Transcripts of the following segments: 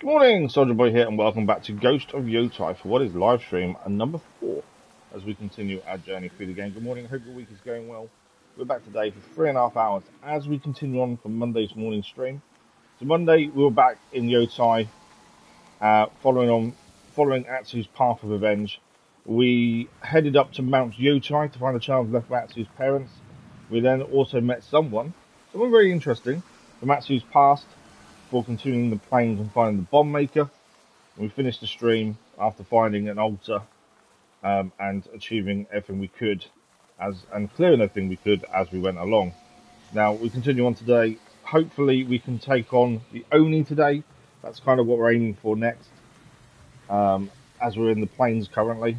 Good morning, Soldier Boy here, and welcome back to Ghost of Yotei for what is live stream and number 4 as we continue our journey through the game. Good morning, I hope your week is going well. We're back today for 3.5 hours as we continue on from Monday's morning stream. So Monday we were back in Yotei, following Atsu's path of revenge. We headed up to Mount Yotei to find the child left by Atsu's parents. We then also met someone very interesting from Atsu's past, before continuing the plains and finding the bomb maker. We finished the stream after finding an altar and achieving everything we could and clearing everything we could as we went along. Now we continue on today. Hopefully we can take on the Oni today. That's kind of what we're aiming for next, as we're in the plains currently,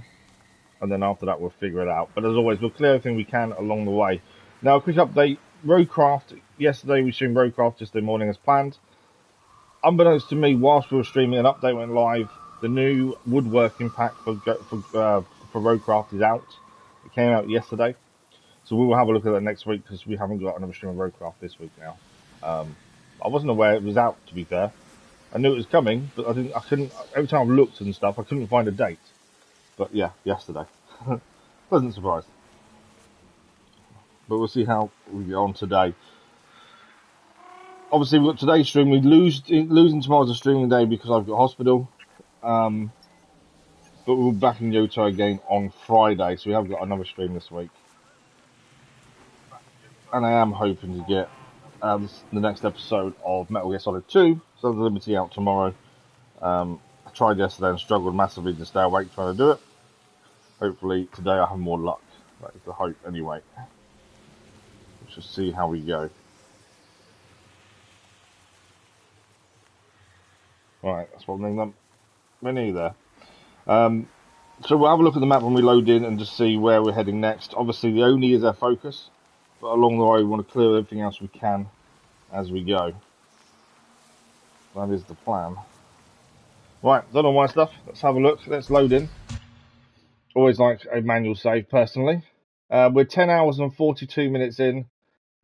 and then after that we'll figure it out. But as always, we'll clear everything we can along the way. Now a quick update. Roadcraft. Yesterday we streamed Roadcraft just the morning as planned. Unbeknownst to me, whilst we were streaming, an update went live. The new woodworking pack for Roadcraft is out. It came out yesterday, so we will have a look at that next week because we haven't got another stream of Roadcraft this week now. I wasn't aware it was out. To be fair, I knew it was coming, but I couldn't. Every time I looked and stuff, I couldn't find a date. But yeah, yesterday. Pleasant surprise. But we'll see how we get on today. Obviously, we've got today's stream. We're losing tomorrow's streaming day because I've got hospital. But we're back in Yotei again on Friday, so we have got another stream this week. And I am hoping to get the next episode of Metal Gear Solid 2, Sons of Liberty, out tomorrow. I tried yesterday and struggled massively to stay awake trying to do it. Hopefully today I have more luck. That is the hope anyway. Let's just see how we go. Right, that's what I'm menu there. So we'll have a look at the map when we load in and just see where we're heading next. Obviously, the Oni is our focus, but along the way we want to clear everything else we can as we go. That is the plan. Right, done all my stuff. Let's have a look. Let's load in. Always like a manual save, personally. We're 10 hours and 42 minutes in,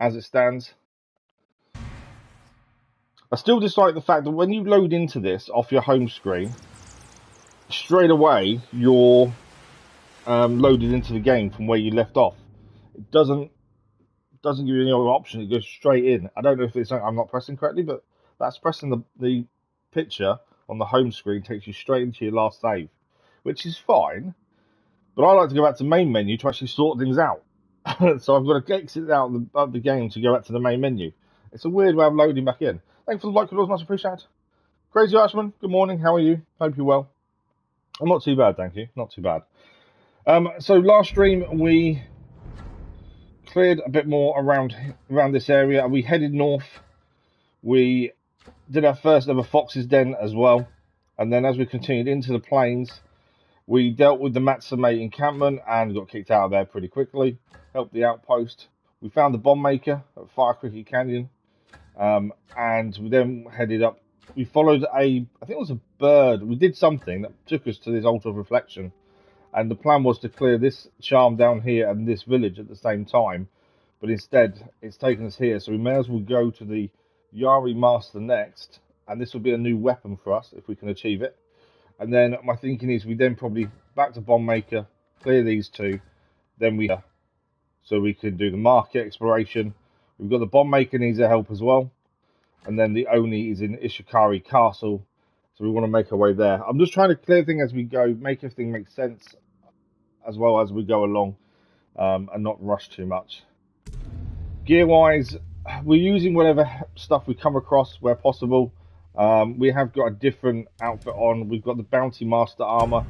as it stands. I still dislike the fact that when you load into this off your home screen, straight away you're loaded into the game from where you left off. It doesn't give you any other option. It goes straight in. I don't know if it's I'm not pressing correctly, but that's pressing the picture on the home screen takes you straight into your last save, which is fine. But I like to go back to main menu to actually sort things out. So I've got to exit out of the game to go back to the main menu. It's a weird way of loading back in. Thanks for the like, much appreciated. Crazy Archman, good morning. How are you? Hope you're well. I'm not too bad, thank you. Not too bad. So last stream we cleared a bit more around this area. We headed north. We did our first ever Fox's Den as well, and then as we continued into the plains, we dealt with the Matsume encampment and got kicked out of there pretty quickly. Helped the outpost. We found the bomb maker at Fire Cricket Canyon, and we then headed up. We followed I think it was a bird. We did something that took us to this altar of reflection, and the plan was to clear this charm down here and this village at the same time, but instead it's taken us here, so we may as well go to the Yari Master next, and this will be a new weapon for us if we can achieve it. And then my thinking is we then probably back to bomb maker, clear these two, then so we can do the market exploration. We've got the bomb maker needs our help as well, and then the Oni is in Ishikari Castle, so we want to make our way there. I'm just trying to clear things as we go, make everything make sense as well as we go along, and not rush too much. Gear wise, we're using whatever stuff we come across where possible. We have got a different outfit on. We've got the Bounty Master armor.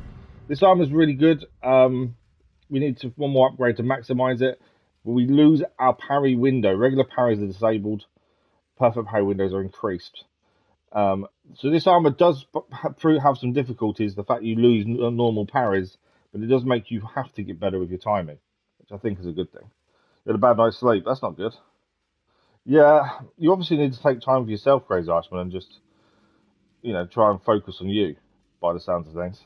This armor is really good. We need one more upgrade to maximize it. But we lose our parry window. Regular parries are disabled. Perfect parry windows are increased. So this armor does have some difficulties. The fact you lose normal parries, but it does make you have to get better with your timing, which I think is a good thing. You had a bad night's sleep. That's not good. Yeah, you obviously need to take time for yourself, Crazy Iceman, and just, try and focus on you, by the sounds of things.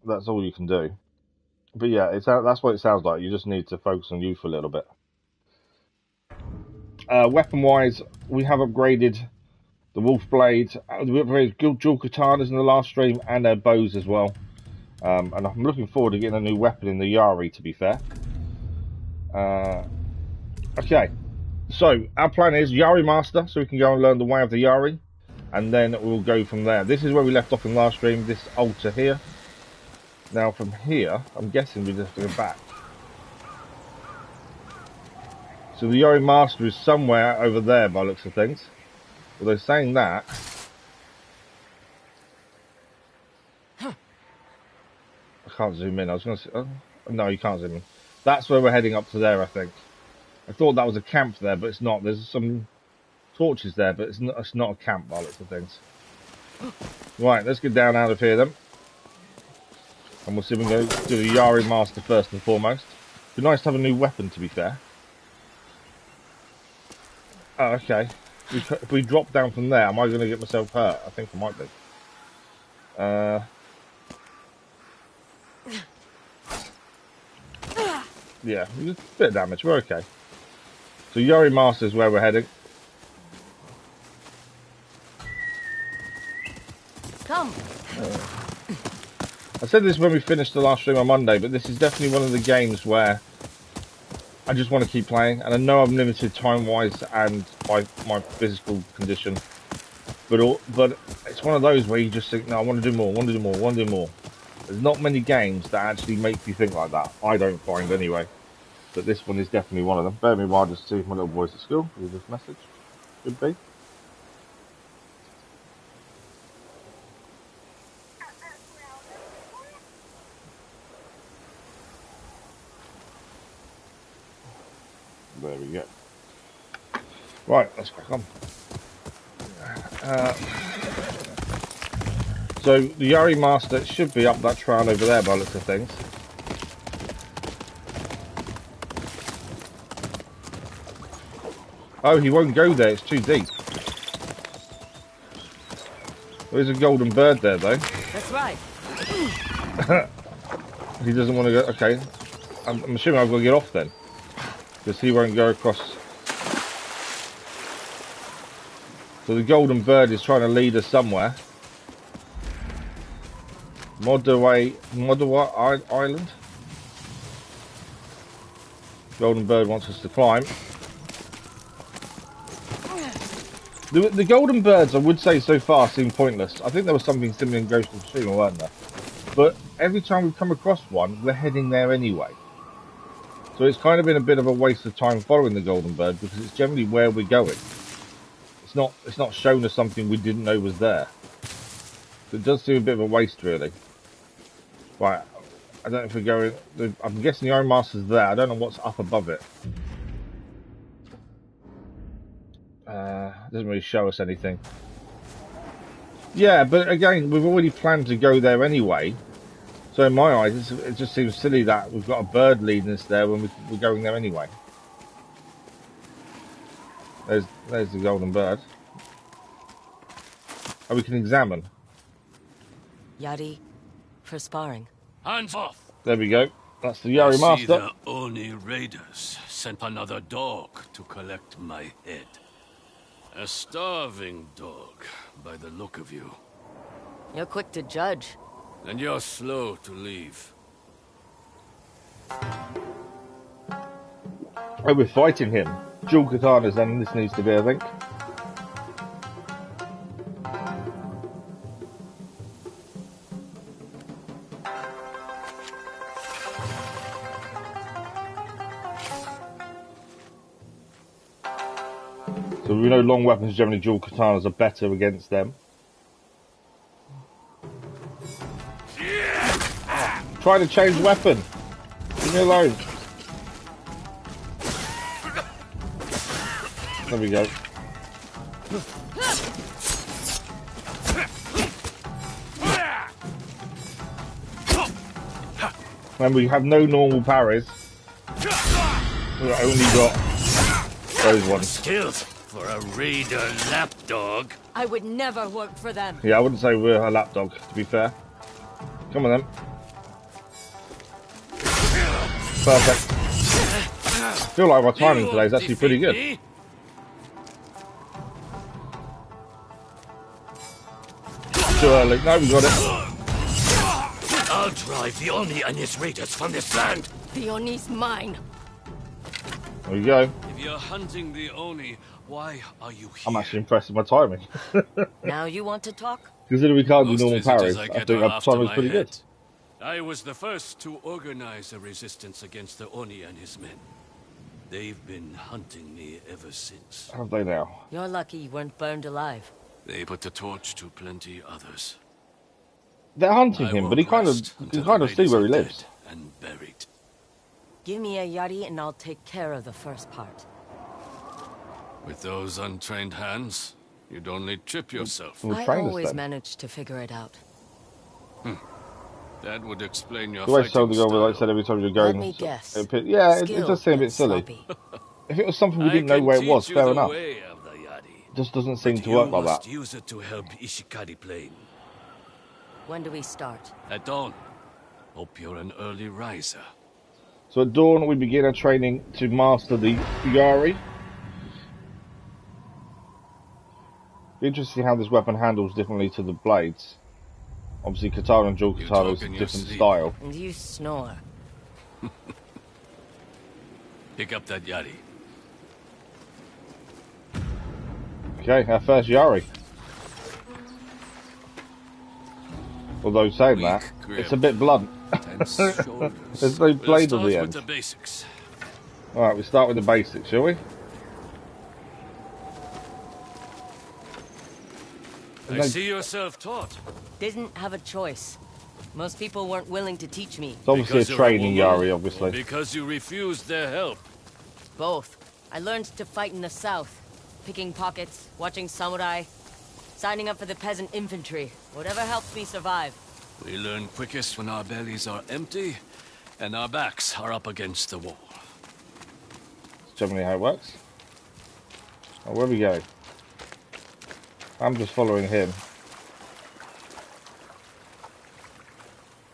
That's all you can do. But yeah, that's what it sounds like. You just need to focus on you for a little bit. Weapon-wise, we have upgraded the wolf blades, we upgraded dual katanas in the last stream, and their bows as well. And I'm looking forward to getting a new weapon in the Yari, to be fair. Okay, so our plan is Yari Master, so we can go and learn the way of the Yari, and then we'll go from there. This is where we left off in last stream, this altar here. Now from here, I'm guessing we just have to go back. So the Yari Master is somewhere over there by the looks of things. Although saying that, I can't zoom in. I was going to say, oh, no, you can't zoom in. That's where we're heading up to there, I think. I thought that was a camp there, but it's not. There's some torches there, but it's not a camp by the looks of things. Right, let's get down out of here then. And we'll see if we can go do the Yari Master first and foremost. It'd be nice to have a new weapon, to be fair. Oh, okay. If we drop down from there, am I going to get myself hurt? I think I might be. Yeah, a bit of damage. We're okay. So Yari Master is where we're heading. Come. I said this when we finished the last stream on Monday, but this is definitely one of the games where I just want to keep playing, and I know I'm limited time-wise and by my physical condition, but it's one of those where you just think, no, I want to do more, want to do more, want to do more. There's not many games that actually make you think like that. I don't find anyway, but this one is definitely one of them. Bear me while I just see if my little boy's at school. Read this message. Should be. There we go. Right, let's crack on. So the Yari Master should be up that trail over there by the looks of things. Oh, he won't go there, it's too deep. There's a golden bird there though. That's right. He doesn't want to go. Okay, I'm assuming I've got to get off then, because he won't go across. So the golden bird is trying to lead us somewhere. Modaway Island. Golden bird wants us to climb. The golden birds, I would say so far, seem pointless. I think there was something similar in Ghost of Yotei, weren't there? But every time we come across one, we're heading there anyway. So it's kind of been a bit of a waste of time following the golden bird, because it's generally where we're going. It's not shown us something we didn't know was there. So it does seem a bit of a waste, really. Right, I don't know if we're going. I'm guessing the Yari Master's there. I don't know what's up above it. Doesn't really show us anything. Yeah, but again, we've already planned to go there anyway. So in my eyes, it just seems silly that we've got a bird leading us there when we're going there anyway. There's the golden bird. Oh, we can examine. Yari, for sparring. Hands off! There we go. That's the Yari Master. The Oni raiders sent another dog to collect my head. A starving dog, by the look of you. You're quick to judge. And you're slow to leave. Oh, we're fighting him. Dual katanas then, this needs to be, I think. So we know long weapons, generally dual katanas, are better against them. Try to change weapon. Leave me alone. There we go. And we have no normal parries. We've only got those ones. Skills for a raider lapdog. I would never work for them. Yeah, I wouldn't say we're a lapdog, to be fair. Come on then. Perfect. I feel like my timing today is actually pretty good. too early. No, we got it. I'll drive the Oni and his raiders from this land. The Oni's mine. There we go. If you're hunting the Oni, why are you here? I'm actually impressed with my timing. Now you want to talk? Considering we can't do Most normal visitors parries, I get think are our after timing's my pretty good. head. I was the first to organize a resistance against the Oni and his men. They've been hunting me ever since. Have they now? You're lucky you weren't burned alive. They put the torch to plenty others. They're hunting I him, but won't he kind of rest you until can kind the of see raiders where are he lives. dead and buried. Give me a Yari and I'll take care of the first part. With those untrained hands, you'd only trip yourself. We'll I train us always then. manage to figure it out. That would explain your The way fighting something over, like I style. said, every time you're Let going. me guess. Yeah, it Skill does seem a bit and silly. sloppy. If it was something we I didn't know can where it was, teach you fair the enough. way of the Yari, Just doesn't seem but to work you like must that. use it to help Ishikari Plain. When do we start? At dawn. Hope you're an early riser. So at dawn, we begin our training to master the Yari. Be interesting to see how this weapon handles differently to the blades. Obviously, katana and dual You katana is talk a in your different sleep. style. And you snore. Pick up that Yari. Okay, our first Yari. Although saying Weak that, grip. it's a bit blunt. Tense shoulders. There's no blade We'll at the start end. with the basics. Alright, we start with the basics, shall we? I see you're self-taught. Didn't have a choice. Most people weren't willing to teach me. It's obviously Because a you're training woman, Yari, or obviously. because you refused their help. Both. I learned to fight in the south. Picking pockets, watching samurai, signing up for the peasant infantry. Whatever helped me survive. We learn quickest when our bellies are empty and our backs are up against the wall. That's generally how it works. Oh, where are we going? I'm just following him.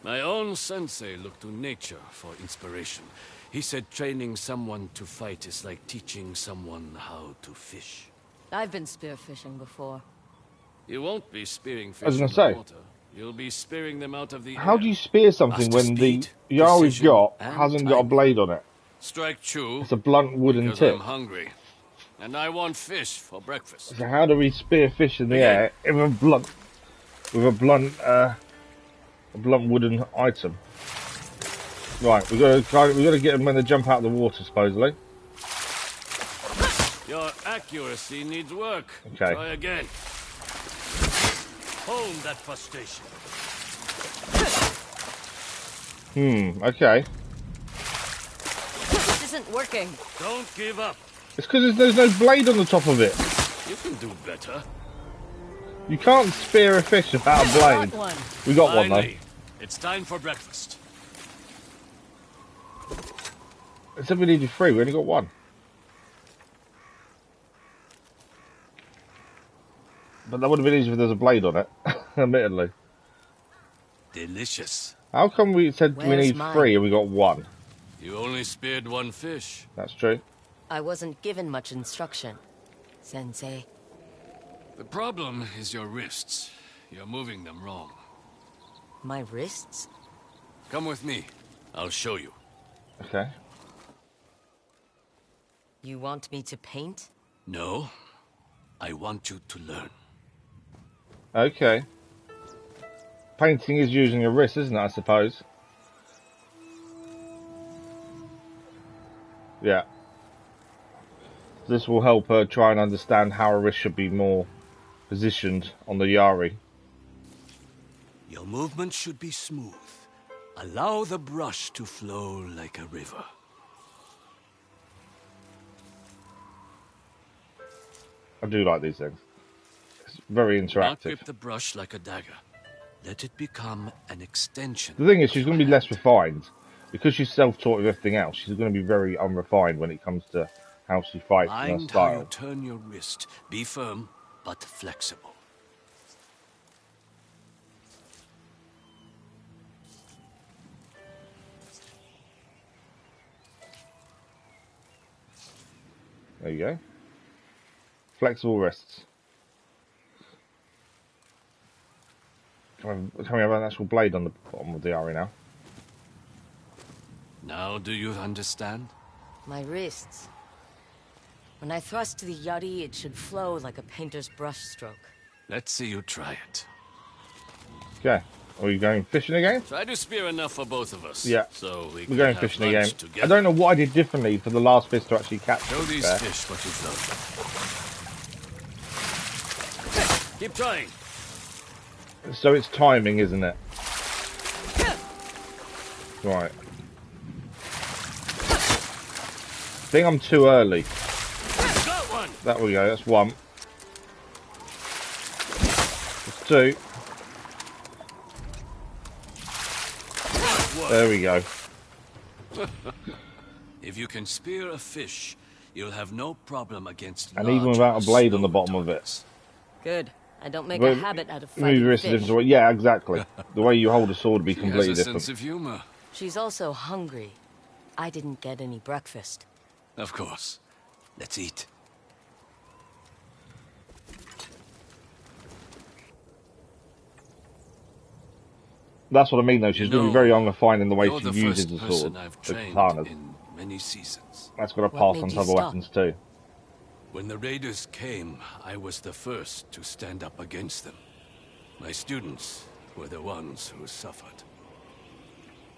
My own sensei looked to nature for inspiration. He said training someone to fight is like teaching someone how to fish. I've been spearfishing before. You won't be spearing fish I was in gonna the say. water. You'll be spearing them out of the How air. do you spear something Master when the speed, Yari we've precision, got and hasn't got a timing. blade on it? Strike true. It's a blunt wooden because tip. I'm hungry. And I want fish for breakfast. So how do we spear fish in the Again. air with a blunt wooden item? Right, we got to get them when they jump out of the water, supposedly. Your accuracy needs work. Okay. Try again. Hone that frustration. Okay. This isn't working. Don't give up. It's because there's no blade on the top of it. You can do better. You can't spear a fish without a blade. Got one. We got one though. Finally, it's time for breakfast. It said we needed 3, we only got 1. But that would have been easier if there's a blade on it, admittedly. Delicious. How come we said we Where's need mine? 3 and we got 1? You only speared one fish. That's true. I wasn't given much instruction, Sensei. The problem is your wrists. You're moving them wrong. My wrists? Come with me. I'll show you. Okay. You want me to paint? No, I want you to learn. Okay. Painting is using your wrist, isn't it, I suppose? Yeah. This will help her try and understand how her wrist should be more positioned on the Yari. Your movement should be smooth. Allow the brush to flow like a river. I do like these things. It's very Not interactive. grip the brush like a dagger. Let it become an extension. The thing is, she's of going to your be less hand. refined. Because she's self-taught with everything else, she's going to be very unrefined when it comes to how she fights and her Mind how you style. turn your wrist. Be firm, but flexible. There you go. Flexible wrists. Can we have an actual blade on the bottom of the Yari now? Now do you understand? My wrists. When I thrust the Yari, it should flow like a painter's brushstroke. Let's see you try it. Okay. Are we going fishing again? Try to spear enough for both of us. Yeah. So we We're can going have fishing again. lunch together. I don't know what I did differently for the last fish to actually catch. Show these there. fish what you've done. Keep trying. So it's timing, isn't it? Right. I think I'm too early. Got one. There we go, that's one. That's two. There we go. If you can spear a fish, you'll have no problem against. And even without a blade on the bottom of it. Good. I don't make a habit out of Maybe fighting it's fish. different way. Yeah, exactly. The way you hold a sword would be completely has a different. sense of humor. She's also hungry. I didn't get any breakfast. Of course. Let's eat. That's what I mean, though. She's going to be very unrefined in the way You're she the uses first the person sword. I've The trained katanas. in many seasons. That's got to What pass made on you to other stop? weapons too. When the raiders came, I was the first to stand up against them. My students were the ones who suffered.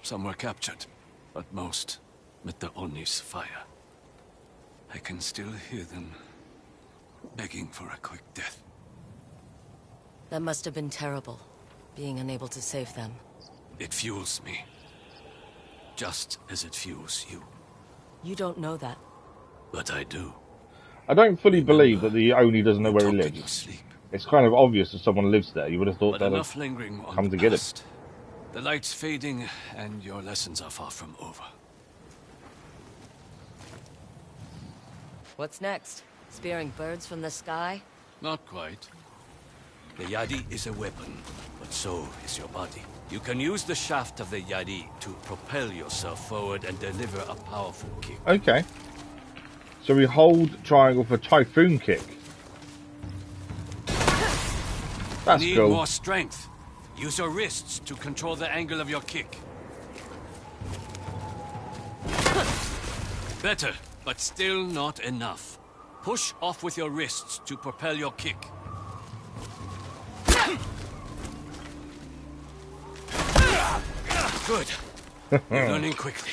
Some were captured, but most met the Oni's fire. I can still hear them begging for a quick death. That must have been terrible, being unable to save them. It fuels me, just as it fuels you. You don't know that. But I do. I don't fully believe that the Oni doesn't know where he Talk in your lives. sleep. It's kind of obvious that someone lives there. You would have thought But they'd enough have lingering on come the to get him. past. The light's fading, and your lessons are far from over. What's next? Spearing birds from the sky? Not quite. The Yari is a weapon, but so is your body. You can use the shaft of the Yari to propel yourself forward and deliver a powerful kick. Okay. So we hold triangle for typhoon kick. That's Need cool. more strength. Use your wrists to control the angle of your kick. Better, but still not enough. Push off with your wrists to propel your kick. Good. You're learning quickly.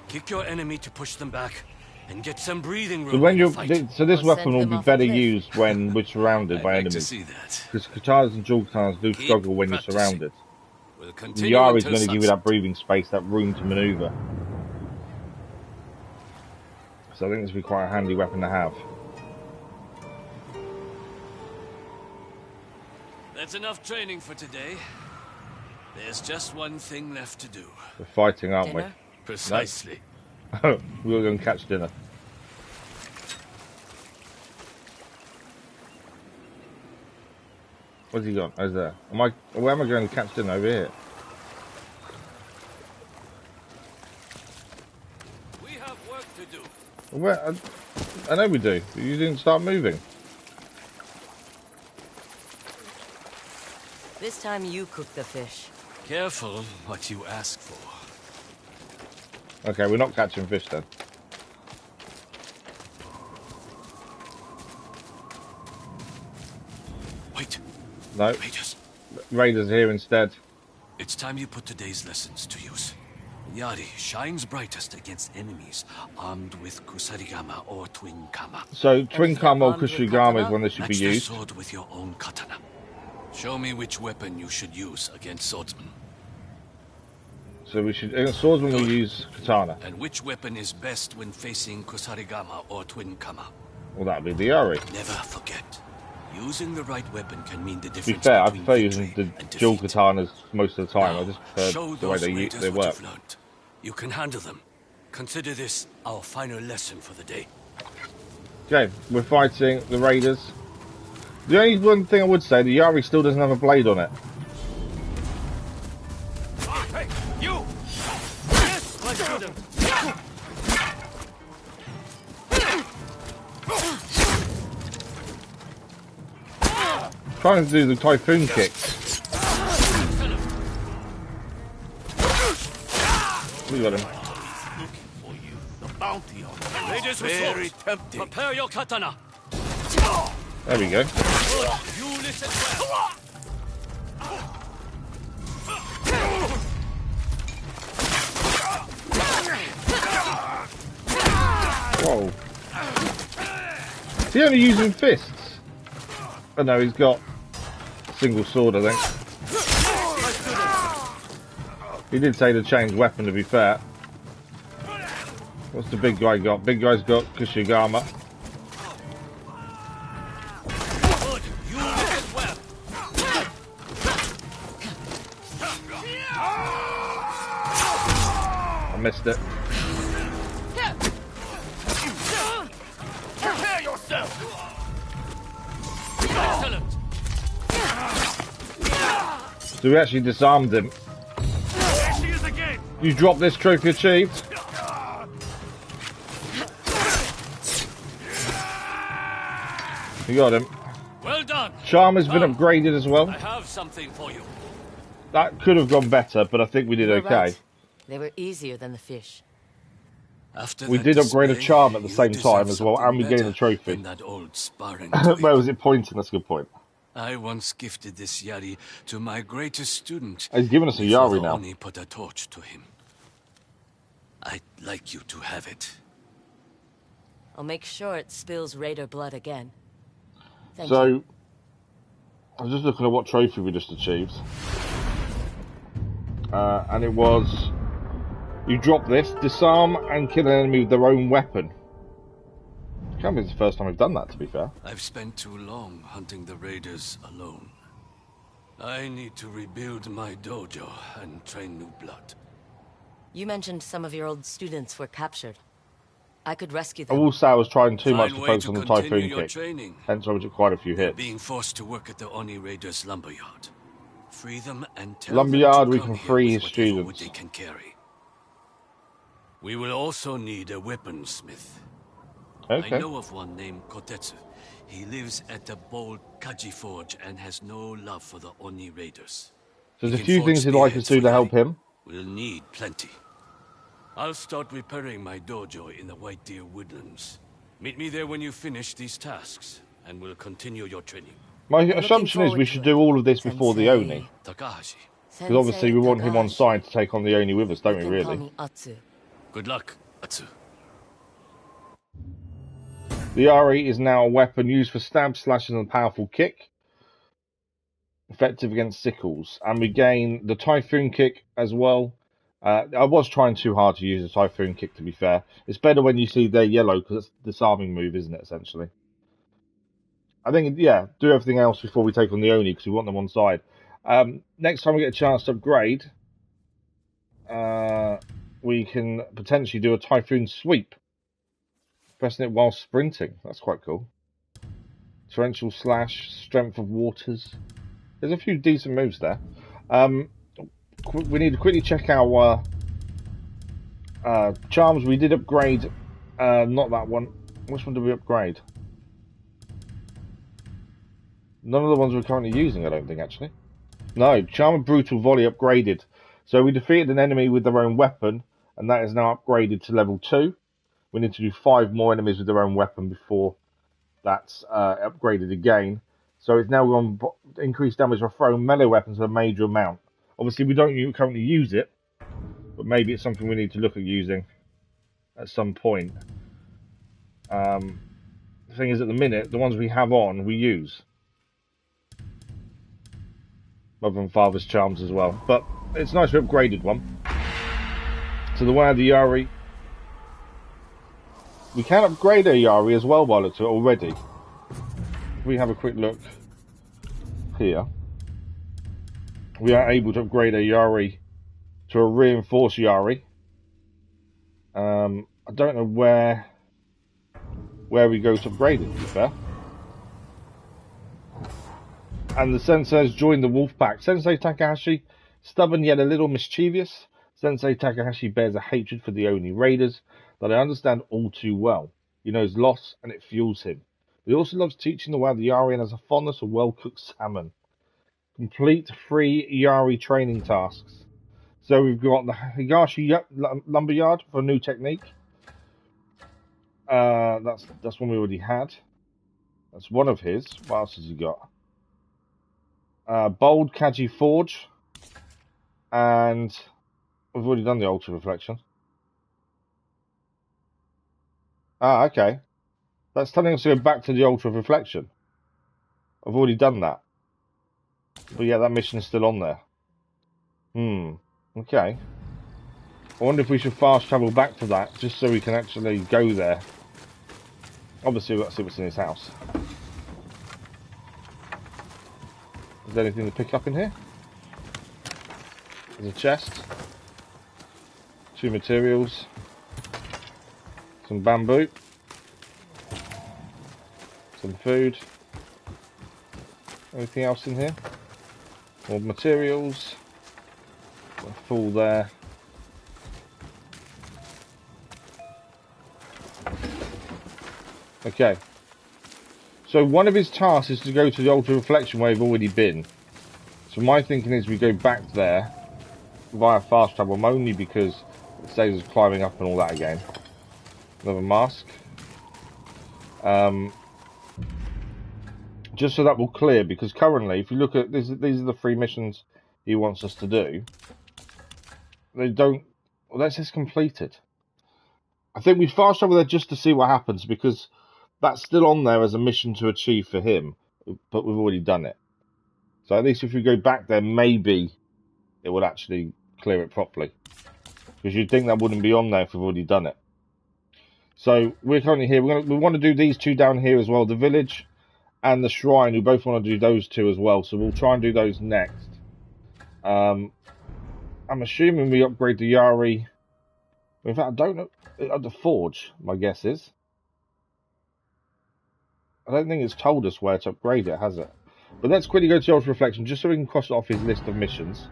Kick your enemy to push them back, and get some breathing room. So when in the you're, fight. so this Or weapon send will them be off a better cliff. used when we're surrounded I'd by like to enemies. see that. Because katanas and dual katanas do Keep struggle when you're practicing. surrounded. We'll The continue Yari is until going to give you sunset. that breathing space, that room to maneuver. So I think this will be quite a handy weapon to have. That's enough training for today. There's just one thing left to do. We're fighting, aren't Dinner? Precisely. we? We'll go and catch dinner. Where's he gone? Oh, he's there. Where am I going to catch dinner? Over here. We have work to do. Where? I know we do. But you didn't start moving. This time you cook the fish. Careful what you ask for. Okay, we're not catching fish then. Wait, No. Raiders. Raiders are here instead. It's time you put today's lessons to use. Yari shines brightest against enemies armed with kusarigama or twin kama. So, twin if they're kama or armed with kusarigama is katana? when this should Match be the used. sword with your own katana. Show me which weapon you should use against swordsmen. So we should, against swordsmen we Good. use katana. And which weapon is best when facing kusarigama or twin kama. Well, that'd be the Yari. Never forget. Using the right weapon can mean the To be difference fair, I between prefer using victory the and dual defeat. katanas most of the time. Now, I just show prefer the way those raiders they what work. you've learned. You can handle them. Consider this our final lesson for the day. Okay, we're fighting the Raiders. The only one thing I would say, the Yari still doesn't have a blade on it. Hey, you! Let's shoot him. Trying to do the typhoon kick. We got him. Looking for you. The bounty on you. Raiders with Very swords. tempting. Prepare your katana. There we go. Good. You listen well. Whoa. Is he only using fists? Oh no, he's got a single sword, I think. He did say to change weapon, to be fair. What's the big guy got? Big guy's got Kushigama. Good. You listen well. I missed it. Prepare yourself. Excellent. So we actually disarmed him. There she is again. You dropped this trophy achieved. You got him. Well done. Charm has been upgraded as well. I have something for you. That could have gone better, but I think we did You were okay. right. They were easier than the fish. After We that did upgrade a display, charm at the you same deserve time as well, something and we gained a better trophy. than that old sparring Where toy. was it pointing? That's a good point. I once gifted this Yari to my greatest student. He's given us a before Yari the now. Oni put a torch to him. I'd like you to have it. I'll make sure it spills raider blood again. Thank So, you. I was just looking at what trophy we just achieved. And it was... You drop this, disarm and kill an enemy with their own weapon. Can't be the first time we've done that, to be fair. I've spent too long hunting the raiders alone. I need to rebuild my dojo and train new blood. You mentioned some of your old students were captured. I could rescue I them. will say I was trying too much Fine to way focus to on the continue Typhoon your kick. training. Hence I took quite a few They're hits. being forced to work at the Oni Raiders lumberyard. Free them and tell Lumberyard, them we to come can here free with his whatever wood students. they can carry. We will also need a weaponsmith. Okay. I know of one named Kotetsu. He lives at the bold Kaji Forge and has no love for the Oni Raiders. So there's He a can few forge things he'd like us spearheads to do for to help Yari. him. We'll need plenty. I'll start repairing my dojo in the White Deer Woodlands. Meet me there when you finish these tasks, and we'll continue your training. My looking assumption is we forward should to do it. all of this before the Sensei. Oni. Takahashi, Because obviously we want him on Takahashi. side to take on the Oni with us, don't we, You can call really? me Atsu. good luck, Atsu. The Yari is now a weapon used for stab, slashes, and a powerful kick. Effective against sickles. And we gain the Typhoon kick as well. I was trying too hard to use the Typhoon kick, to be fair. It's better when you see they're yellow, because it's a disarming move, isn't it, essentially? I think, yeah, do everything else before we take on the Oni, because we want them on side. Next time we get a chance to upgrade, we can potentially do a Typhoon sweep. Pressing it while sprinting. That's quite cool. Torrential slash, strength of waters. There's a few decent moves there. We need to quickly check our charms. We did upgrade, not that one. Which one did we upgrade? None of the ones we're currently using, I don't think, actually. No, Charm of Brutal Volley upgraded. So we defeated an enemy with their own weapon, and that is now upgraded to level 2. We need to do 5 more enemies with their own weapon before that's upgraded again. So it's now going to increase damage for throwing melee weapons a major amount. Obviously, we don't currently use it, but maybe it's something we need to look at using at some point. The thing is, at the minute, the ones we have on, we use. Mother and Father's Charms as well. But it's nice we upgraded one. So the way of the Yari... We can upgrade a Yari as well by looks of it already. If we have a quick look here. We are able to upgrade a Yari to a reinforced Yari. I don't know where we go to upgrade it, to be fair. And the sensei has joined the wolf pack. Sensei Takahashi, stubborn yet a little mischievous. Sensei Takahashi bears a hatred for the Oni Raiders that I understand all too well. He knows loss and it fuels him. But he also loves teaching the way of the Yari and has a fondness for well-cooked salmon. Complete 3 Yari training tasks. So we've got the Higashi Lumberyard for a new technique. That's one we already had. That's one of his. What else has he got? Bold Kaji Forge. And we've already done the Ultra Reflection. Ah, okay. That's telling us to go back to the Ultra Reflection. I've already done that. But yeah, that mission's still on there. Okay. I wonder if we should fast travel back to that, just so we can actually go there. Obviously, let's see what's in his house. Is there anything to pick up in here? There's a chest. 2 materials. Some bamboo. Some food. Anything else in here? More materials. Full there. Okay. So one of his tasks is to go to the Ultra Reflection where we've already been. So my thinking is we go back there via fast travel, only because it saves us climbing up and all that again. Another mask. Just so that will clear, because currently, if you look at these are the 3 missions he wants us to do. They don't. Well, that's just completed. I think we fast travel there just to see what happens, because that's still on there as a mission to achieve for him, but we've already done it. So at least if we go back there, maybe it would actually clear it properly, because you'd think that wouldn't be on there if we've already done it. So we're currently here. We want to do these 2 down here as well, the village and the shrine. We both want to do those 2 as well, so we'll try and do those next. I'm assuming we upgrade the Yari. In fact, I don't know. The forge, my guess is. I don't think it's told us where to upgrade it, has it? But let's quickly go to the Ultra Reflection, just so we can cross it off his list of missions.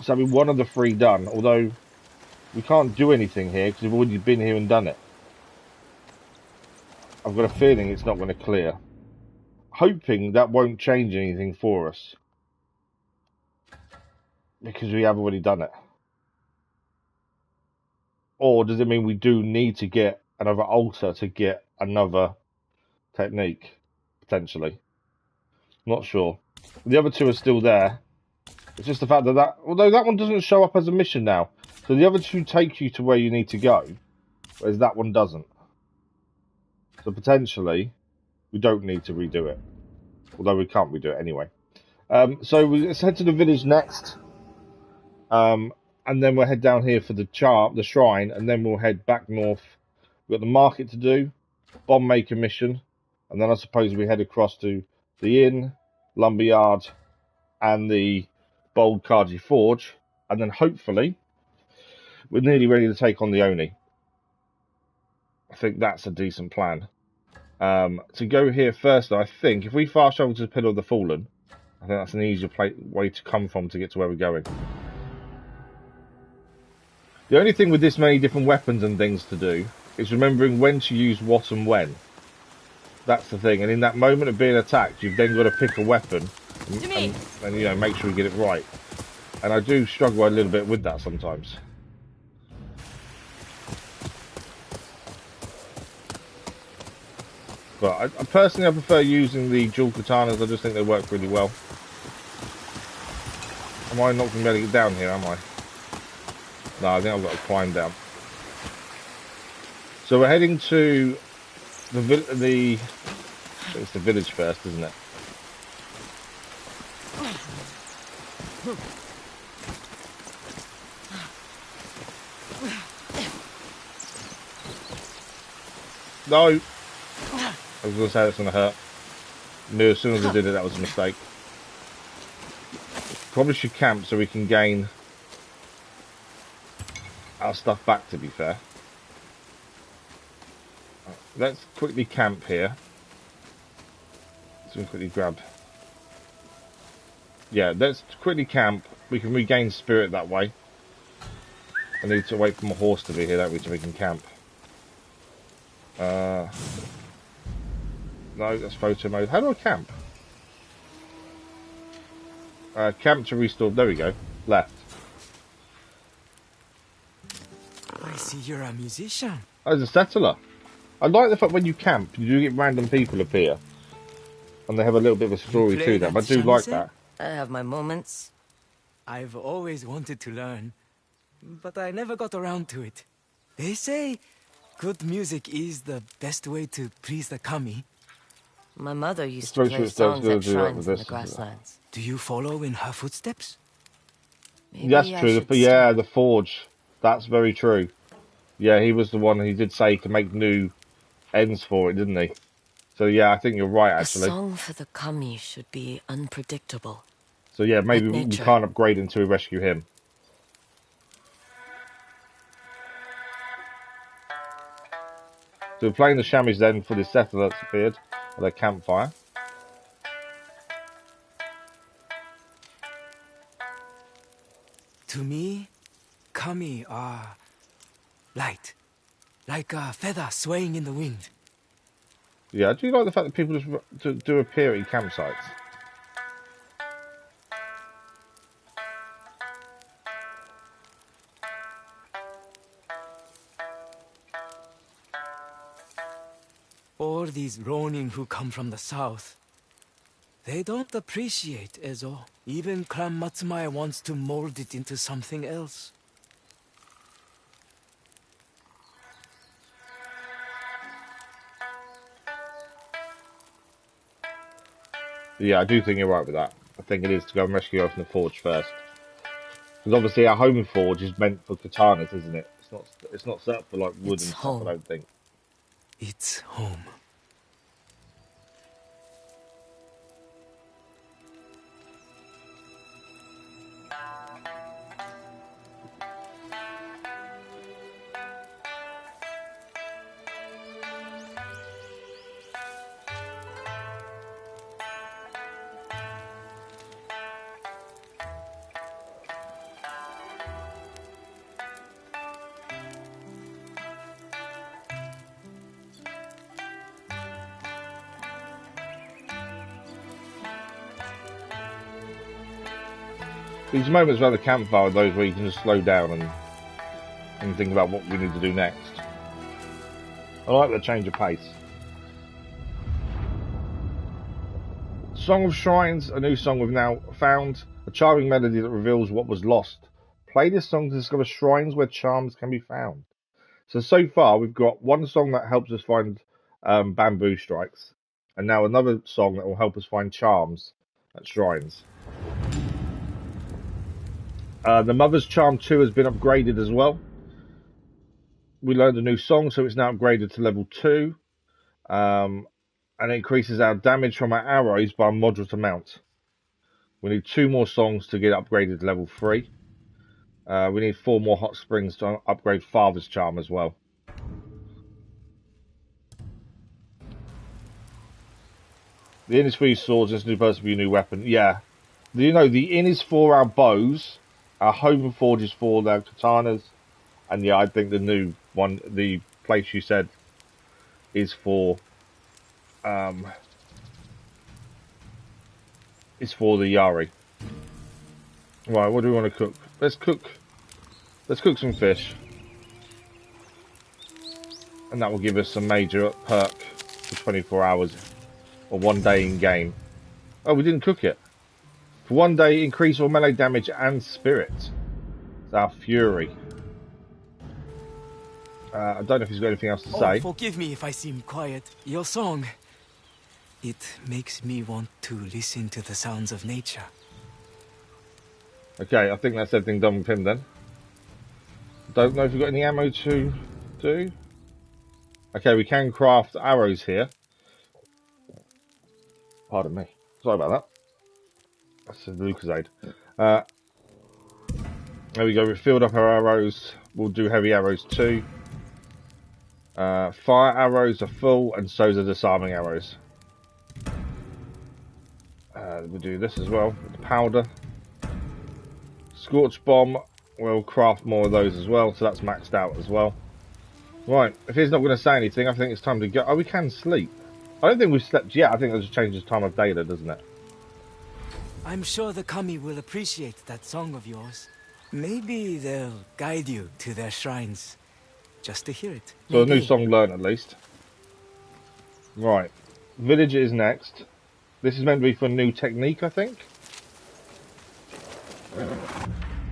So I mean, one of the 3 done, although we can't do anything here, because we've already been here and done it. I've got a feeling it's not going to clear. Hoping that won't change anything for us, because we have already done it. Or does it mean we do need to get another altar to get another technique, potentially? Not sure. The other 2 are still there. It's just the fact that although that one doesn't show up as a mission now, so the other 2 take you to where you need to go, whereas that one doesn't. So potentially, we don't need to redo it. Although we can't redo it anyway. So let's head to the village next. And then we'll head down here for the shrine, and then we'll head back north. We've got the market to do, bomb maker mission, and then I suppose we head across to the inn, lumberyard, and the Bold Kaji Forge, and then hopefully we're nearly ready to take on the Oni. I think that's a decent plan. To go here first, though, I think if we fast travel to the Pillar of the Fallen, I think that's an easier way to come from to get to where we're going. The only thing with this many different weapons and things to do is remembering when to use what and when. That's the thing, and in that moment of being attacked, you've then got to pick a weapon and you know, make sure you get it right. And I do struggle a little bit with that sometimes. But I personally prefer using the dual katanas. I just think they work really well. Am I not going to be able to get down here, am I? No, I think I've got to climb down. So we're heading to it's the village first, isn't it? No! I was going to say that's going to hurt. I knew as soon as I did it, that was a mistake. Probably should camp so we can gain our stuff back, to be fair. Let's quickly camp here. So we quickly grab. Yeah, let's quickly camp. We can regain spirit that way. I need to wait for my horse to be here, don't we, so we can camp. No, that's photo mode. How do I camp? Camp to restore. There we go. left. I see you're a musician. As a settler. I like the fact when you camp, you do get random people appear. And they have a little bit of a story play to them. I that do like shamisen? that. I have my moments. I've always wanted to learn, but I never got around to it. They say good music is the best way to please the kami. My mother used to Very play sure it's songs gonna at do that shrines with in the this. grasslands. Do you follow in her footsteps? Maybe That's I true. should Yeah, start. the forge. That's very true. Yeah, he was the one. He did say he could make new ends for it, didn't he? So yeah, I think you're right, A actually. song for the kami should be unpredictable. So yeah, maybe Like we nature. can't upgrade until we rescue him. So we're playing the chamois then for the settler that's appeared at their campfire. To me, kami are light, like a feather swaying in the wind. Yeah, I do like the fact that people just do appear at campsites. All these ronin who come from the south, they don't appreciate Ezo. Even Clan Matsumae wants to mold it into something else. Yeah, I do think you're right with that. I think it is to go and rescue her from the forge first. Because obviously our home forge is meant for katanas, isn't it? It's not set up for like wood It's and stuff, I home. don't think. It's home. These moments around the campfire are those where you can just slow down and think about what we need to do next. I like the change of pace. Song of Shrines, a new song we've now found. A charming melody that reveals what was lost. Play this song to discover shrines where charms can be found. So far we've got one song that helps us find bamboo strikes. And now another song that will help us find charms at shrines. The Mother's Charm 2 has been upgraded as well. We learned a new song, so it's now upgraded to level 2. And it increases our damage from our arrows by a moderate amount. We need 2 more songs to get upgraded to level 3. We need 4 more hot springs to upgrade Father's Charm as well. The inn is for your swords, this new person for your new weapon. Yeah. You know, the inn is for our bows, our home forge is for their katanas, and yeah, I think the new one, the place you said, is for the Yari. Right, what do we want to cook? Let's cook some fish. And that will give us a major perk for 24 hours. Or 1 day in game. Oh, we didn't cook it. For 1 day, increase all melee damage and spirit. It's our fury. I don't know if he's got anything else to say. Forgive me if I seem quiet. Your song, it makes me want to listen to the sounds of nature. Okay, I think that's everything done with him then. Don't know if we've got any ammo to do. Okay, we can craft arrows here. Pardon me. Sorry about that. That's a Lucasade. There we go. We filled up our arrows. We'll do heavy arrows too. Fire arrows are full, and so are the disarming arrows. We'll do this as well. With the powder. Scorch bomb. We'll craft more of those as well, so that's maxed out as well. Right. If he's not going to say anything, I think it's time to go. Oh, we can sleep. I don't think we've slept yet. I think that just changes time of day, though, doesn't it? I'm sure the kami will appreciate that song of yours. Maybe they'll guide you to their shrines, just to hear it. So a new Maybe. song learned at least. Right. Village is next. This is meant to be for a new technique, I think.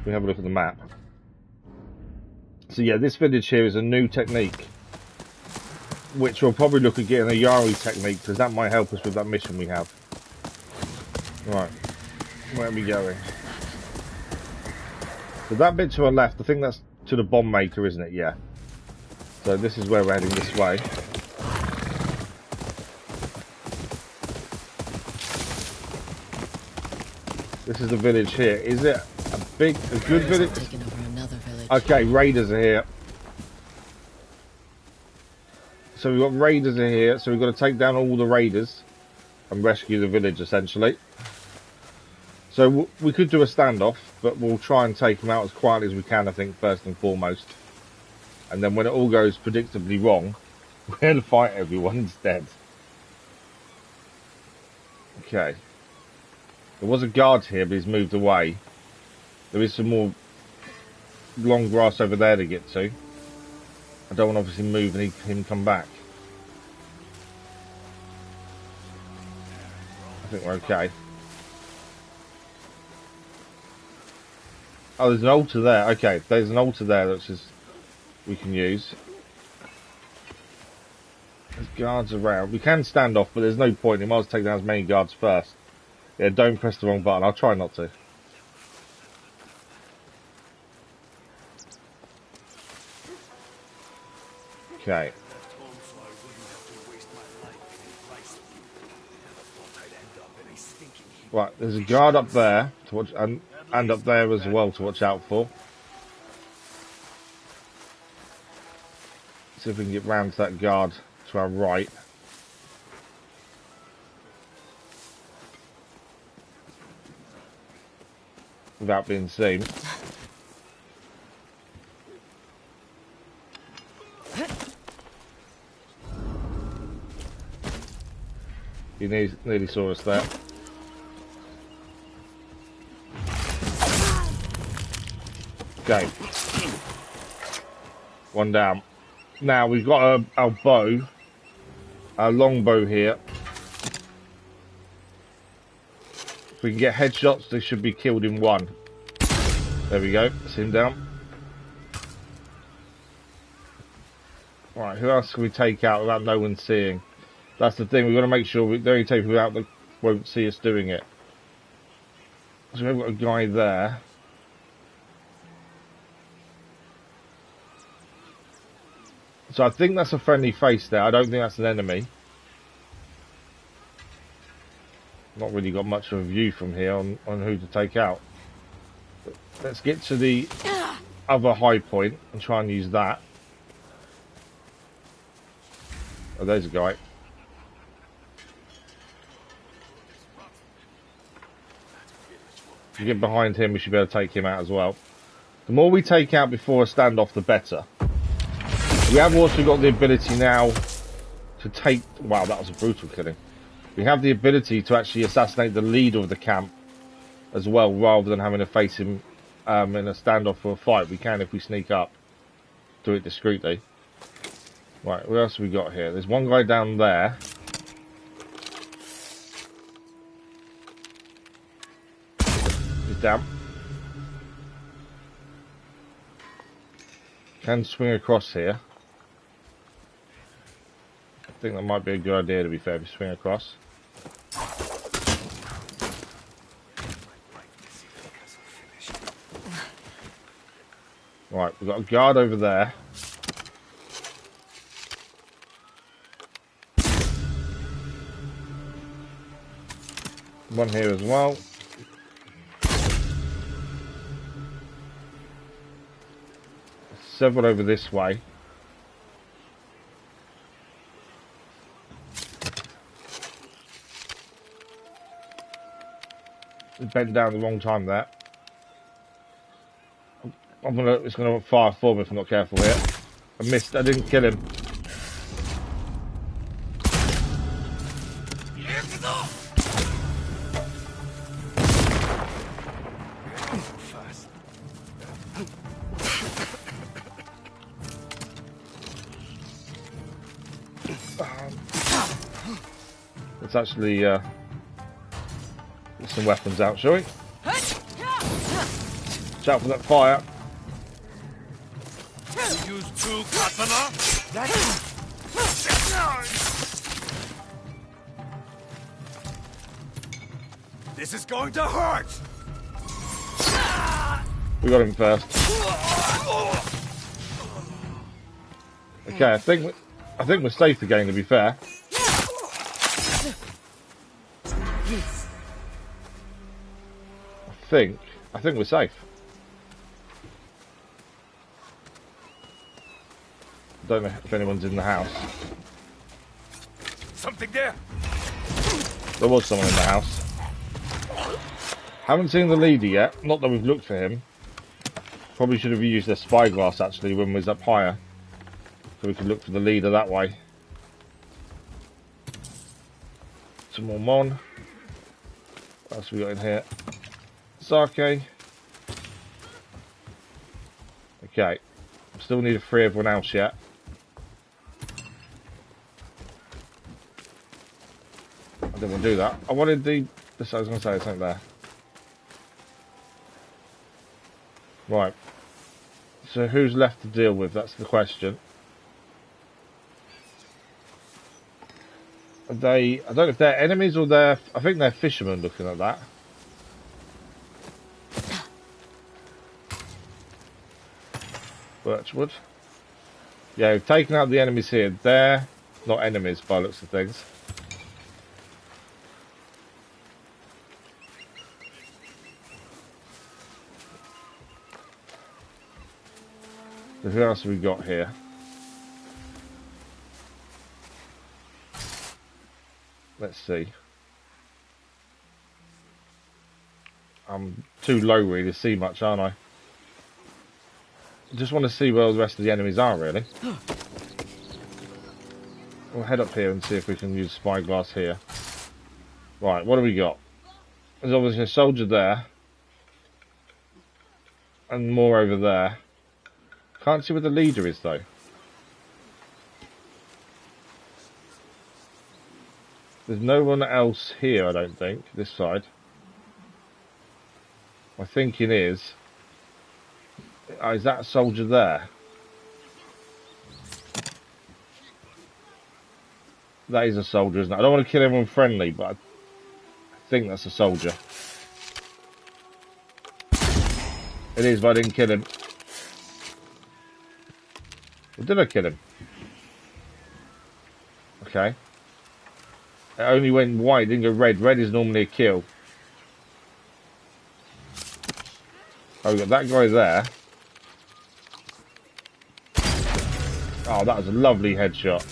We have a look at the map. So yeah, this village here is a new technique, which we'll probably look at getting a Yari technique, because that might help us with that mission we have. Right, where are we going? So that bit to our left, I think that's to the bomb maker, isn't it? Yeah. So this is where we're heading this way. This is the village here. Is it a good village? Taken over another village. Okay, raiders are here. So we've got raiders are here, so we've got to take down all the raiders and rescue the village, essentially. So we could do a standoff, but we'll try and take them out as quietly as we can, I think, first and foremost. And then when it all goes predictably wrong, we'll fight everyone instead. Okay. There was a guard here, but he's moved away. There is some more long grass over there to get to. I don't want to obviously move and him come back. I think we're okay. Oh, there's an altar there. Okay, there's an altar there that we can use. There's guards around. We can stand off, but there's no point. We might as well take down as many guards first. Yeah, don't press the wrong button. I'll try not to. Okay. Right, there's a guard up there to watch, and up there as well to watch out for. See if we can get round to that guard to our right. Without being seen. He nearly saw us there. Okay. One down. Now we've got our bow, our long bow here. If we can get headshots, they should be killed in one. There we go. That's him down. Right, who else can we take out without no one seeing? That's the thing. We've got to make sure they only take people out that won't see us doing it. So we've got a guy there. So I think that's a friendly face there. I don't think that's an enemy. Not really got much of a view from here on who to take out. But let's get to the other high point and try and use that. Oh, there's a guy. If we get behind him, we should be able to take him out as well. The more we take out before a standoff, the better. We have also got the ability now to take... Wow, that was a brutal killing. We have the ability to actually assassinate the leader of the camp as well, rather than having to face him in a standoff for a fight. We can if we sneak up. Do it discreetly. Right, what else have we got here? There's one guy down there. He's down. Can swing across here. I think that might be a good idea, to be fair, if you swing across. Right, we've got a guard over there. One here as well. Several over this way. Bent down the wrong time there. It's gonna fire for me if I'm not careful here. I missed. I didn't kill him. Let's actually get some weapons out, shall we? Watch out for that fire. You use two katana? This is going to hurt! We got him first. Okay, I think we're safe again, to be fair. I think we're safe. Don't know if anyone's in the house. Something there! There was someone in the house. Haven't seen the leader yet. Not that we've looked for him. Probably should have used their spyglass actually when we was up higher, so we could look for the leader that way. Some more mon. What else have we got in here? Sake. Okay. Still need to free everyone else yet. I didn't want to do that. I wanted the... I was going to say something there. Right. So who's left to deal with? That's the question. Are they... I don't know if they're enemies or they're... I think they're fishermen looking at that. Birchwood. Yeah, we've taken out the enemies here. They're not enemies by the looks of things. So who else have we got here? Let's see. I'm too low really to see much, aren't I? I just want to see where the rest of the enemies are, really. We'll head up here and see if we can use spyglass here. Right, what do we got? There's obviously a soldier there. And more over there. Can't see where the leader is, though. There's no one else here, I don't think, this side. My thinking is... Oh, is that a soldier there? That is a soldier, isn't it? I don't want to kill everyone friendly, but I think that's a soldier. It is, but I didn't kill him. Or did I kill him? Okay. It only went white, didn't go red. Red is normally a kill. Oh, we got that guy there. Oh, that was a lovely headshot.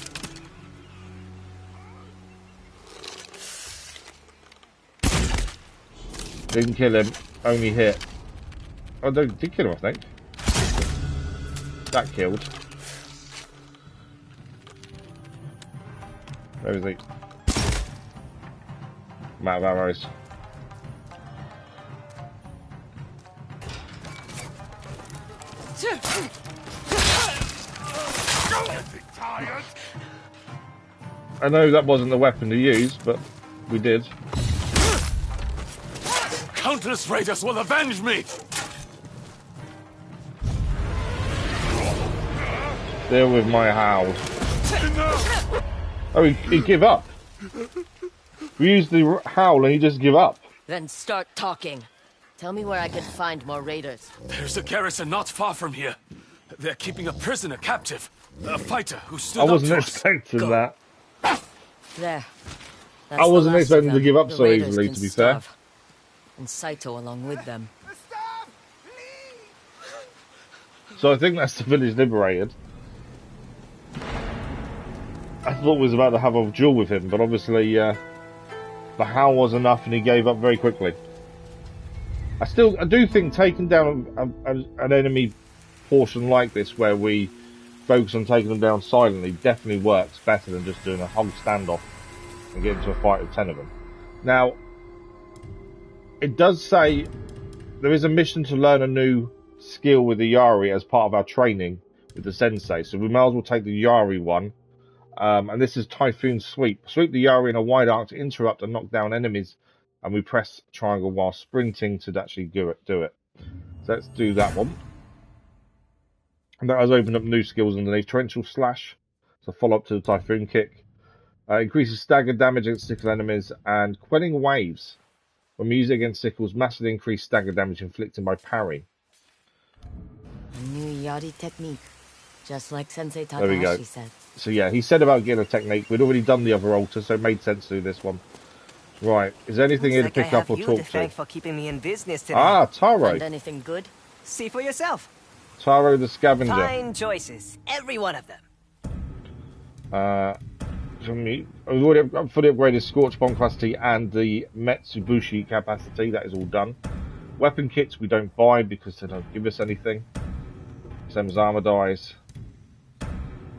Didn't kill him, only hit. Oh, did kill him, I think. That killed. Where is he? I'm out of arrows. I know that wasn't the weapon to use, but we did. Countless raiders will avenge me! Deal with my howl. Oh, he give up. We used the howl and he just give up. Then start talking. Tell me where I can find more raiders. There's a garrison not far from here. They're keeping a prisoner captive. A fighter who stood I up wasn't to us. expecting that. There. I wasn't expecting to give up so easily, to be fair. And Saito along with them. So I think that's the village liberated. I thought we was about to have a duel with him, but obviously the howl was enough and he gave up very quickly. I do think taking down an enemy portion like this, where we focus on taking them down silently, definitely works better than just doing a whole standoff and get into a fight with 10 of them. Now, it does say there is a mission to learn a new skill with the Yari as part of our training with the sensei, so we might as well take the Yari one And this is Typhoon Sweep. Sweep the Yari in a wide arc to interrupt and knock down enemies. And we press triangle while sprinting to actually do it. So let's do that one. And that has opened up new skills underneath. Torrential Slash. So follow up to the Typhoon Kick. Increases stagger damage against sickle enemies. And Quelling Waves. When we use it against sickles, massively increase stagger damage inflicted by parry. A new Yari technique. Just like Sensei There we go. Takahashi said. So yeah, he said about getting a technique. We'd already done the other altar, so it made sense to do this one. Right, is there anything here to pick up or talk to? For keeping me in business today. Ah, Taro. Find anything good? See for yourself. Taro the Scavenger. Fine choices, every one of them. We've already fully upgraded Scorch Bomb capacity and the Metsubushi capacity. That is all done. Weapon kits we don't buy because they don't give us anything. Same as armor dies.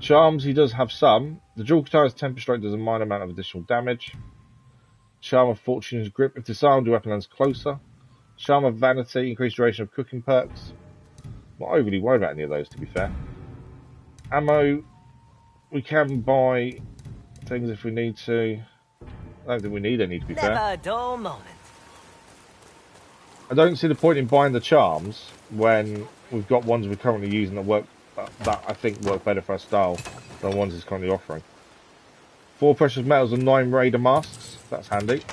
Charms, he does have some. The dual katana's Temper Strike does a minor amount of additional damage. Charm of Fortune's Grip. If disarmed, the weapon lands closer. Charm of Vanity, increased duration of cooking perks. Not overly worried about any of those, to be fair. Ammo, we can buy things if we need to. I don't think we need any, to be fair. Never a dull moment. I don't see the point in buying the charms when we've got ones we're currently using that work, that I think work better for our style than the ones it's currently offering. 4 precious metals and 9 raider masks. That's handy.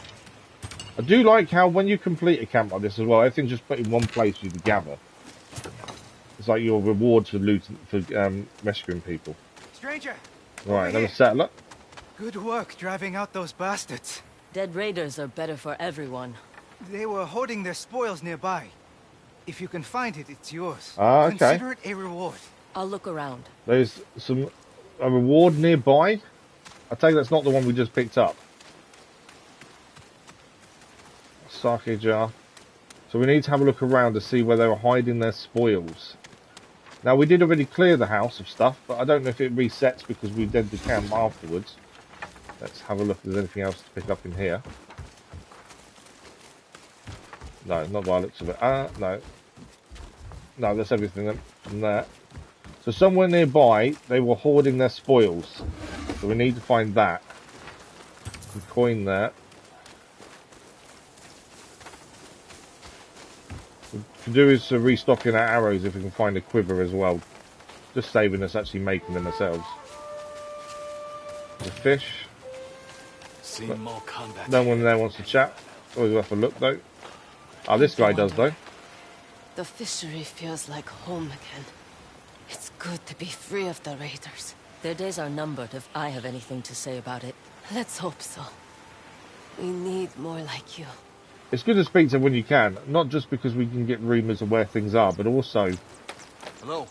I do like how when you complete a camp like this as well, everything's just put in one place for you to gather. It's like your rewards for looting, for rescuing people. Stranger. Right, another settler. Good work driving out those bastards. Dead raiders are better for everyone. They were hoarding their spoils nearby. If you can find it, it's yours. Ah, okay. Consider it a reward. I'll look around. There's a reward nearby. I take that's not the one we just picked up. Sake jar. So we need to have a look around to see where they were hiding their spoils. Now we did already clear the house of stuff, but I don't know if it resets because we did the camp afterwards. Let's have a look if there's anything else to pick up in here. No, not by the looks of it. No. No, that's everything from there. So somewhere nearby, they were hoarding their spoils. So we need to find that. The coin there. What we can do is restocking our arrows if we can find a quiver as well. Just saving us actually making them ourselves. The fish. Seen more combat. No one there wants to chat. Always worth a look though. Oh, this guy does though. The fishery feels like home again. It's good to be free of the raiders. Their days are numbered if I have anything to say about it. Let's hope so. We need more like you. It's good to speak to when you can, not just because we can get rumours of where things are, but also Hello.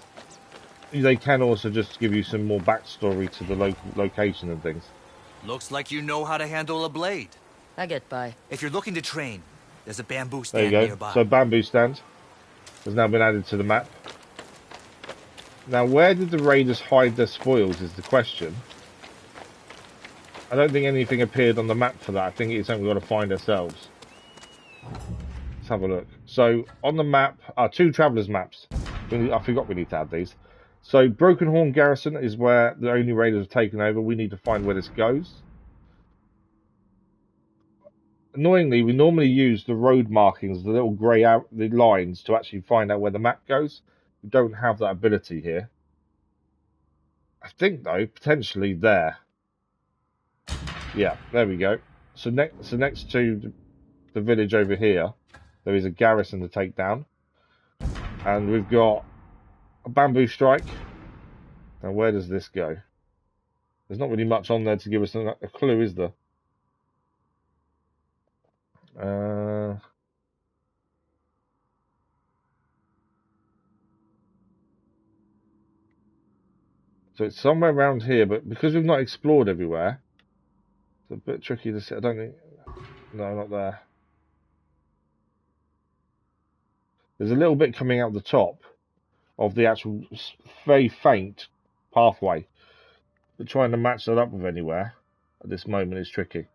they can also just give you some more backstory to the location and things. Looks like you know how to handle a blade. I get by. If you're looking to train, there's a bamboo There stand you go. nearby. So bamboo stand has now been added to the map. Now, where did the raiders hide their spoils is the question. I don't think anything appeared on the map for that. I think it's something we've got to find ourselves. Let's have a look. So, on the map are 2 travelers maps. I forgot we need to add these. So, Broken Horn Garrison is where the only raiders have taken over. We need to find where this goes. Annoyingly, we normally use the road markings, the little grey the lines, to actually find out where the map goes. We don't have that ability here. I think, though, potentially there. Yeah, there we go. So next to the village over here, there is a garrison to take down. And we've got a bamboo strike. Now, where does this go? There's not really much on there to give us a clue, is there? So it's somewhere around here, but because we've not explored everywhere, it's a bit tricky to see. I don't think... No, not there. There's a little bit coming out the top of the actual very faint pathway. But trying to match that up with anywhere at this moment is tricky.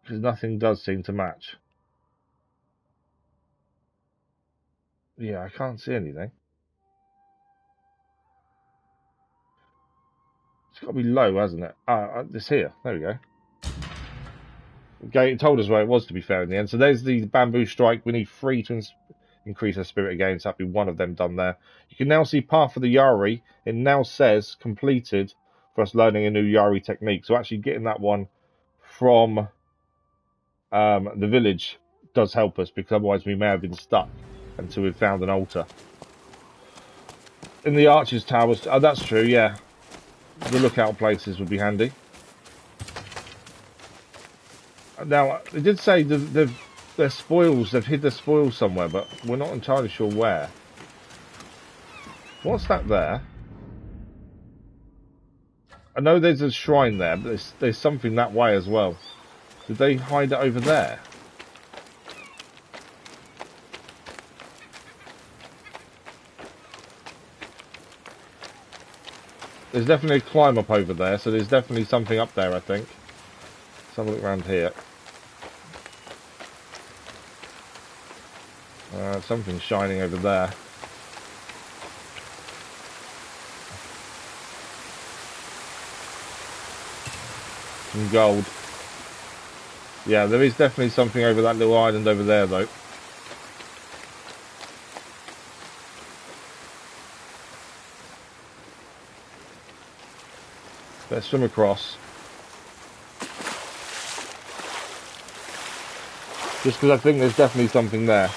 Because nothing does seem to match. Yeah, I can't see anything. got to be low, hasn't it? It's here. There we go. Okay, it told us where it was, to be fair, in the end. So there's the bamboo strike. We need 3 to increase our spirit again. So that'll be 1 of them done there. You can now see Path of the Yari. It now says completed for us learning a new Yari technique. So actually getting that one from the village does help us, because otherwise we may have been stuck until we've found an altar. In the Archer's Towers, oh, that's true, yeah. The lookout places would be handy. Now, they did say their spoils, they've hid their spoils somewhere, but we're not entirely sure where. What's that there? I know there's a shrine there, but there's something that way as well. Did they hide it over there? There's definitely a climb up over there, so there's definitely something up there, I think. Let's have a look around here. Something's shining over there. Some gold. Yeah, there is definitely something over that little island over there, though. Let's swim across. Just because I think there's definitely something there.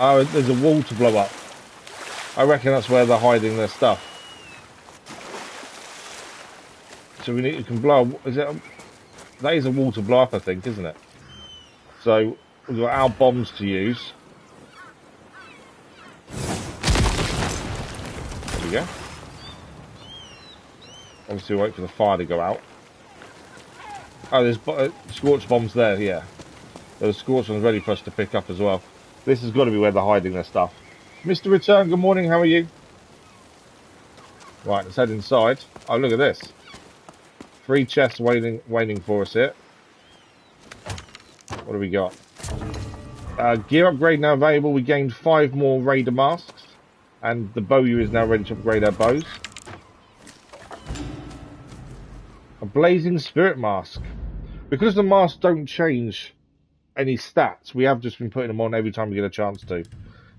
Oh, there's a wall to blow up. I reckon that's where they're hiding their stuff. So we can blow. That is a wall to blow up, I think, isn't it? So we've got our bombs to use. There we go. Obviously, wait for the fire to go out. Oh, there's scorch bombs there. Yeah, there's scorch ones ready for us to pick up as well. This has got to be where they're hiding their stuff. Mr. Return, good morning. How are you? Right, let's head inside. Oh, look at this. 3 chests waiting for us here. What do we got? Gear upgrade now available. We gained 5 more Raider masks, and the bowyer is now ready to upgrade our bows. A blazing spirit mask. Because the masks don't change any stats, we have just been putting them on every time we get a chance to.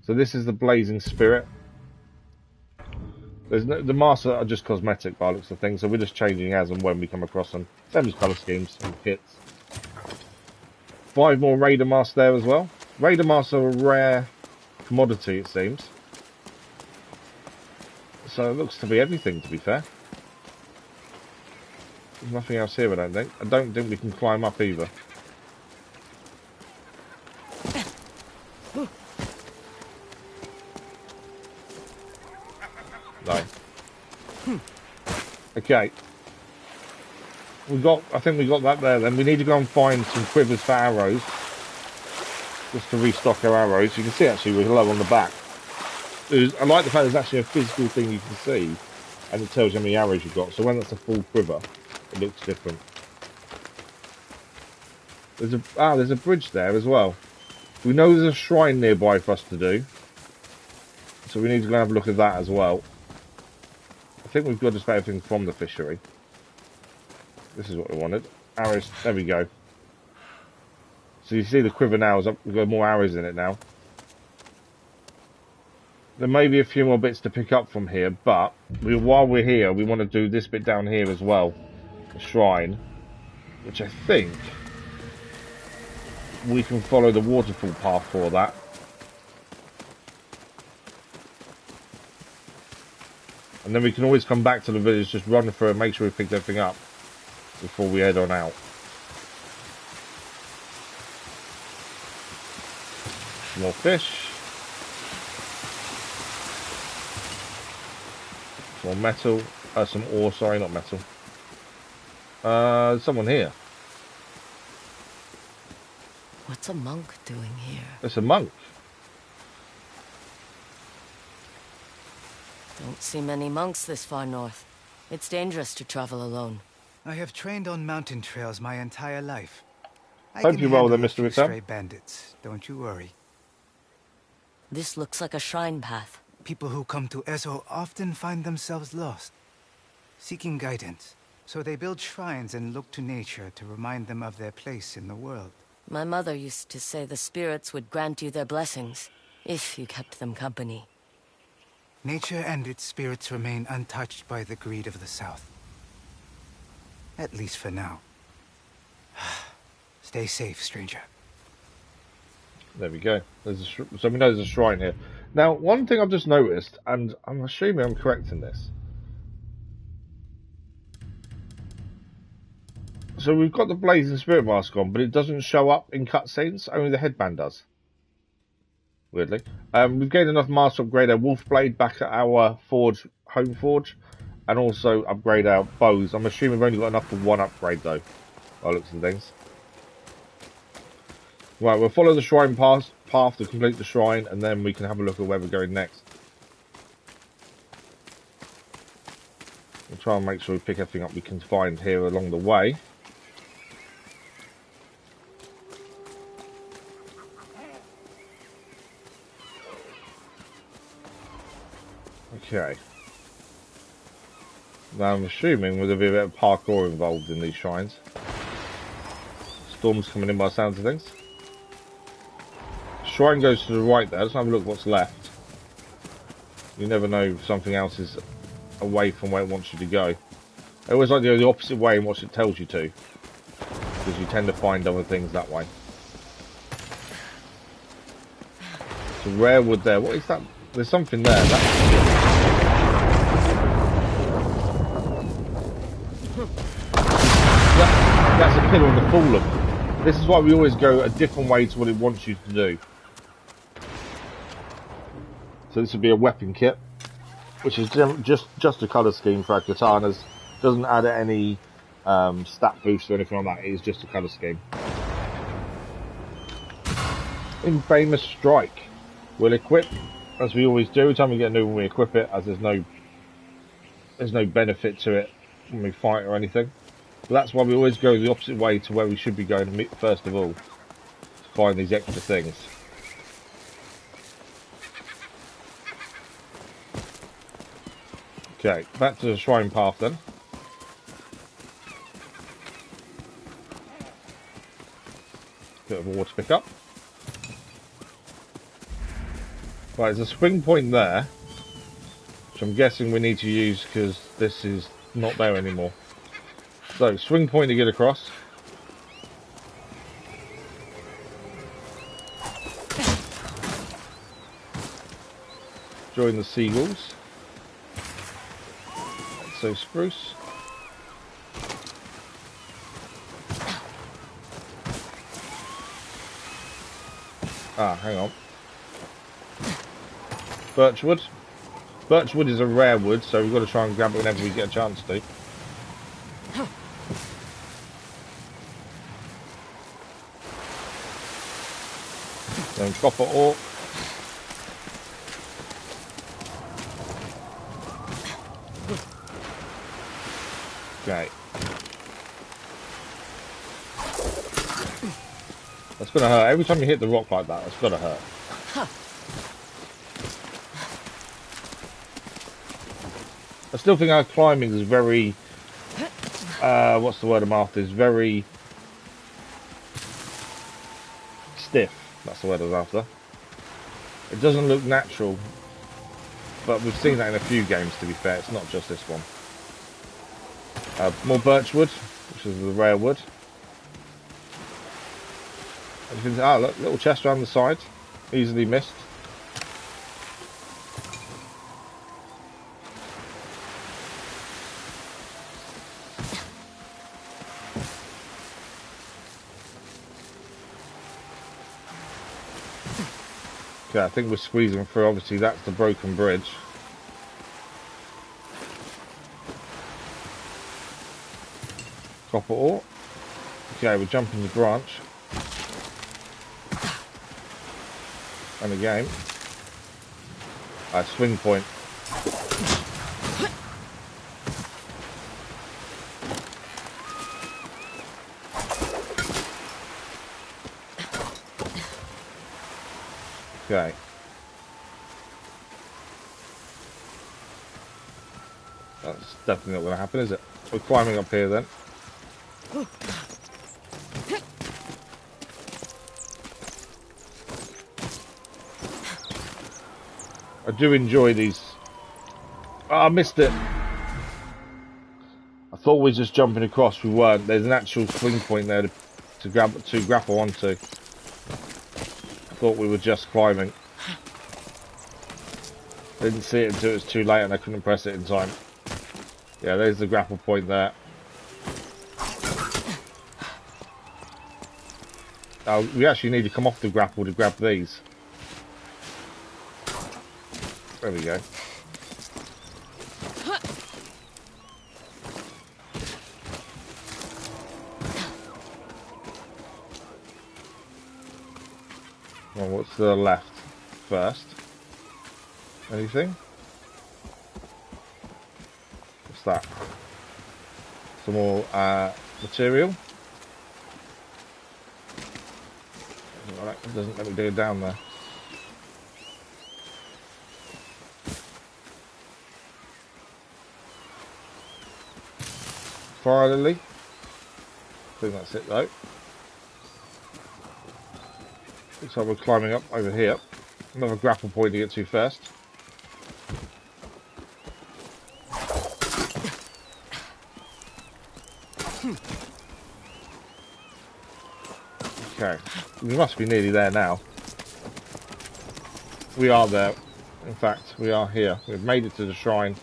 So this is the blazing spirit. The masks are just cosmetic by the looks of things, so we're just changing as and when we come across them. Same as colour schemes and kits. 5 more Raider masks there as well. Raider masks are a rare commodity, it seems. So it looks to be everything, to be fair. There's nothing else here, I don't think. I don't think we can climb up either. No. Okay. I think we got that there then. We need to go and find some quivers for arrows. Just to restock our arrows. You can see actually we're low on the back. I like the fact there's actually a physical thing you can see. And it tells you how many arrows you've got. So when that's a full quiver, it looks different. There's a bridge there as well. We know there's a shrine nearby for us to do. So we need to go and have a look at that as well. I think we've got just about everything from the fishery. This is what we wanted. Arrows, there we go. So you see the quiver now is up, we've got more arrows in it now. There may be a few more bits to pick up from here, but while we're here, we want to do this bit down here as well. The shrine, which I think we can follow the waterfall path for that. And then we can always come back to the village, just run through and make sure we picked everything up before we head on out. More fish. More metal. Some ore, sorry, not metal. There's someone here. What's a monk doing here? It's a monk. Don't see many monks this far north. It's dangerous to travel alone. I have trained on mountain trails my entire life. I Hope can you're well handle there, a Mr. few Return. stray bandits, don't you worry. This looks like a shrine path. People who come to Ezo often find themselves lost, seeking guidance. So they build shrines and look to nature to remind them of their place in the world. My mother used to say the spirits would grant you their blessings, if you kept them company. Nature and its spirits remain untouched by the greed of the South. At least for now. Stay safe, stranger. There we go. There's so we know there's a shrine here. Now, one thing I've just noticed, and I'm assuming I'm correct in this. So we've got the Blazing Spirit mask on, but it doesn't show up in cutscenes. Only the headband does. Weirdly. We've gained enough masks to upgrade our Wolf Blade back at our forge, home forge, and also upgrade our bows. I'm assuming we've only got enough for one upgrade, though, by the looks of things. Right, we'll follow the shrine path to complete the shrine, and then we can have a look at where we're going next. We'll try and make sure we pick everything up we can find here along the way. Okay. Now I'm assuming there'll be a bit of parkour involved in these shrines. Storm's coming in by the sounds of things. Shrine goes to the right there. Let's have a look what's left. You never know if something else is away from where it wants you to go. I always like to go the opposite way in what it tells you to, because you tend to find other things that way. It's a rare wood there. What is that? There's something there. That's a pillar of the fallen. This is why we always go a different way to what it wants you to do. So this would be a weapon kit, which is just a colour scheme for our katanas. Doesn't add any stat boost or anything like that. It is just a colour scheme. Infamous Strike. We'll equip, as we always do. Every time we get a new one, we equip it, as there's no benefit to it when we fight or anything. But that's why we always go the opposite way to where we should be going first of all, to find these extra things. Okay, back to the shrine path then. Bit of water to pick up. Right, there's a swing point there, which I'm guessing we need to use because this is not there anymore. So, swing point to get across. Join the seagulls. So spruce. Ah, hang on. Birchwood. Birchwood is a rare wood, so we've got to try and grab it whenever we get a chance to. Then copper ore. Okay. That's gonna hurt. Every time you hit the rock like that, that's gonna hurt. I still think our climbing is very... what's the word I'm after? Is very... stiff. That's the word I was after. It doesn't look natural. But we've seen that in a few games, to be fair. It's not just this one. More birchwood, which is the rare wood. Ah, look, little chest around the side. Easily missed. Okay, I think we're squeezing through. Obviously, that's the broken bridge. Copper ore. Okay, we're jumping the branch. And again. Swing point. Okay. That's definitely not going to happen, is it? We're climbing up here then. I do enjoy these. Oh, I missed it. I thought we were just jumping across. We weren't. There's an actual swing point there to grapple onto. I thought we were just climbing. Didn't see it until it was too late and I couldn't press it in time. Yeah, there's the grapple point there. We actually need to come off the grapple to grab these. There we go. Well, what's to the left first? Anything? What's that? Some more material. It doesn't let me go down there. Fire lily. I think that's it though. Looks like we're climbing up over here. Another grapple point to get to first. Okay, we must be nearly there now. We are there. In fact, we are here. We've made it to the shrine.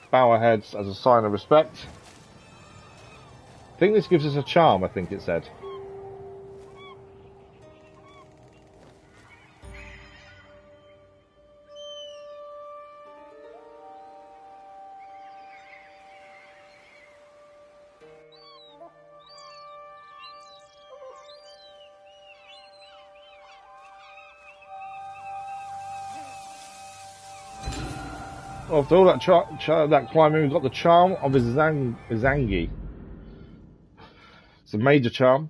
Bow our heads as a sign of respect. I think this gives us a charm, I think it said. After all that climbing, we've got the charm of Izangi. It's a major charm.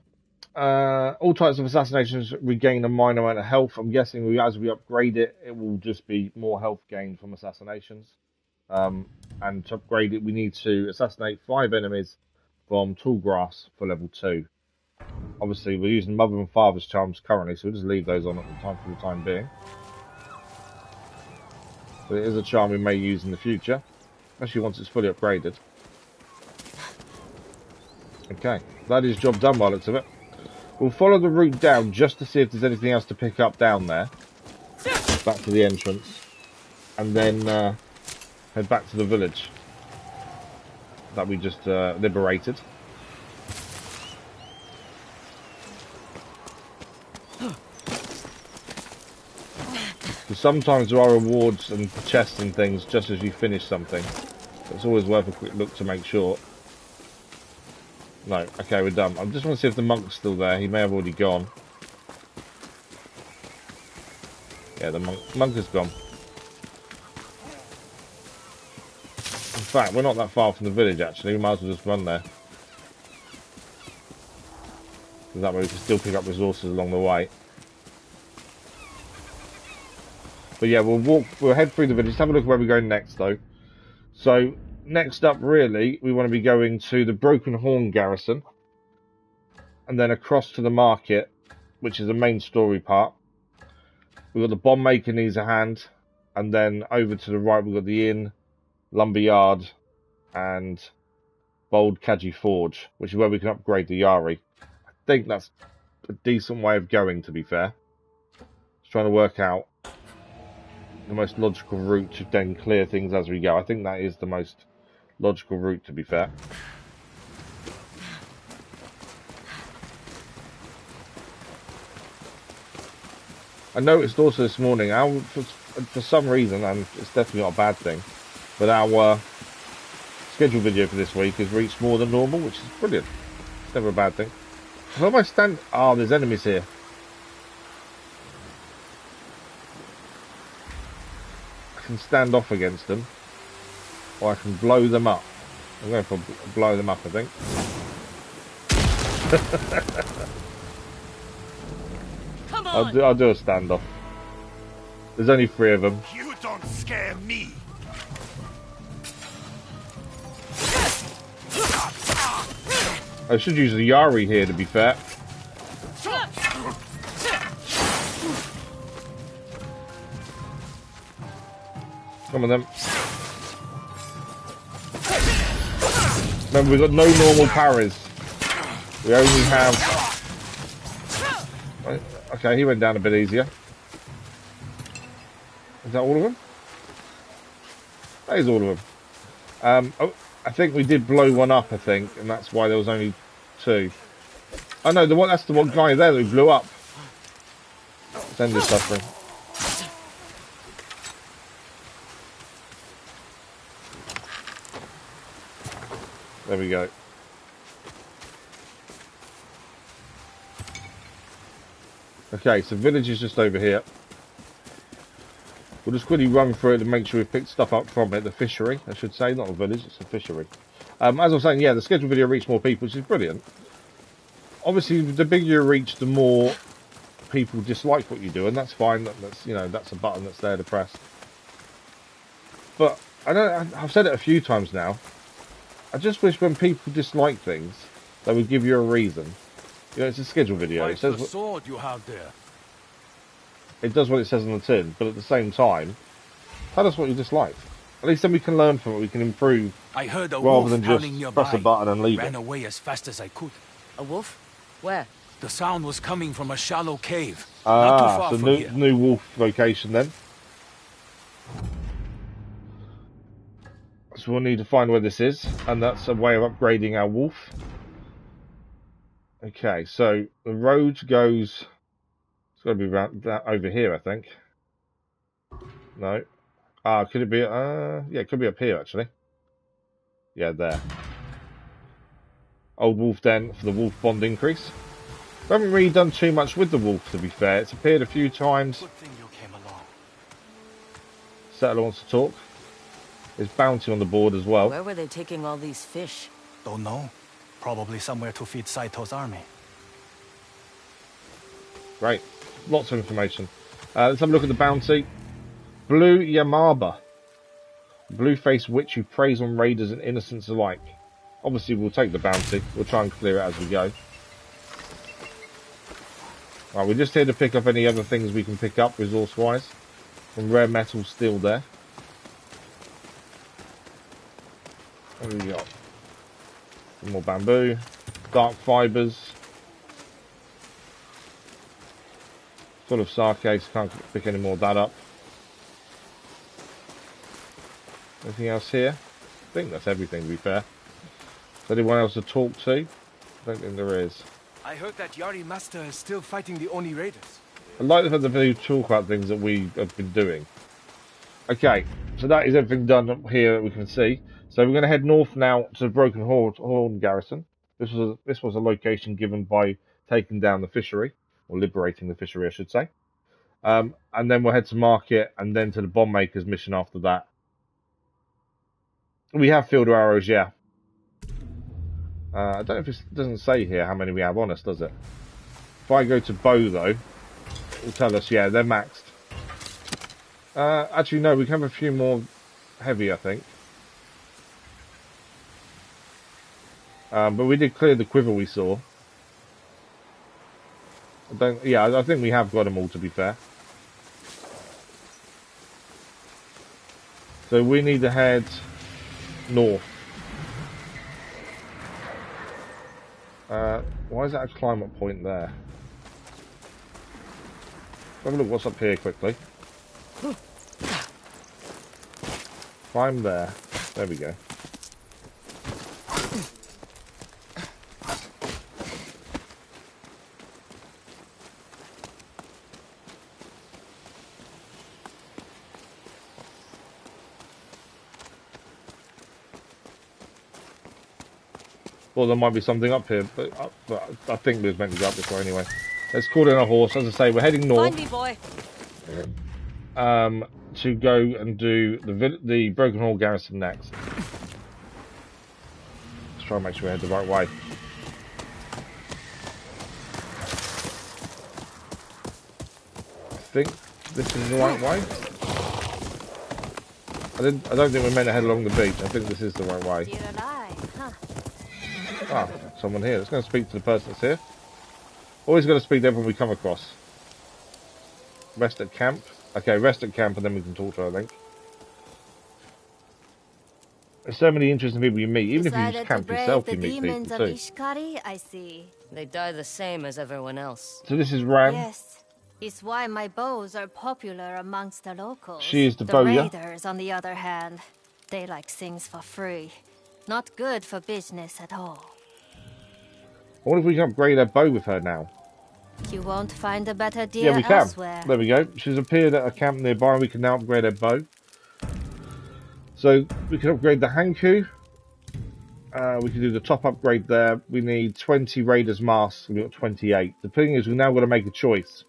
All types of assassinations regain a minor amount of health. I'm guessing as we upgrade it, it will just be more health gain from assassinations. And to upgrade it, we need to assassinate 5 enemies from tall grass for level 2. Obviously, we're using Mother and Father's charms currently, so we'll just leave those on for the time being. But it is a charm we may use in the future, especially once it's fully upgraded. Okay, that is job done by the looks of it. We'll follow the route down just to see if there's anything else to pick up down there. Back to the entrance. And then head back to the village that we just liberated. Because sometimes there are rewards and chests and things just as you finish something. So it's always worth a quick look to make sure. No, okay, we're done. I just want to see if the monk's still there. He may have already gone. Yeah, the monk is gone. In fact, we're not that far from the village, actually. We might as well just run there. Because that way we can still pick up resources along the way. But yeah, we'll head through the village. Let's have a look where we're going next, though. So, next up, really, we want to be going to the Broken Horn Garrison. And then across to the market, which is the main story part. We've got the bomb maker needs a hand. And then over to the right, we've got the inn, lumberyard, and Bold Kaji Forge, which is where we can upgrade the Yari. I think that's a decent way of going, to be fair. Just trying to work out the most logical route to then clear things as we go. I think that is the most logical route, to be fair. I noticed also this morning, for some reason, and it's definitely not a bad thing, but our scheduled video for this week has reached more than normal, which is brilliant. It's never a bad thing. How am I stand? Oh, there's enemies here. I can stand off against them, or I can blow them up. I'm going for blow them up, I think. I'll do a standoff. There's only 3 of them. You don't scare me. I should use the Yari here, to be fair. Come on then. Remember, we've got no normal parries. We only have... Okay, he went down a bit easier. Is that all of them? That is all of them. Oh, I think we did blow one up, I think, and that's why there was only 2. Oh no, that's the one guy there that we blew up. Let's end this suffering. There we go. Okay, so village is just over here. We'll just quickly run through it and make sure we've picked stuff up from it. The fishery, I should say, not a village, it's a fishery. As I was saying, yeah, the scheduled video reached more people, which is brilliant. Obviously, the bigger you reach, the more people dislike what you do, and that's fine. That's, you know, that's a button that's there to press. But I've said it a few times now. I just wish when people dislike things, they would give you a reason. You know, it's a scheduled video. It says the sword you have there. It does what it says on the tin, but at the same time, tell us what you dislike. At least then we can learn from it. We can improve. I heard a rather wolf than howling just nearby. press a button and leave Ran it. away as fast as I could. A wolf? Where? The sound was coming from a shallow cave. Not too far so from here. new wolf location then. So we'll need to find where this is, and that's a way of upgrading our wolf. Okay, so the road goes... It's got to be around over here, I think. No. Could it be... yeah, it could be up here, actually. Yeah, there. Old wolf den for the wolf bond increase. We haven't really done too much with the wolf, to be fair. It's appeared a few times. Good thing you came along. Settler wants to talk. There's bounty on the board as well. Where were they taking all these fish? Don't know. Probably somewhere to feed Saito's army. Great. Lots of information. Let's have a look at the bounty. Blue Yamaba. Blue-faced witch who preys on raiders and innocents alike. Obviously, we'll take the bounty. We'll try and clear it as we go. Right, we're just here to pick up any other things we can pick up resource-wise. Some rare metal still there. What do we got? Some more bamboo. Dark fibres. Full of sake, so can't pick any more of that up. Anything else here? I think that's everything, to be fair. Is there anyone else to talk to? I don't think there is. I heard that Yari Master is still fighting the Oni raiders. I like the fact that they talk about things that we have been doing. Okay, so that is everything done here that we can see. So we're going to head north now to the Broken Horn Garrison. This was a location given by taking down the fishery, or liberating the fishery, I should say. And then we'll head to Market, and then to the Bomb Maker's mission after that. We have field arrows, yeah. I don't know if it doesn't say here how many we have on us, does it? If I go to bow, though, it'll tell us, yeah, they're maxed. Actually, no, we can have a few more heavy, I think. But we did clear the quiver we saw. I think we have got them all, to be fair. So we need to head north. Why is that a climate point there? Have a look what's up here quickly. Climb there. There we go. Well, there might be something up here, but I think we was meant to go up this way anyway. Let's call in a horse. As I say, we're heading north. Find me, boy. To go and do the Broken Hall Garrison next. Let's try and make sure we head the right way. think this is the right way. I don't think we're meant to head along the beach. I think this is the right way. Ah, someone here. Let's go and speak to the person that's here. Always got to speak to everyone we come across. Rest at camp. Okay, rest at camp and then we can talk to her, I think. There's so many interesting people you meet. Even if you just camp yourself, you meet people too. Ishikari, I see. They die the same as everyone else. So this is Ram. Yes, it's why my bows are popular amongst the locals. She is the The bowyer. raiders, on the other hand, they like things for free. Not good for business at all. I wonder if we can upgrade our bow with her now. You won't find a better deal Yeah, we can. elsewhere. There we go. She's appeared at a camp nearby and we can now upgrade her bow. So we can upgrade the Hanku. We can do the top upgrade there. We need 20 Raiders masks. We've got 28. The thing is, we've now got to make a choice.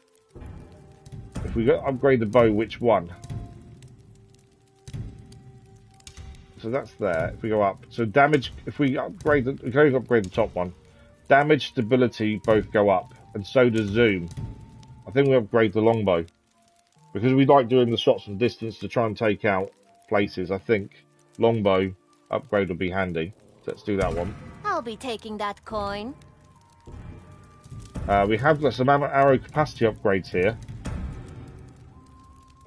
If we go upgrade the bow, which one? So that's there. If we go up, so damage. If we upgrade, we can only upgrade the top one. Damage, stability, both go up, and so does zoom. I think we upgrade the longbow because we like doing the shots from distance to try and take out places. I think longbow upgrade would be handy. So let's do that one. I'll be taking that coin. We have got some arrow capacity upgrades here.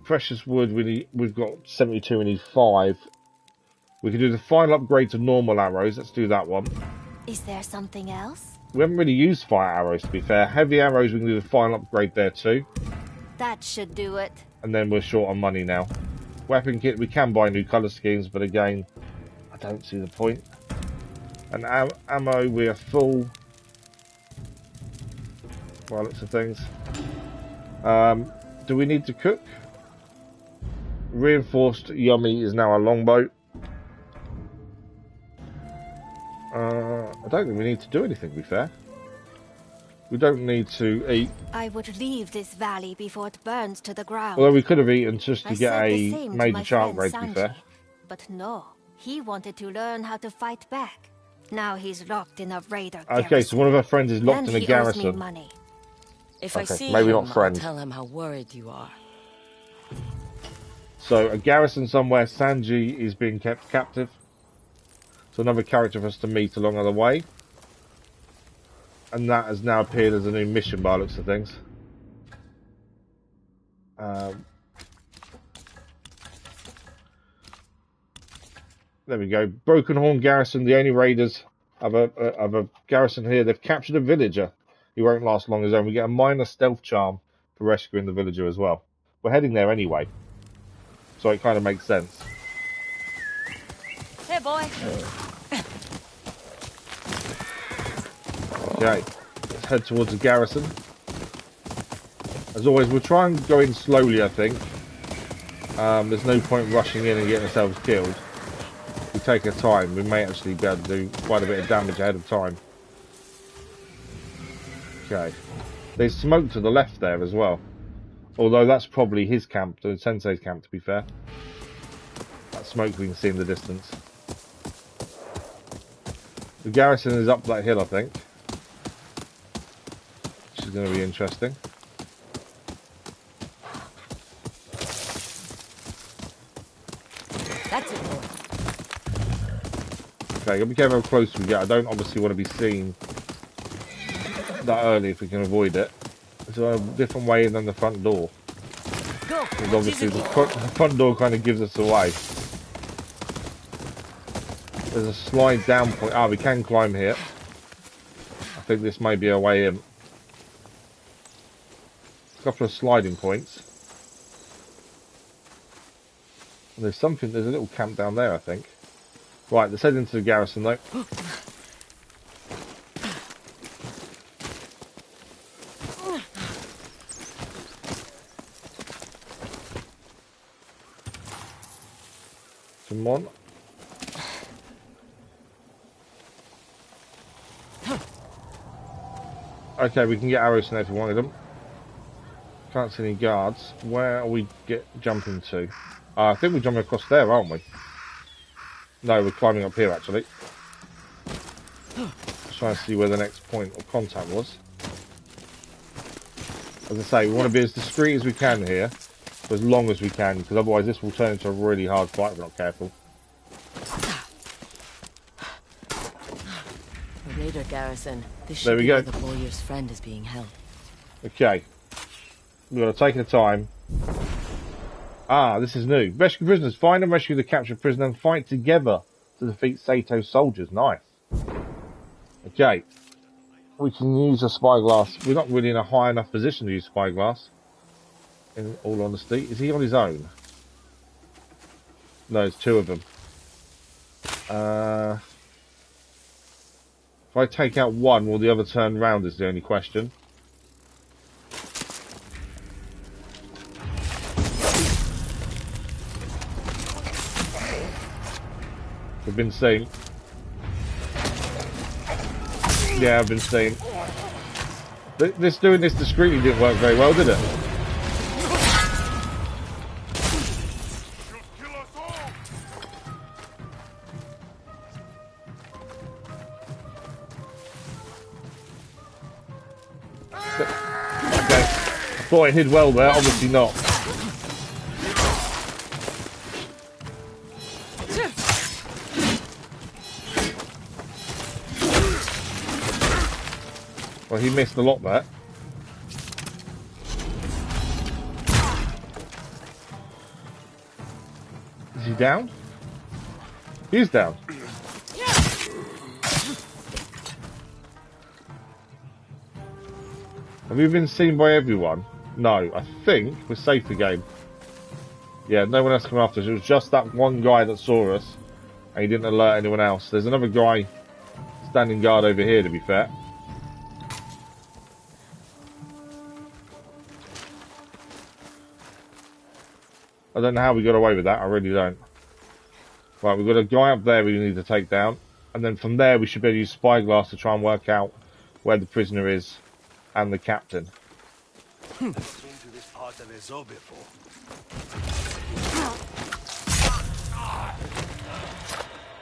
Precious wood, we've got 72, we need 5. We can do the final upgrade to normal arrows. Let's do that one. Is there something else? We haven't really used fire arrows, to be fair. Heavy arrows, we can do the final upgrade there too. That should do it. And then we're short on money now. Weapon kit, we can buy new colour schemes, but again, I don't see the point. And ammo, we are full. Well, looks of things. Do we need to cook? Reinforced Yummy is now a longbow. I don't think we need to do anything, to be fair. We don't need to eat. I would leave this valley before it burns to the ground. Although we could have eaten just to I get said the a same to major my chart friend grade, to be fair. Sanji. But no, he wanted to learn how to fight back. Now he's locked in a raider garrison. Okay, so one of our friends is locked And in a he owes me garrison. money. If I Okay, see maybe him, not friends. I'll tell him how worried you are. So a garrison somewhere, Sanji is being kept captive. So another character for us to meet along the way. And that has now appeared as a new mission by the looks of things. There we go. Broken Horn Garrison, the only raiders of a garrison here. They've captured a villager. He won't last long as own. We get a minor stealth charm for rescuing the villager as well. We're heading there anyway. So it kind of makes sense. Hey, boy. Okay, let's head towards the garrison. As always, we'll try and go in slowly, I think. There's no point rushing in and getting ourselves killed. If we take our time, we may actually be able to do quite a bit of damage ahead of time. Okay. There's smoke to the left there as well. Although that's probably his camp, the Sensei's camp, to be fair. That smoke we can see in the distance. The garrison is up that hill, I think. Which is going to be interesting. That's it, boy. Okay, gotta be careful how close we get. I don't obviously want to be seen that early if we can avoid it. It's a different way than the front door. Go. Because obviously the front door kind of gives us away. There's a slide down point. Ah, we can climb here. I think this may be our way in. A couple of sliding points. And there's a little camp down there, I think. Right, let's head into the garrison though. Come on. Okay, we can get arrows from there if we wanted them. Can't see any guards. Where are we jumping to? I think we're jumping across there, aren't we? No, we're climbing up here actually. Just trying to see where the next point of contact was. As I say, we want to be as discreet as we can here, for as long as we can, because otherwise this will turn into a really hard fight if we're not careful. The raider garrison. This There should we be go. where the warrior's friend is being held. Okay. We've got to take the time. Ah, this is new. Rescue prisoners. Find and rescue the captured prisoner and fight together to defeat Sato's soldiers. Nice. Okay. We can use a spyglass. We're not really in a high enough position to use spyglass. In all honesty. Is he on his own? No, there's two of them. If I take out one, will the other turn round is the only question. We've been seen. Yeah, I've been seen. Doing this discreetly didn't work very well, did it? Okay. Thought it hid well there, obviously not. Well, he missed a lot there. Is he down? He's down. Have you been seen by everyone? No, I think we're safe again. Yeah, no one else came after us. It was just that one guy that saw us, and he didn't alert anyone else. There's another guy standing guard over here, to be fair. I don't know how we got away with that, I really don't. Right, we've got a guy up there we need to take down, and then from there we should be able to use spyglass to try and work out where the prisoner is and the captain. I've been to this part of the zoo before.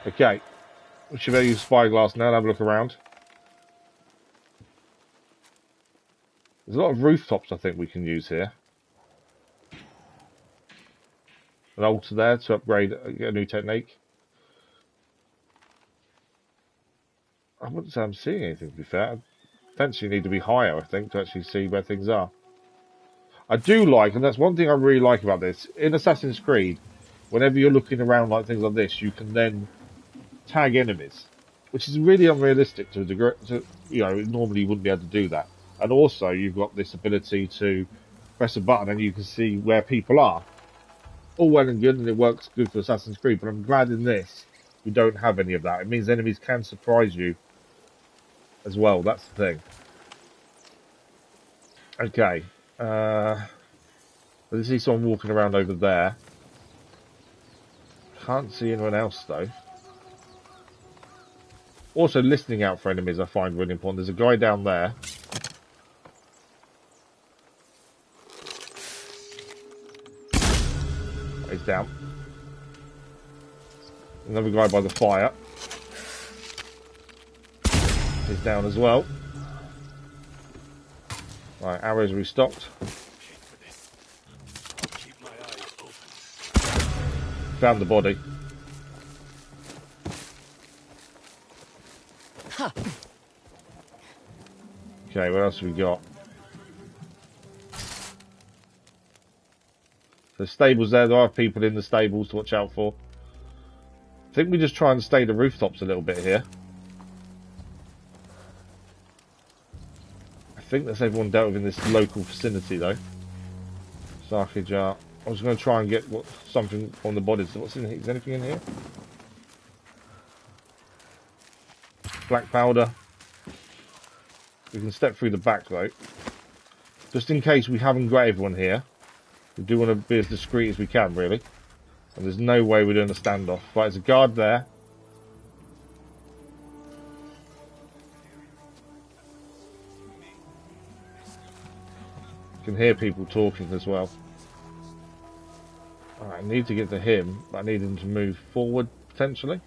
Okay, we should be able to use spyglass now and have a look around. There's a lot of rooftops I think we can use here. An altar there to upgrade, get a new technique. I wouldn't say I'm seeing anything, to be fair. Potentially need to be higher, I think, to actually see where things are. I do like, and that's one thing I really like about this, in Assassin's Creed, whenever you're looking around like things like this, you can then tag enemies, which is really unrealistic to a degree. Normally you wouldn't be able to do that. And also, you've got this ability to press a button and you can see where people are. All well and good, and it works good for Assassin's Creed, but I'm glad in this we don't have any of that. It means enemies can surprise you as well, that's the thing. Okay. I see someone walking around over there. Can't see anyone else, though. Also, listening out for enemies I find really important. There's a guy down there. He's down. Another guy by the fire. He's down as well. Right, arrows restocked. Found the body. Okay, what else have we got? There's stables there. There are people in the stables to watch out for. I think we just try and stay the rooftops a little bit here. I think that's everyone dealt with in this local vicinity, though. Sake jar. I was going to try and get something on the bodies. What's in here? Is anything in here? Black powder. We can step through the back, though. Just in case we haven't got everyone here. We do want to be as discreet as we can, really. And there's no way we're doing a standoff. Right, there's a guard there. You can hear people talking as well. Alright, I need to get to him, but I need him to move forward, potentially.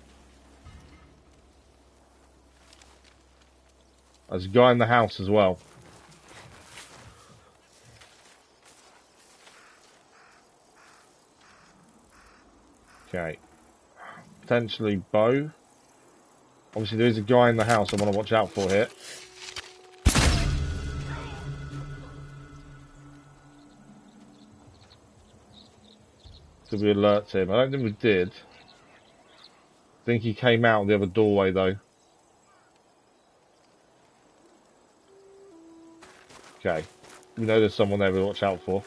There's a guy in the house as well. Okay. Potentially bow. Obviously there is a guy in the house I want to watch out for here. Did we alert him? I don't think we did. I think he came out the other doorway though. Okay. We know there's someone there to watch out for.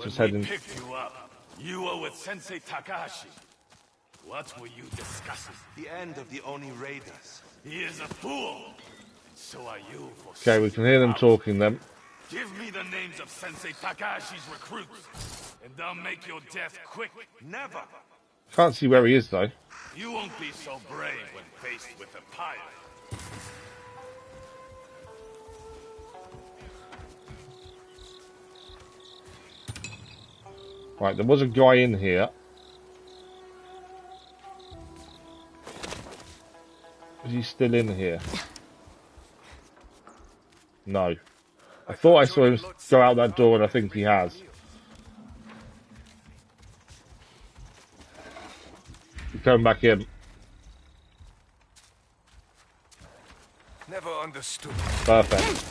Just when we heading. picked you up, you were with Sensei Takahashi. What were you discussing? The end of the Oni Raiders. He is a fool. And so are you. Okay, we can hear them talking then. Give me the names of Sensei Takahashi's recruits, and I'll make your death quick. Never. Can't see where he is though. You won't be so brave when faced with a pirate. Right, there was a guy in here. Is he still in here? No. I thought I saw him go out that door, and I think he has. He's coming back in. Never understood. Perfect.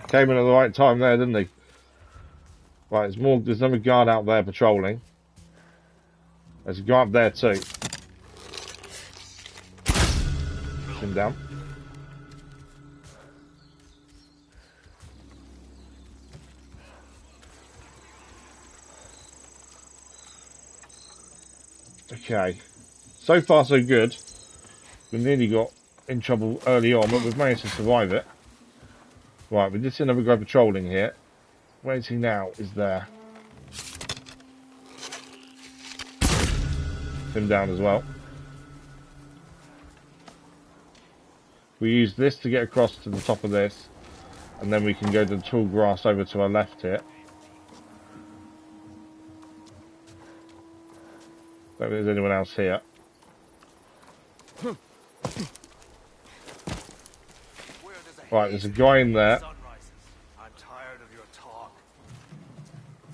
Came in at the right time there, didn't he? Right, there's another guard out there patrolling. There's a guy up there too. Push him down. Okay. So far so good. We nearly got in trouble early on, but we've managed to survive it. Right, we did see another guy patrolling here. Where is he now? Is there. Him down as well. We use this to get across to the top of this, and then we can go to the tall grass over to our left here. Don't think there's anyone else here. Right, there's a guy in there. I'm tired of your talk.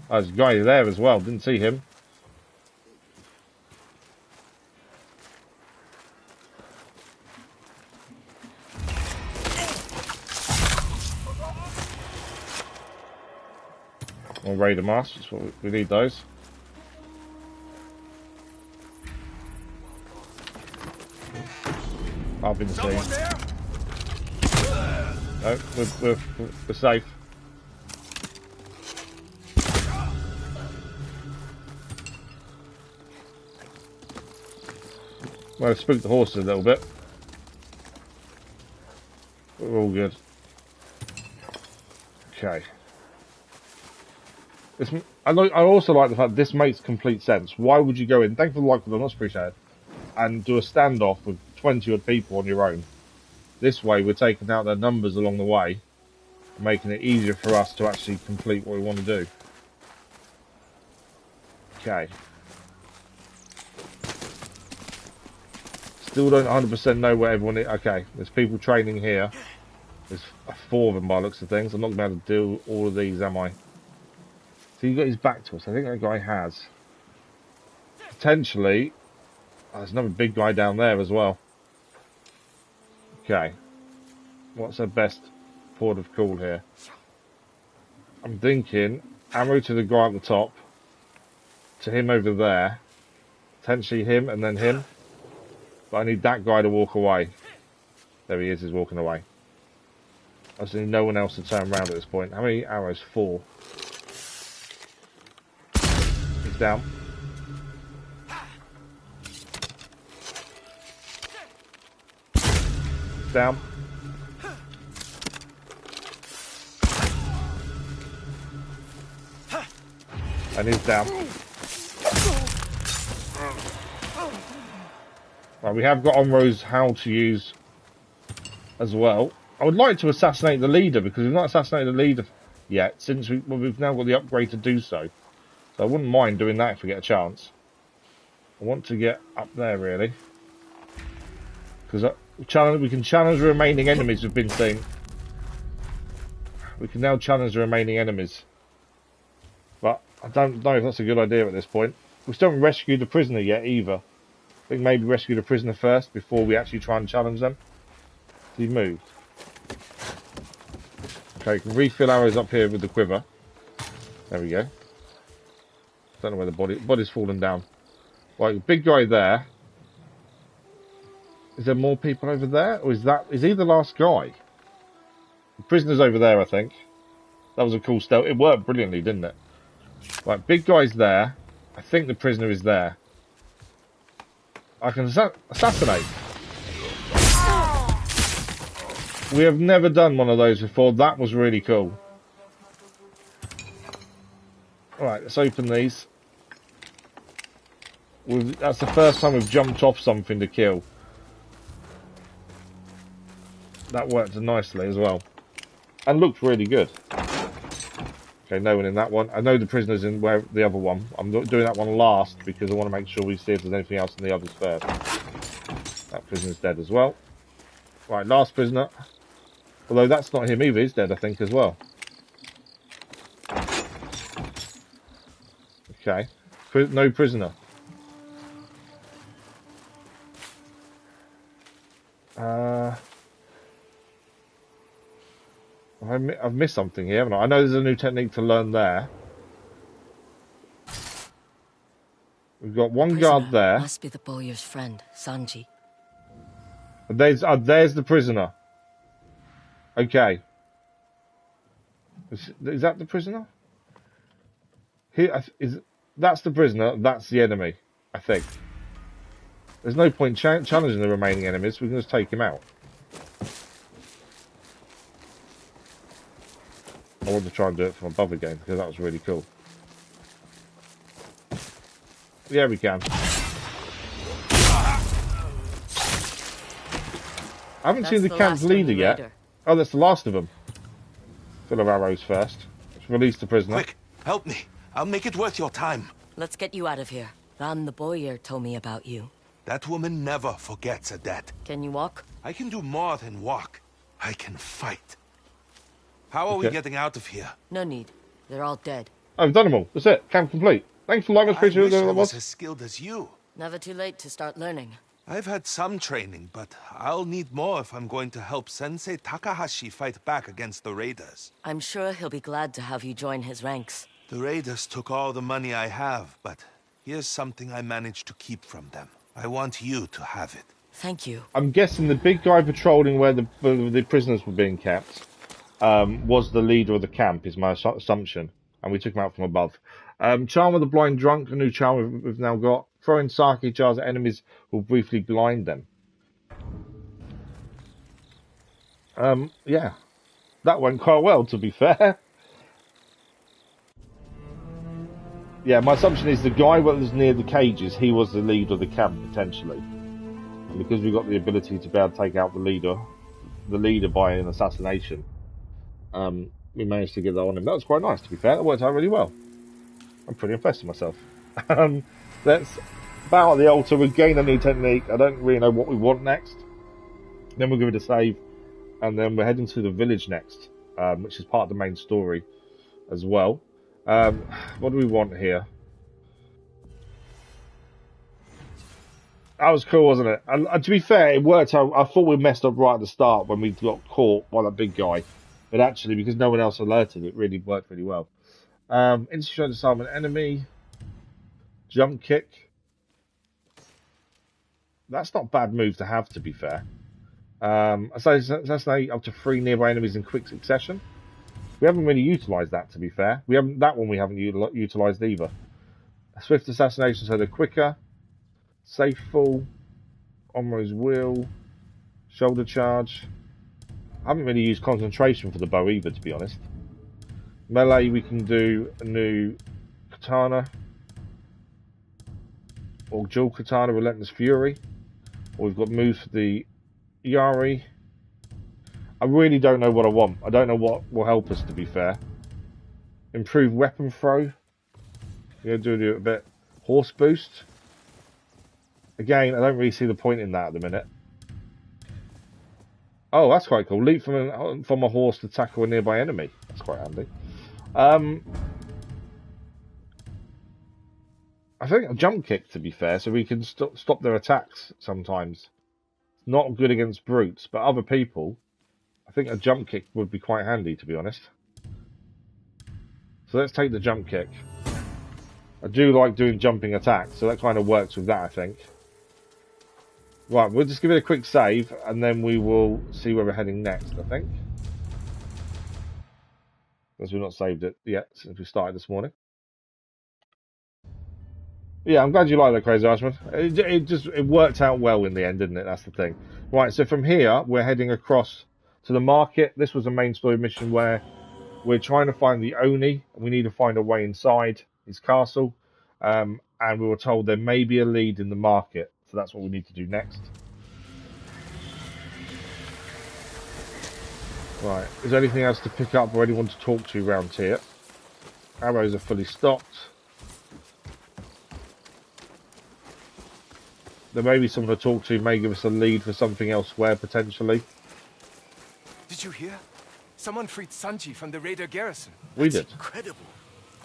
Oh, there's a guy there as well. Didn't see him. Or Raider Master, that's what we need those. I've been seen. No, we're safe. Well, I spooked the horses a little bit. But we're all good. Okay. I also like the fact this makes complete sense. Why would you go in? Thank you for the like, but much appreciated. And do a standoff with 20 odd people on your own. This way, we're taking out their numbers along the way, making it easier for us to actually complete what we want to do. Okay. Still don't 100% know where everyone is. Okay, there's people training here. There's 4 of them by the looks of things. I'm not going to be able to do all of these, am I? So he got his back to us. I think that guy has. Potentially. Oh, there's another big guy down there as well. Okay. What's our best port of call here? I'm thinking ammo to the guy at the top. To him over there. Potentially him and then him. But I need that guy to walk away. There he is, he's walking away. I just need no one else to turn around at this point. How many arrows? 4. He's down. He's down. And he's down. Right, we have got on Rose how to use as well. I would like to assassinate the leader because we've not assassinated the leader yet since we've now got the upgrade to do so. So I wouldn't mind doing that if we get a chance. I want to get up there really. Because we can challenge the remaining enemies we've been seeing. We can now challenge the remaining enemies. But I don't know if that's a good idea at this point. We still haven't rescued the prisoner yet either. I think maybe rescue the prisoner first before we actually try and challenge them. He moved. Okay, can refill arrows up here with the quiver. There we go. Don't know where the body's fallen down. Right, big guy there. Is there more people over there? Or is he the last guy? The prisoner's over there, I think. That was a cool stealth. It worked brilliantly, didn't it? Right, big guy's there. I think the prisoner is there. I can assassinate. We have never done one of those before. That was really cool. Alright, let's open these. That's the first time we've jumped off something to kill. That worked nicely as well. And looked really good. Okay, no one in that one. I know the prisoner's in where the other one. I'm doing that one last because I want to make sure we see if there's anything else in the others first. That prisoner's dead as well. Right, last prisoner. Although that's not him either, he's dead I think as well. Okay. No prisoner. I've missed something here, haven't I? I know there's a new technique to learn there. We've got one guard there. Must be the bowyer's friend, Sanji. There's the prisoner. Okay. Is that the prisoner? That's the prisoner, that's the enemy, I think. There's no point challenging the remaining enemies, we can just take him out. I want to try and do it from above again, because that was really cool. Yeah, we can. I haven't seen the camp's leader yet. Oh, that's the last of them. Fill of arrows first. Let's release the prisoner. Quick, help me. I'll make it worth your time. Let's get you out of here. Ran the bowyer told me about you. That woman never forgets a debt. Can you walk? I can do more than walk. I can fight. How are we getting out of here? No need. They're all dead. I've done them all. That's it. Camp complete. Thanks for liking. I wish I was as skilled as you. Never too late to start learning. I've had some training, but I'll need more if I'm going to help Sensei Takahashi fight back against the raiders. I'm sure he'll be glad to have you join his ranks. The raiders took all the money I have, but here's something I managed to keep from them. I want you to have it. Thank you. I'm guessing the big guy patrolling where the prisoners were being kept was the leader of the camp, is my assumption. And we took him out from above. Charm of the Blind Drunk, a new charm we've now got. Throwing sake jars at enemies will briefly blind them. Yeah. That went quite well, to be fair. Yeah, my assumption is the guy that was near the cages, he was the leader of the camp, potentially. And because we got the ability to be able to take out the leader by an assassination, we managed to get that on him. That was quite nice, to be fair. That worked out really well. I'm pretty impressed with myself. Let's bow at the altar. We gain a new technique. I don't really know what we want next. Then we'll give it a save. And then we're heading to the village next, which is part of the main story as well. What do we want here? That was cool, wasn't it? And to be fair, it worked out. I thought we messed up right at the start when we got caught by that big guy. But actually, because no one else alerted, it really worked really well. Instant disarm an enemy. Jump kick. That's not a bad move to have, to be fair. Assassinate up to 3 nearby enemies in quick succession. We haven't really utilised that, to be fair. We haven't utilised either. A swift assassination, so they're quicker. Safe fall. Omro's Will. Shoulder charge. I haven't really used concentration for the bow either, to be honest. Melee, we can do a new katana. Or dual katana, Relentless Fury. Or we've got moves for the Yari. I really don't know what I want. I don't know what will help us, to be fair. Improve weapon throw. We're going to do a bit. Horse boost. Again, I don't really see the point in that at the minute. Oh, that's quite cool. Leap from a horse to tackle a nearby enemy. That's quite handy. I think a jump kick, to be fair, so we can stop their attacks sometimes. Not good against brutes, but other people, I think a jump kick would be quite handy, to be honest. So let's take the jump kick. I do like doing jumping attacks, so that kind of works with that, I think. Right, we'll just give it a quick save, and then we will see where we're heading next, I think. Because we've not saved it yet since we started this morning. Yeah, I'm glad you like that, Crazy Irishman. It worked out well in the end, didn't it? That's the thing. Right, so from here, we're heading across to the market. This was a main story mission where we're trying to find the Oni, and we need to find a way inside his castle. And we were told there may be a lead in the market, so that's what we need to do next. Right, is there anything else to pick up or anyone to talk to around here? Arrows are fully stocked. There may be someone to talk to, may give us a lead for something elsewhere, potentially. Did you hear? Someone freed Sanji from the raider garrison. We did. Incredible.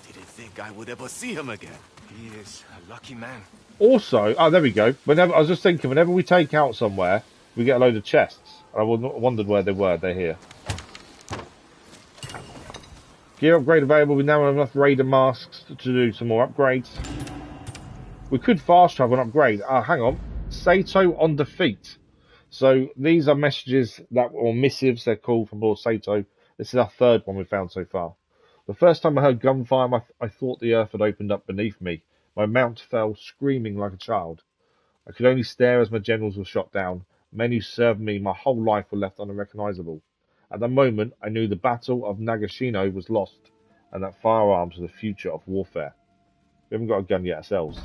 Didn't think I would ever see him again. He is a lucky man. Also, oh, there we go. I was just thinking, whenever we take out somewhere, we get a load of chests. I wondered where they were. They're here. Gear upgrade available. We now have enough raider masks to do some more upgrades. We could fast travel and upgrade. Hang on. Sato on defeat. So these are messages or missives they're called from Lord Sato. This is our third one we've found so far. The first time I heard gunfire, I thought the earth had opened up beneath me. My mount fell, screaming like a child. I could only stare as my generals were shot down. Men who served me my whole life were left unrecognizable. At the moment, I knew the Battle of Nagashino was lost, and that firearms were the future of warfare. We haven't got a gun yet ourselves.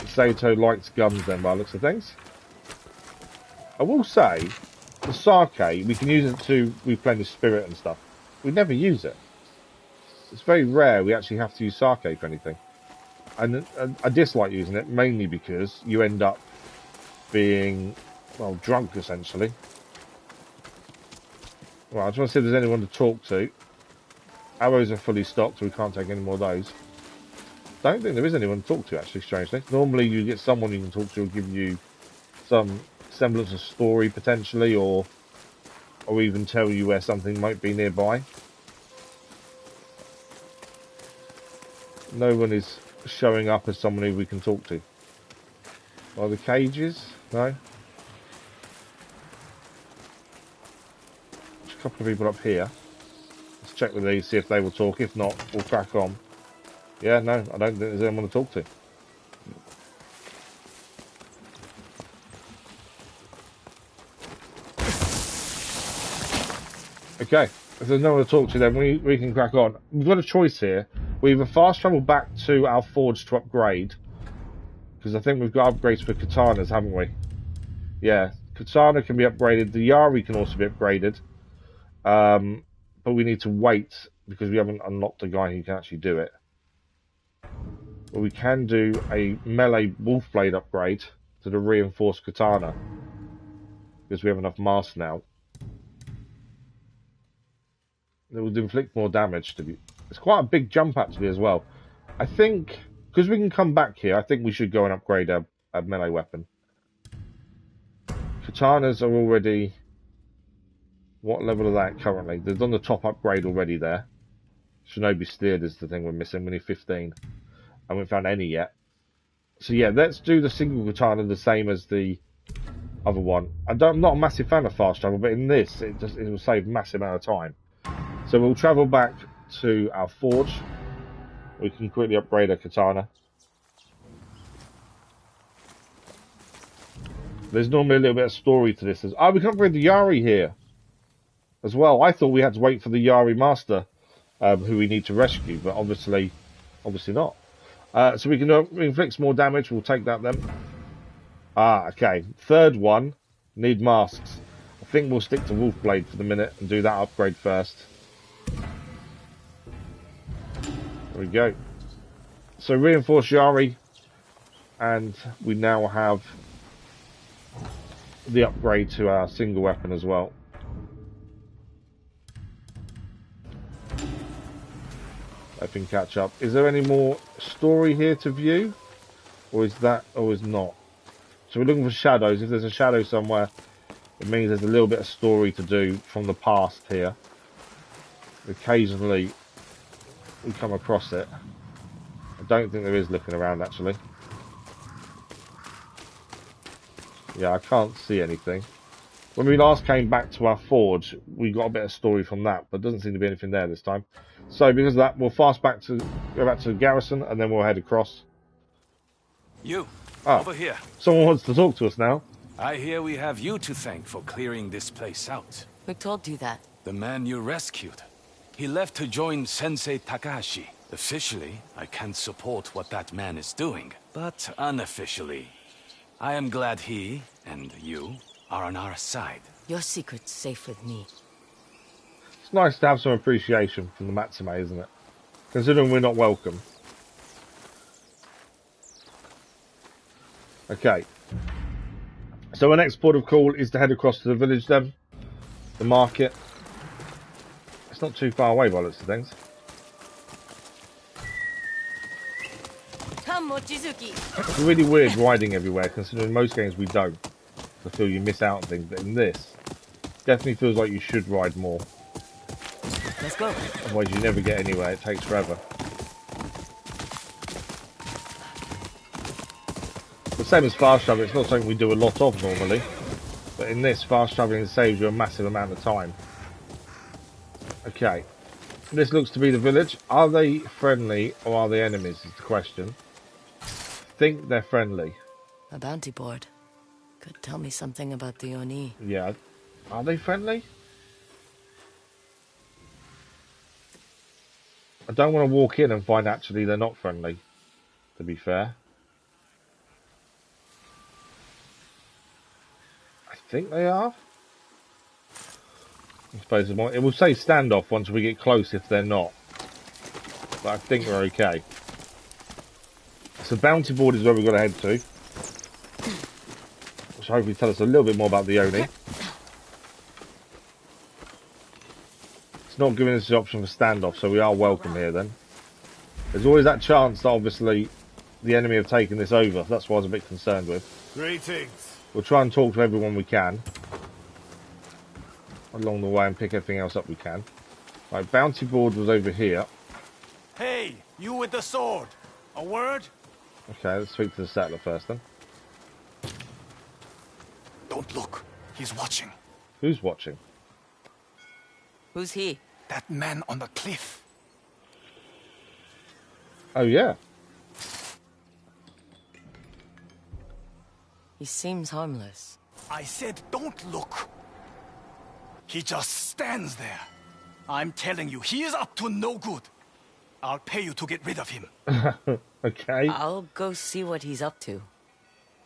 Sato likes guns then, by the looks of things. I will say, the sake, we can use it to replenish spirit and stuff. We never use it. It's very rare we actually have to use sake for anything. And I dislike using it, mainly because you end up being, well, drunk, essentially. Well, I just want to see if there's anyone to talk to. Arrows are fully stocked, so we can't take any more of those. Don't think there is anyone to talk to, actually, strangely. Normally you get someone you can talk to who will give you some semblance of story, potentially, or even tell you where something might be nearby. No one is showing up as someone who we can talk to. Are the cages? No? There's a couple of people up here. Let's check with these, see if they will talk. If not, we'll crack on. Yeah, no, I don't think there's anyone to talk to. Okay, if there's no one to talk to, then we can crack on. We've got a choice here. We either fast travel back to our forge to upgrade, because I think we've got upgrades for katanas, haven't we? Yeah, katana can be upgraded. The Yari can also be upgraded, but we need to wait because we haven't unlocked a guy who can actually do it. But we can do a melee wolf blade upgrade to the reinforced katana because we have enough masks now. It will inflict more damage. It's quite a big jump actually as well. I think because we can come back here, I think we should go and upgrade a melee weapon. Katanas are already, what level are that currently? They've done the top upgrade already there. Shinobi Steered is the thing we're missing. We need 15. I haven't found any yet. So yeah, let's do the single katana the same as the other one. I'm not a massive fan of fast travel, but in this, it will save a massive amount of time. So we'll travel back to our forge. We can quickly upgrade a katana. There's normally a little bit of story to this. Oh, we can upgrade the Yari here as well. I thought we had to wait for the Yari Master, who we need to rescue, but obviously not. So we can inflict more damage. We'll take that then. Okay. Third one, need masks. I think we'll stick to Wolf Blade for the minute and do that upgrade first. There we go. So reinforce Yari, and we now have the upgrade to our single weapon as well. I can catch up. Is there any more story here to view? Or is that, or is not? So we're looking for shadows. If there's a shadow somewhere, it means there's a little bit of story to do from the past here. Occasionally, we come across it. I don't think there is looking around, actually. Yeah, I can't see anything. When we last came back to our forge, we got a bit of story from that, but doesn't seem to be anything there this time. So because of that, we'll go back to the garrison, and then we'll head across. You, Ah, over here. someone wants to talk to us now. I hear we have you to thank for clearing this place out. Who told you that? The man you rescued. He left to join Sensei Takahashi. Officially, I can't support what that man is doing. But unofficially, I am glad he, and you, are on our side. Your secret's safe with me. It's nice to have some appreciation from the Matsume, isn't it? Considering we're not welcome. Okay. So our next port of call is to head across to the village then. The market. It's not too far away by the looks of things. It's really weird riding everywhere, considering most games we don't. I feel you miss out on things, but in this, definitely feels like you should ride more. Let's go. Otherwise you never get anywhere, it takes forever. The same as fast travel, it's not something we do a lot of normally. But in this, fast travelling saves you a massive amount of time. Okay. This looks to be the village. Are they friendly or are they enemies is the question. I think they're friendly. A bounty board. Could tell me something about the Oni. Yeah. Are they friendly? I don't want to walk in and find actually they're not friendly, to be fair. I think they are. I suppose it will say standoff once we get close if they're not. But I think we're okay. So bounty board is where we've got to head to. Which hopefully tell us a little bit more about the Oni. It's not giving us the option for standoff, so we are welcome here then. There's always that chance that obviously the enemy have taken this over. That's what I was a bit concerned with. Greetings. We'll try and talk to everyone we can along the way and pick everything else up we can. Right, bounty board was over here. Hey, you with the sword. A word? Okay, let's speak to the settler first then. Don't look. He's watching. Who's watching? Who's he? That man on the cliff. Oh yeah. He seems harmless. I said don't look. He just stands there. I'm telling you, he is up to no good. I'll pay you to get rid of him. Okay. I'll go see what he's up to.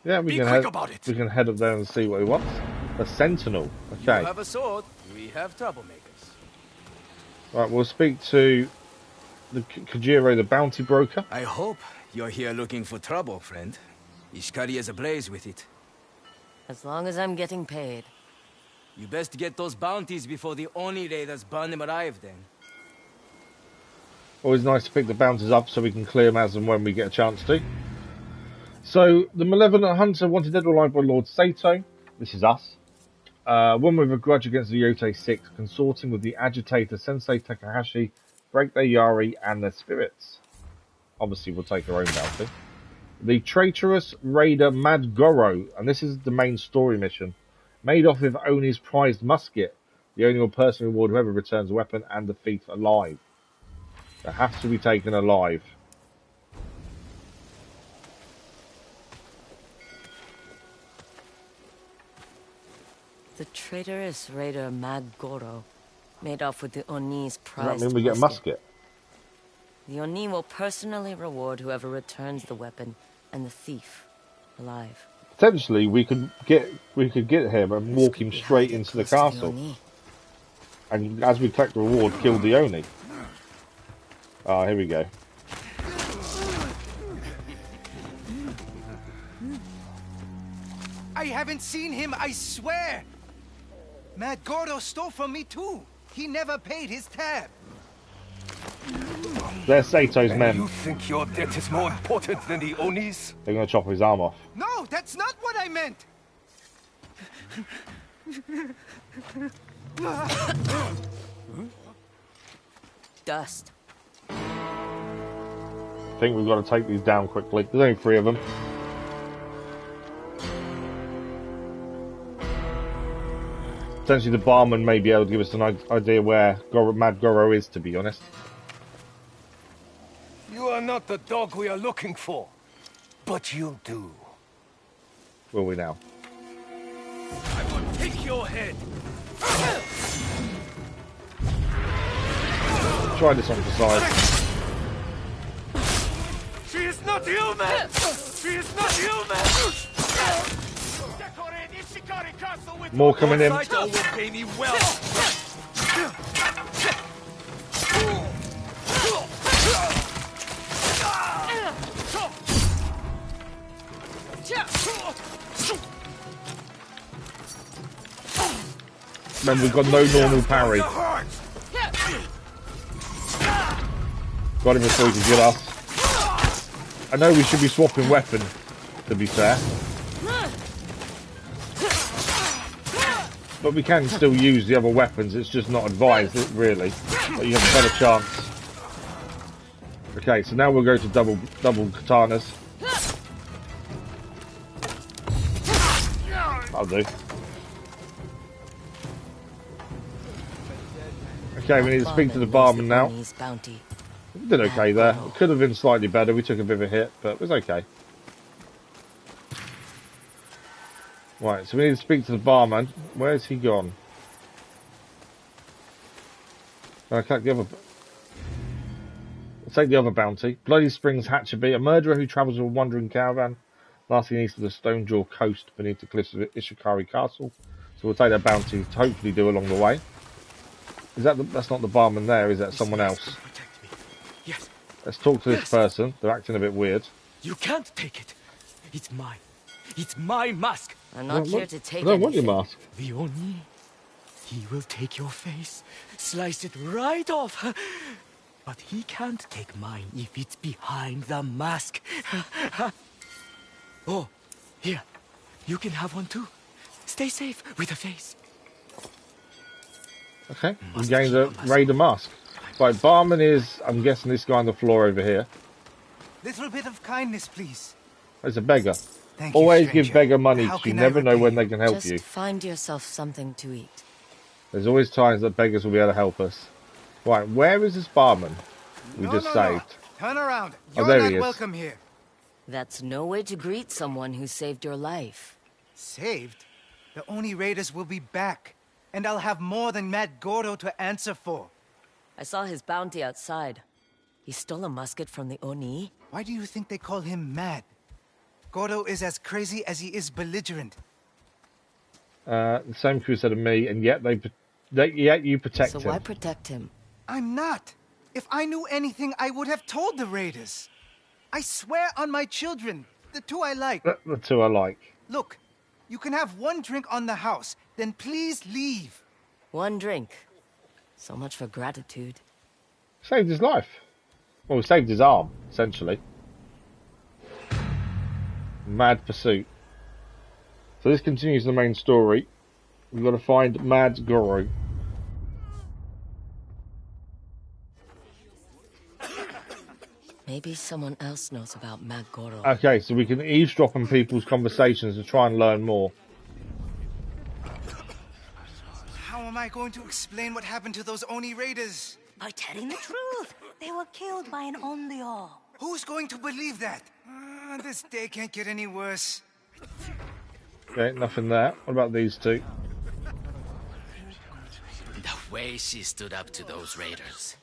Yeah, we Be can quick head, about it. we can head up there and see what he wants. A sentinel. Okay. You have a sword. We have troublemakers. Right, we'll speak to the Kajiro, the bounty broker. I hope you're here looking for trouble, friend. Ishikari is ablaze with it. As long as I'm getting paid. You best get those bounties before the Oni raiders burn them alive, then. Always nice to pick the bounties up so we can clear them as and when we get a chance to. So, the Malevolent Hunter wanted dead or alive by Lord Sato. This is us. One with a grudge against the Yotei 6, consorting with the agitator Sensei Takahashi, break their Yari and their spirits. Obviously, we'll take our own bounty. The traitorous raider Mad Goro, and this is the main story mission. Made off with Oni's prized musket. The Oni will personally reward whoever returns a weapon and the thief alive. It has to be taken alive. The traitorous raider Mad Goro made off with the Oni's Does prized that mean we get a musket? The Oni will personally reward whoever returns the weapon and the thief alive. Potentially, we could get him and walk him straight into the castle. And as we collect the reward, kill the Oni. Ah, here we go. I haven't seen him, I swear! Mad Goro stole from me too. He never paid his tab. They're Sato's men. You think your debt is more important than the Onis? They're going to chop his arm off. No, that's not what I meant! Dust. I think we've got to take these down quickly. There's only 3 of them. Potentially the barman may be able to give us an idea where Mad Goro is, to be honest. You are not the dog we are looking for, but you'll do. Will we now? I will take your head. Try this on the side. She is not human! She is not human! More coming in. Saito will pay me well. Remember, we've got no normal parry. Got him before he could get us. I know we should be swapping weapon, to be fair. But we can still use the other weapons, it's just not advised, really. But you have a better chance. Okay, so now we'll go to double katanas. That'll do. Okay, we need to speak to the barman now. We did okay there. It could have been slightly better, we took a bit of a hit, but it was okay. Right, so we need to speak to the barman. Where's he gone? I can't the other. Let's take the other bounty. Bloody Springs Hatchaby, a murderer who travels with a wandering caravan, lasting east of the Stonejaw coast beneath the cliffs of Ishikari Castle. So we'll take that bounty to hopefully do along the way. Is that that's not the barman there? Is that someone else? Yes. Let's talk to this person. They're acting a bit weird. You can't take it. It's mine. It's my mask. I'm not here to take I don't want anything. your mask. The Oni. He will take your face, slice it right off. But he can't take mine if it's behind the mask. Oh, here. You can have one too. Stay safe with a face. Okay, we gained a raider mask. Right, barman is, I'm guessing this guy on the floor over here. Little bit of kindness, please. There's a beggar. Thank Always you, give stranger. beggar money How because you can I never know repay when you? they can help Just you. find yourself something to eat. There's always times that beggars will be able to help us. Right, where is this barman we just saved? Turn around. Oh, You're there not he is. welcome here. That's no way to greet someone who saved your life. Saved? The Oni raiders will be back, and I'll have more than Mad Goro to answer for. I saw his bounty outside. He stole a musket from the Oni. Why do you think they call him Mad? Goro is as crazy as he is belligerent. The same crew said of me, and yet yet you protect So him. why protect him? I'm not. If I knew anything, I would have told the raiders. I swear on my children, the 2 I like. The 2 I like. Look, you can have 1 drink on the house, then please leave. 1 drink. So much for gratitude. Saved his life. Well, we saved his arm, essentially. Mad Pursuit. So this continues the main story. We've got to find Mad Goro. Maybe someone else knows about Mad Goro. Okay, so we can eavesdrop on people's conversations to try and learn more. How am I going to explain what happened to those Oni raiders? By telling the truth. They were killed by an Onryo. Who's going to believe that? This day can't get any worse. Okay, nothing there. What about these 2? The way she stood up to those raiders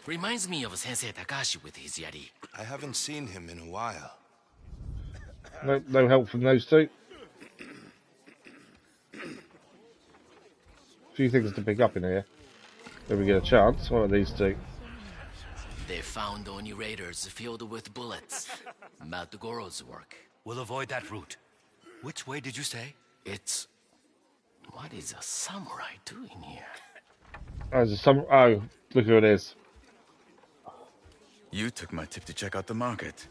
reminds me of Sensei Takashi with his Yari. I haven't seen him in a while. No help from those 2. Few things to pick up in here. If we get a chance. What are these 2? They found Oni raiders filled with bullets. Mad Goro's work. We'll avoid that route. Which way did you say? It's... What is a samurai doing here? Oh, look who it is. You took my tip to check out the market.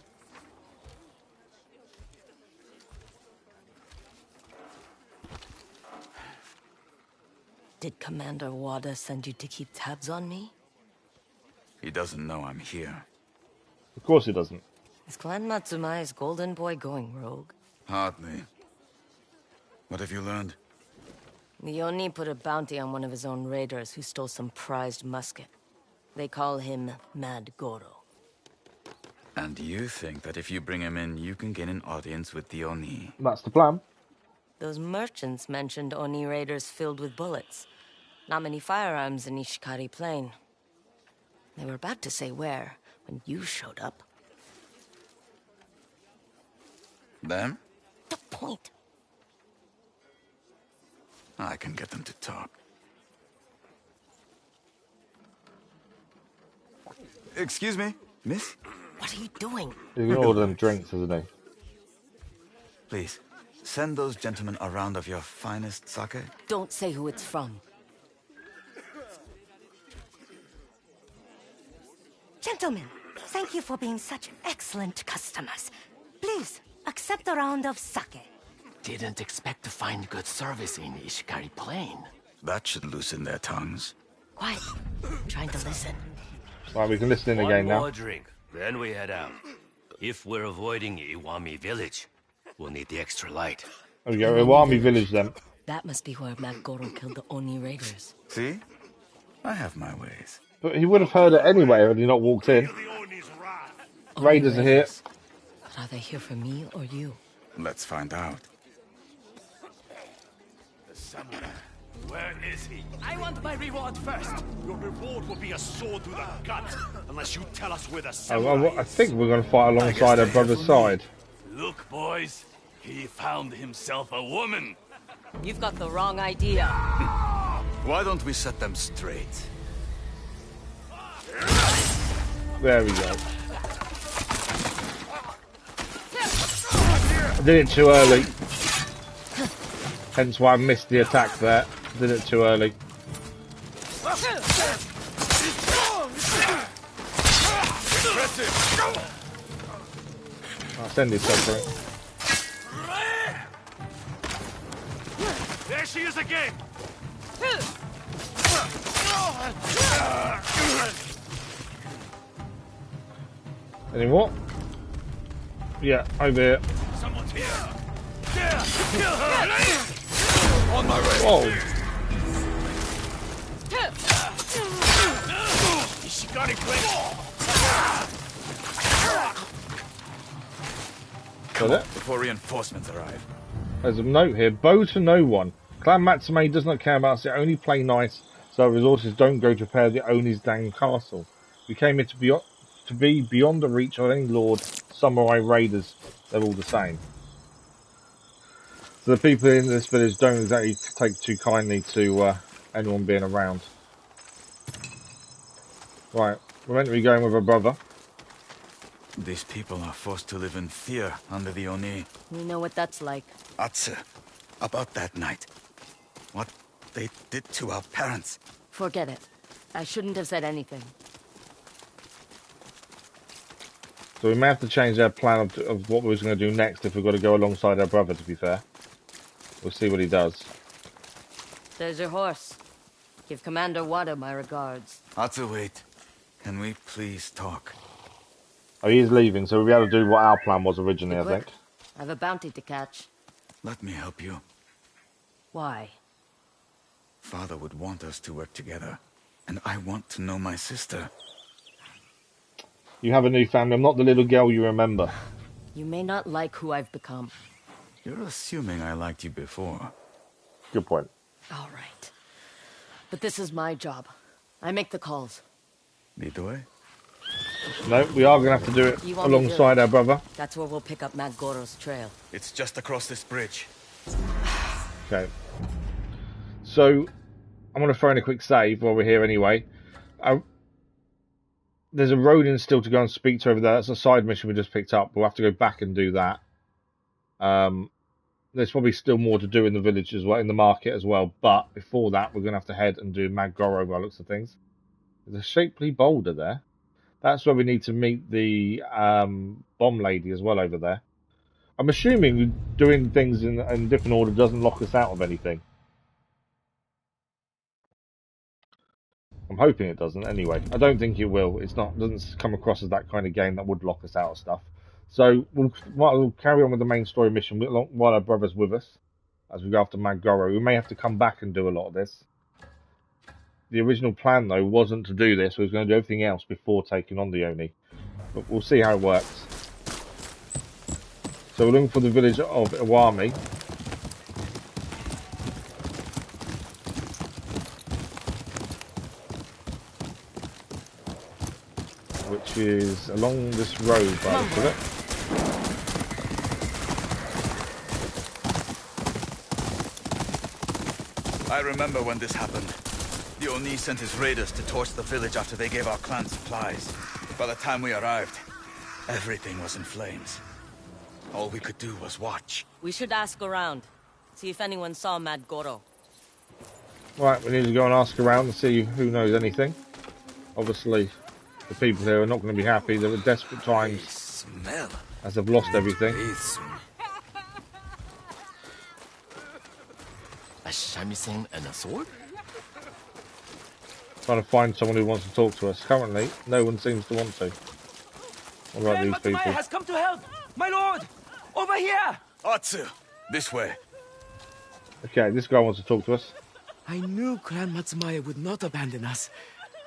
Did Commander Wada send you to keep tabs on me? He doesn't know I'm here. Of course he doesn't. Is Clan Matsumai's golden boy going rogue? Hardly. What have you learned? The Oni put a bounty on one of his own raiders who stole some prized musket. They call him Mad Goro. And you think that if you bring him in, you can gain an audience with the Oni? That's the plan. Those merchants mentioned Oni raiders filled with bullets. Not many firearms in Ishikari Plain. They were about to say where, when you showed up. Them? The point. I can get them to talk. Excuse me, miss? What are you doing? He's gonna order them drinks, isn't he? Please, send those gentlemen a round of your finest sake. Don't say who it's from. Gentlemen, thank you for being such excellent customers. Please, accept a round of sake. Didn't expect to find good service in Ishikari Plain. That should loosen their tongues. Quiet. I'm trying to listen. Right, we can listen in again now. One more drink, then we head out. If we're avoiding Iwami village, we'll need the extra light. There we go, Iwami village then. That must be where Mad Goro killed the Oni raiders. See? I have my ways. But he would have heard it anyway had he not walked in. Raiders are here. But are they here for me or you? Let's find out. The samurai. Where is he? I want my reward first. Your reward will be a sword to the gut, unless you tell us where the samurai I think we're going to fight alongside our brother's side. Look, boys. He found himself a woman. You've got the wrong idea. Why don't we set them straight? There we go. I did it too early. Hence why I missed the attack there. Did it too early. I'll send it separate. There she is again. Any more? Yeah, over here. Someone's here. There, kill her. On my way. Whoa. Ishikari Plain. Come on, before reinforcements arrive. There's a note here. Bow to no one. Clan Matsume does not care about us. They only play nice, so our resources don't go to repair the Oni's dang castle. We came here to be beyond the reach of any lord, samurai, raiders. They're all the same. So the people in this village don't exactly take too kindly to anyone being around. Right, we're meant to be going with a brother. These people are forced to live in fear under the Oni. We know what that's like. Atsu, about that night. What they did to our parents. Forget it. I shouldn't have said anything. So we may have to change our plan of what we was going to do next if we've got to go alongside our brother, to be fair. We'll see what he does. There's your horse. Give Commander Wada my regards. Atsu, wait. Can we please talk? Oh, he is leaving, so we'll be able to do what our plan was originally, I think. I have a bounty to catch. Let me help you. Why? Father would want us to work together, and I want to know my sister. You have a new family. I'm not the little girl you remember. You may not like who I've become. You're assuming I liked you before. Good point. All right. But this is my job. I make the calls. Lead the way. No, we are going to have to do it alongside our brother. That's where we'll pick up Mad Goro's trail. It's just across this bridge. Okay. So, I'm going to throw in a quick save while we're here anyway. There's a Ronin still to go and speak to over there. That's a side mission we just picked up. We'll have to go back and do that. There's probably still more to do in the village as well, in the market as well. But before that, we're going to have to head and do Mad Goro by the looks of things. There's a shapely boulder there. That's where we need to meet the bomb lady as well over there. I'm assuming doing things in different order doesn't lock us out of anything. I'm hoping it doesn't anyway. I don't think it will. It's not, doesn't come across as that kind of game that would lock us out of stuff. So we'll carry on with the main story mission while our brother's with us as we go after Mad Goro. We may have to come back and do a lot of this. The original plan, though, wasn't to do this. We was going to do everything else before taking on the Oni. But we'll see how it works. So we're looking for the village of Iwami. Which is along this road by the look of it. I remember when this happened. The Oni sent his raiders to torch the village after they gave our clan supplies. By the time we arrived, everything was in flames. All we could do was watch. We should ask around. See if anyone saw Mad Goro. Right, we need to go and ask around and see who knows anything. Obviously, the people here are not going to be happy. They're at desperate times as they've lost everything. A shamisen and a sword? Trying to find someone who wants to talk to us. Currently, no one seems to want to. What about these people? has come to help! My lord! Over here! Atsu! This way. Okay, this guy wants to talk to us. I knew Clan Matsumaya would not abandon us.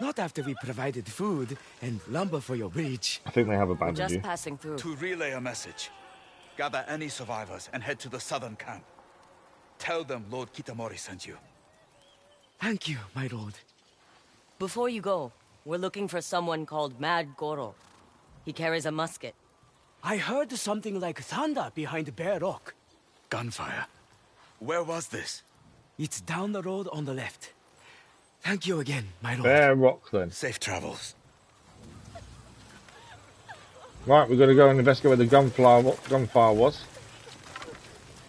Not after we provided food and lumber for your bridge. I think they have abandoned you. Just passing through. To relay a message. Gather any survivors and head to the southern camp. Tell them Lord Kitamori sent you. Thank you, my lord. Before you go, we're looking for someone called Mad Goro. He carries a musket. I heard something like thunder behind Bear Rock. Gunfire. Where was this? It's down the road on the left. Thank you again, my lord. Bear Rock, then. Safe travels. Right, we've got to go and investigate where the gunfire was.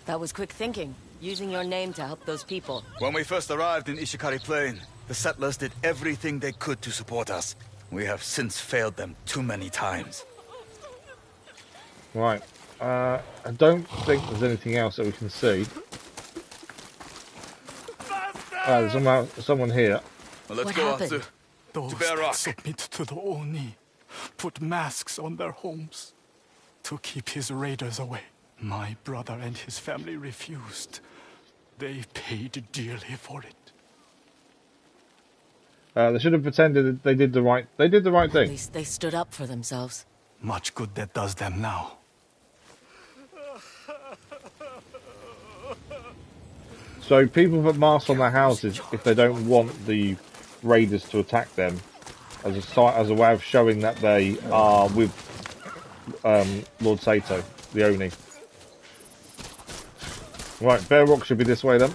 That was quick thinking, using your name to help those people. When we first arrived in Ishikari Plain, the settlers did everything they could to support us. We have since failed them too many times. Right. I don't think there's anything else that we can see. There's someone here. Well, let's what go, happened? Atsu. Those to Bear that Rock. submit to the Oni put masks on their homes to keep his raiders away. My brother and his family refused. They paid dearly for it. They should have pretended that they did the right thing. At least they stood up for themselves. Much good that does them now. So people put masks on their houses if they don't want the raiders to attack them, as a way of showing that they are with Lord Sato, the Oni. Right, Bear Rock should be this way then.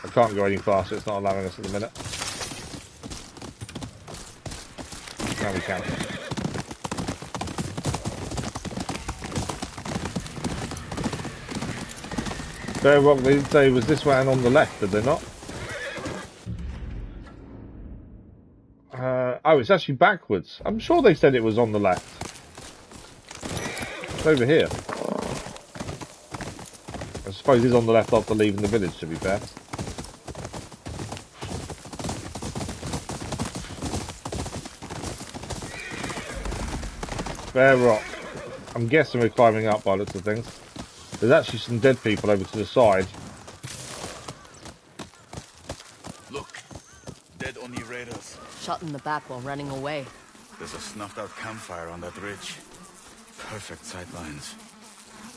I can't go any faster, it's not allowing us at the minute. Now we can. Bear Rock, they did say it was this way and on the left, did they not? Oh, it's actually backwards. I'm sure they said it was on the left. It's over here. I suppose it's on the left after leaving the village, to be fair. Bear Rock. I'm guessing we're climbing up by the looks of things. There's actually some dead people over to the side. Look. Dead Oni raiders. Shot in the back while running away. There's a snuffed out campfire on that ridge. Perfect sightlines.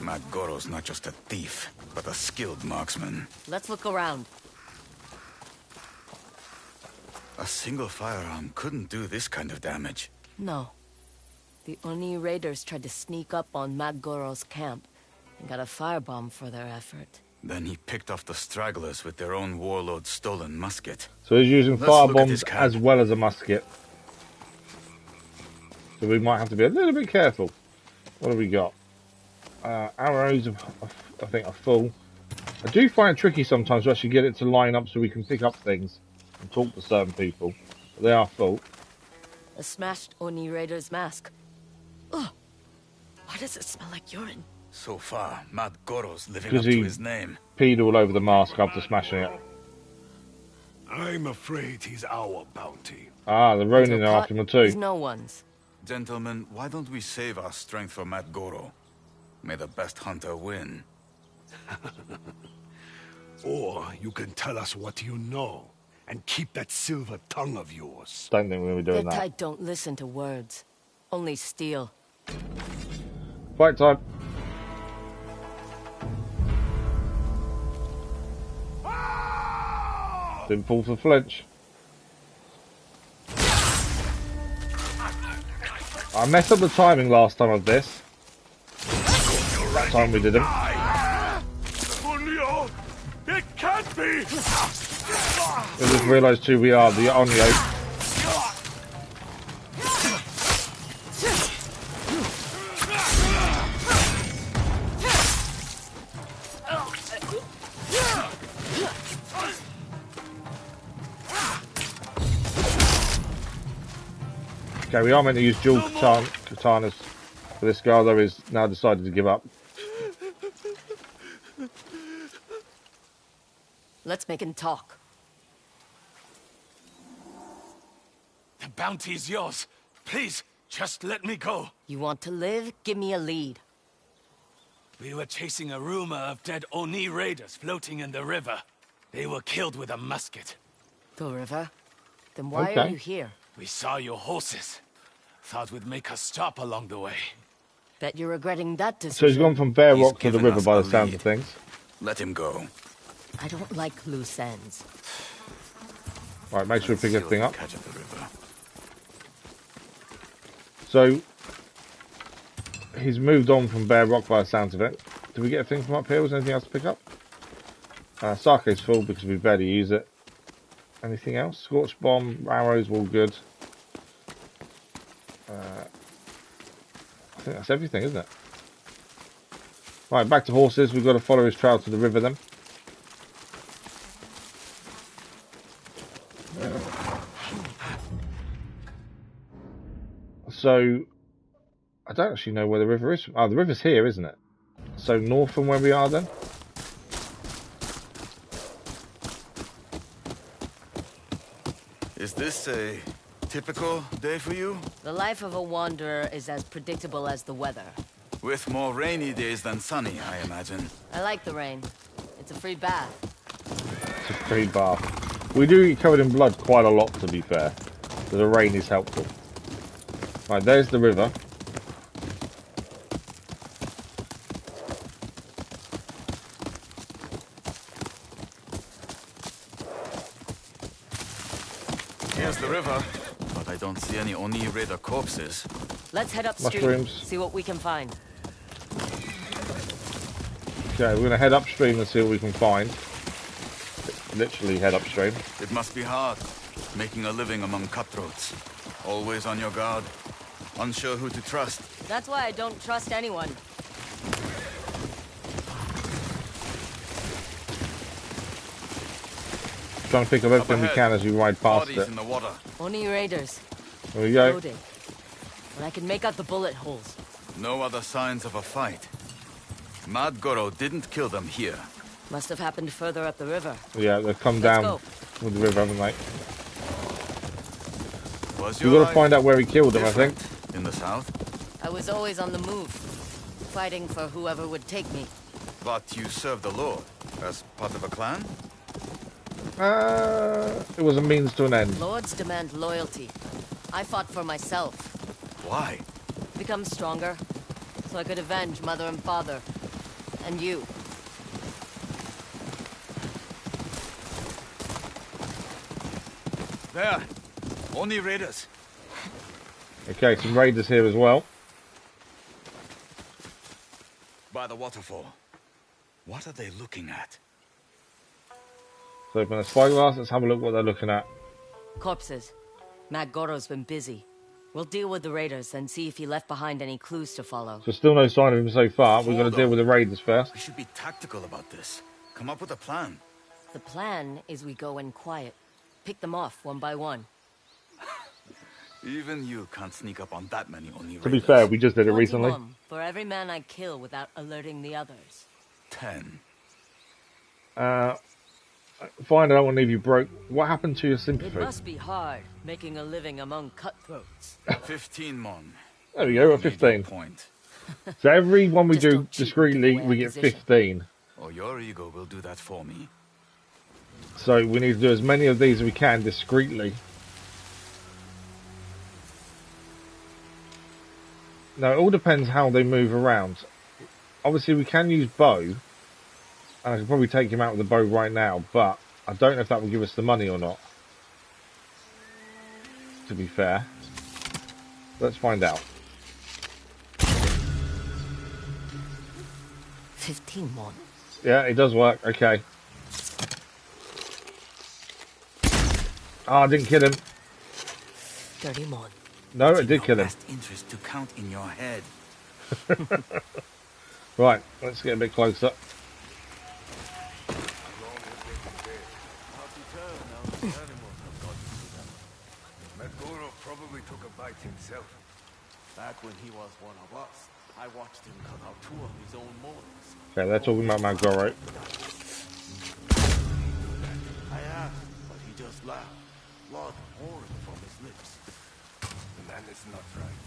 Mad Goro's not just a thief, but a skilled marksman. Let's look around. A single firearm couldn't do this kind of damage. No. The Oni raiders tried to sneak up on Mad Goro's camp and got a firebomb for their effort. Then he picked off the stragglers with their own warlord's stolen musket. So he's using Let's look at firebombs his as well as a musket. So we might have to be a little bit careful. What have we got? Arrows, I think, are full. I do find it tricky sometimes to actually get it to line up so we can pick up things and talk to certain people. But they are full. A smashed Oni Raider's mask. Ugh! Why does it smell like urine? So far, Mad Goro's living Because up to he his name. peed all over the mask after smashing it. I'm afraid he's our bounty. Ah, the Ronin are after him too. No one's. Gentlemen, why don't we save our strength for Mad Goro? May the best hunter win. Or you can tell us what you know, and keep that silver tongue of yours. Don't think we'll be doing that. I don't listen to words. Only steel. Fight time. Didn't fall for flinch. I messed up the timing last time of this. That time we didn't. It can't be! I just realised who we are, the Onyo. Okay, we are meant to use dual katanas for this guy, though he's now decided to give up. Let's make him talk. The bounty's yours. Please, just let me go. You want to live? Give me a lead. We were chasing a rumor of dead Oni raiders floating in the river. They were killed with a musket. The river? Then why are you here? We saw your horses. Thought we'd make a stop along the way. Bet you're regretting that decision. So he's gone from Bear Rock to the river by the sound of things. Let him go. I don't like loose ends. Right, make sure we pick everything up. So he's moved on from Bear Rock by the sounds of it. Did we get a thing from up here? Was there anything else to pick up? Sake's full because we barely use it. Anything else? Scorch Bomb, arrows, all good. I think that's everything, isn't it? Right, back to horses. We've got to follow his trail to the river then. So, I don't actually know where the river is. Oh, the river's here, isn't it? So north from where we are then? Is this a typical day for you? The life of a wanderer is as predictable as the weather. With more rainy days than sunny, I imagine. I like the rain. It's a free bath. It's a free bath. We do get covered in blood quite a lot, to be fair. So the rain is helpful. Right, there's the river. Here's the river, but I don't see any Oni Raider corpses. Let's head upstream. Mushrooms. See what we can find. Okay, we're going to head upstream and see what we can find. Literally head upstream. It must be hard, making a living among cutthroats. Always on your guard, unsure who to trust. That's why I don't trust anyone. Trying to pick up everything we can as we ride past Bodies it. in the water. Oni raiders. There we go. Loading. But I can make out the bullet holes. No other signs of a fight. Mad Goro didn't kill them here. Must have happened further up the river. Yeah, they've come Let's down go. with the river, haven't they? Was We've your got to find out where he killed him, I think. In the south? I was always on the move, fighting for whoever would take me. But you served the Lord as part of a clan? It was a means to an end. Lords demand loyalty. I fought for myself. Why? Become stronger, so I could avenge mother and father. And you. There! Oni Raiders! Okay, some raiders here as well. By the waterfall. What are they looking at? So open a spyglass, let's have a look what they're looking at. Corpses. Mad Goro's been busy. We'll deal with the raiders and see if he left behind any clues to follow. So still no sign of him so far. We've got to deal with the raiders first. We should be tactical about this. Come up with a plan. The plan is we go in quiet. Pick them off one by one. Even you can't sneak up on that many Oni raiders. To be fair, we just did it 20 recently. mon for every man I kill without alerting the others. 10. Fine, I don't want to leave you broke. What happened to your sympathy? It must be hard making a living among cutthroats. 15 mon. There we go, at 15. Point. So every one we do discreetly, we get 15. Or your ego will do that for me. So we need to do as many of these as we can discreetly. Now, it all depends how they move around. Obviously, we can use bow. And I can probably take him out with the bow right now, but I don't know if that will give us the money or not. To be fair. Let's find out. 15 mon. Yeah, it does work. Okay. Ah, I didn't kill him. 30 mon. No, it did kill him. Best interest to count in your head. Right, let's get a bit closer. Mad Goro probably took a bite himself. Back when he was one of us, I watched him cut out 2 of his own molars. Okay, they're talking about Mad Goro. I asked, but he just laughed. Blood pouring from his lips. The man is not right.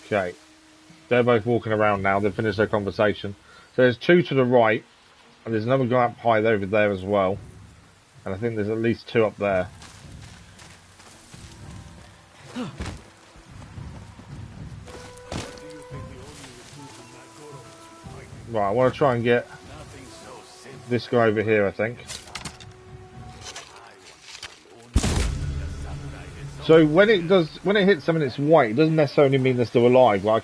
Okay. They're both walking around now. They've finished their conversation. So there's 2 to the right. And there's another guy up high over there as well. And I think there's at least 2 up there. Right, I want to try and get this guy over here, I think. So when it hits them and it's white, it doesn't necessarily mean they're still alive. Well, I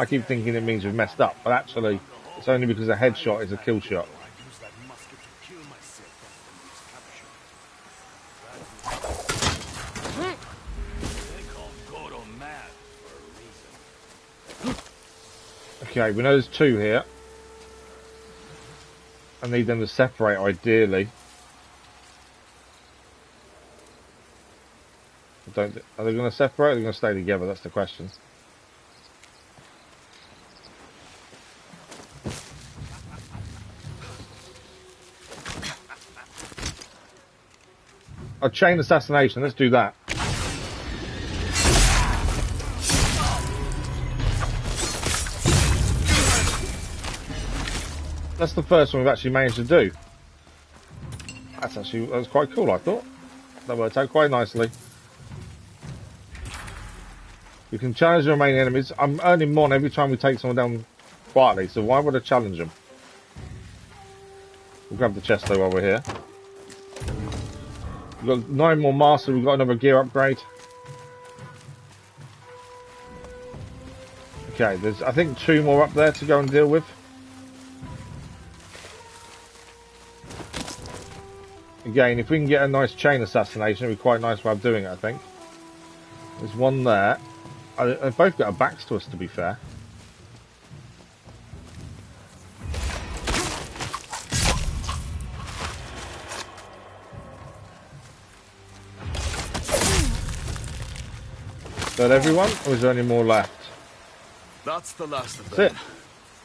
keep thinking it means we've messed up, but actually, it's only because a headshot is a kill shot. Okay, we know there's 2 here. I need them to separate, ideally. Are they going to separate or are they going to stay together? That's the question. A chain assassination, let's do that. That's the first one we've actually managed to do. That was quite cool, I thought. That worked out quite nicely. We can challenge the remaining enemies. I'm earning mon every time we take someone down quietly, so why would I challenge them? We'll grab the chest though while we're here. We've got 9 more masters, we've got another gear upgrade. Okay, there's I think 2 more up there to go and deal with. Again, if we can get a nice chain assassination, it'd be quite a nice way of doing it, I think. There's 1 there. They've both got our backs to us, to be fair. Is that everyone, or is there any more left? That's the last of them. That's it.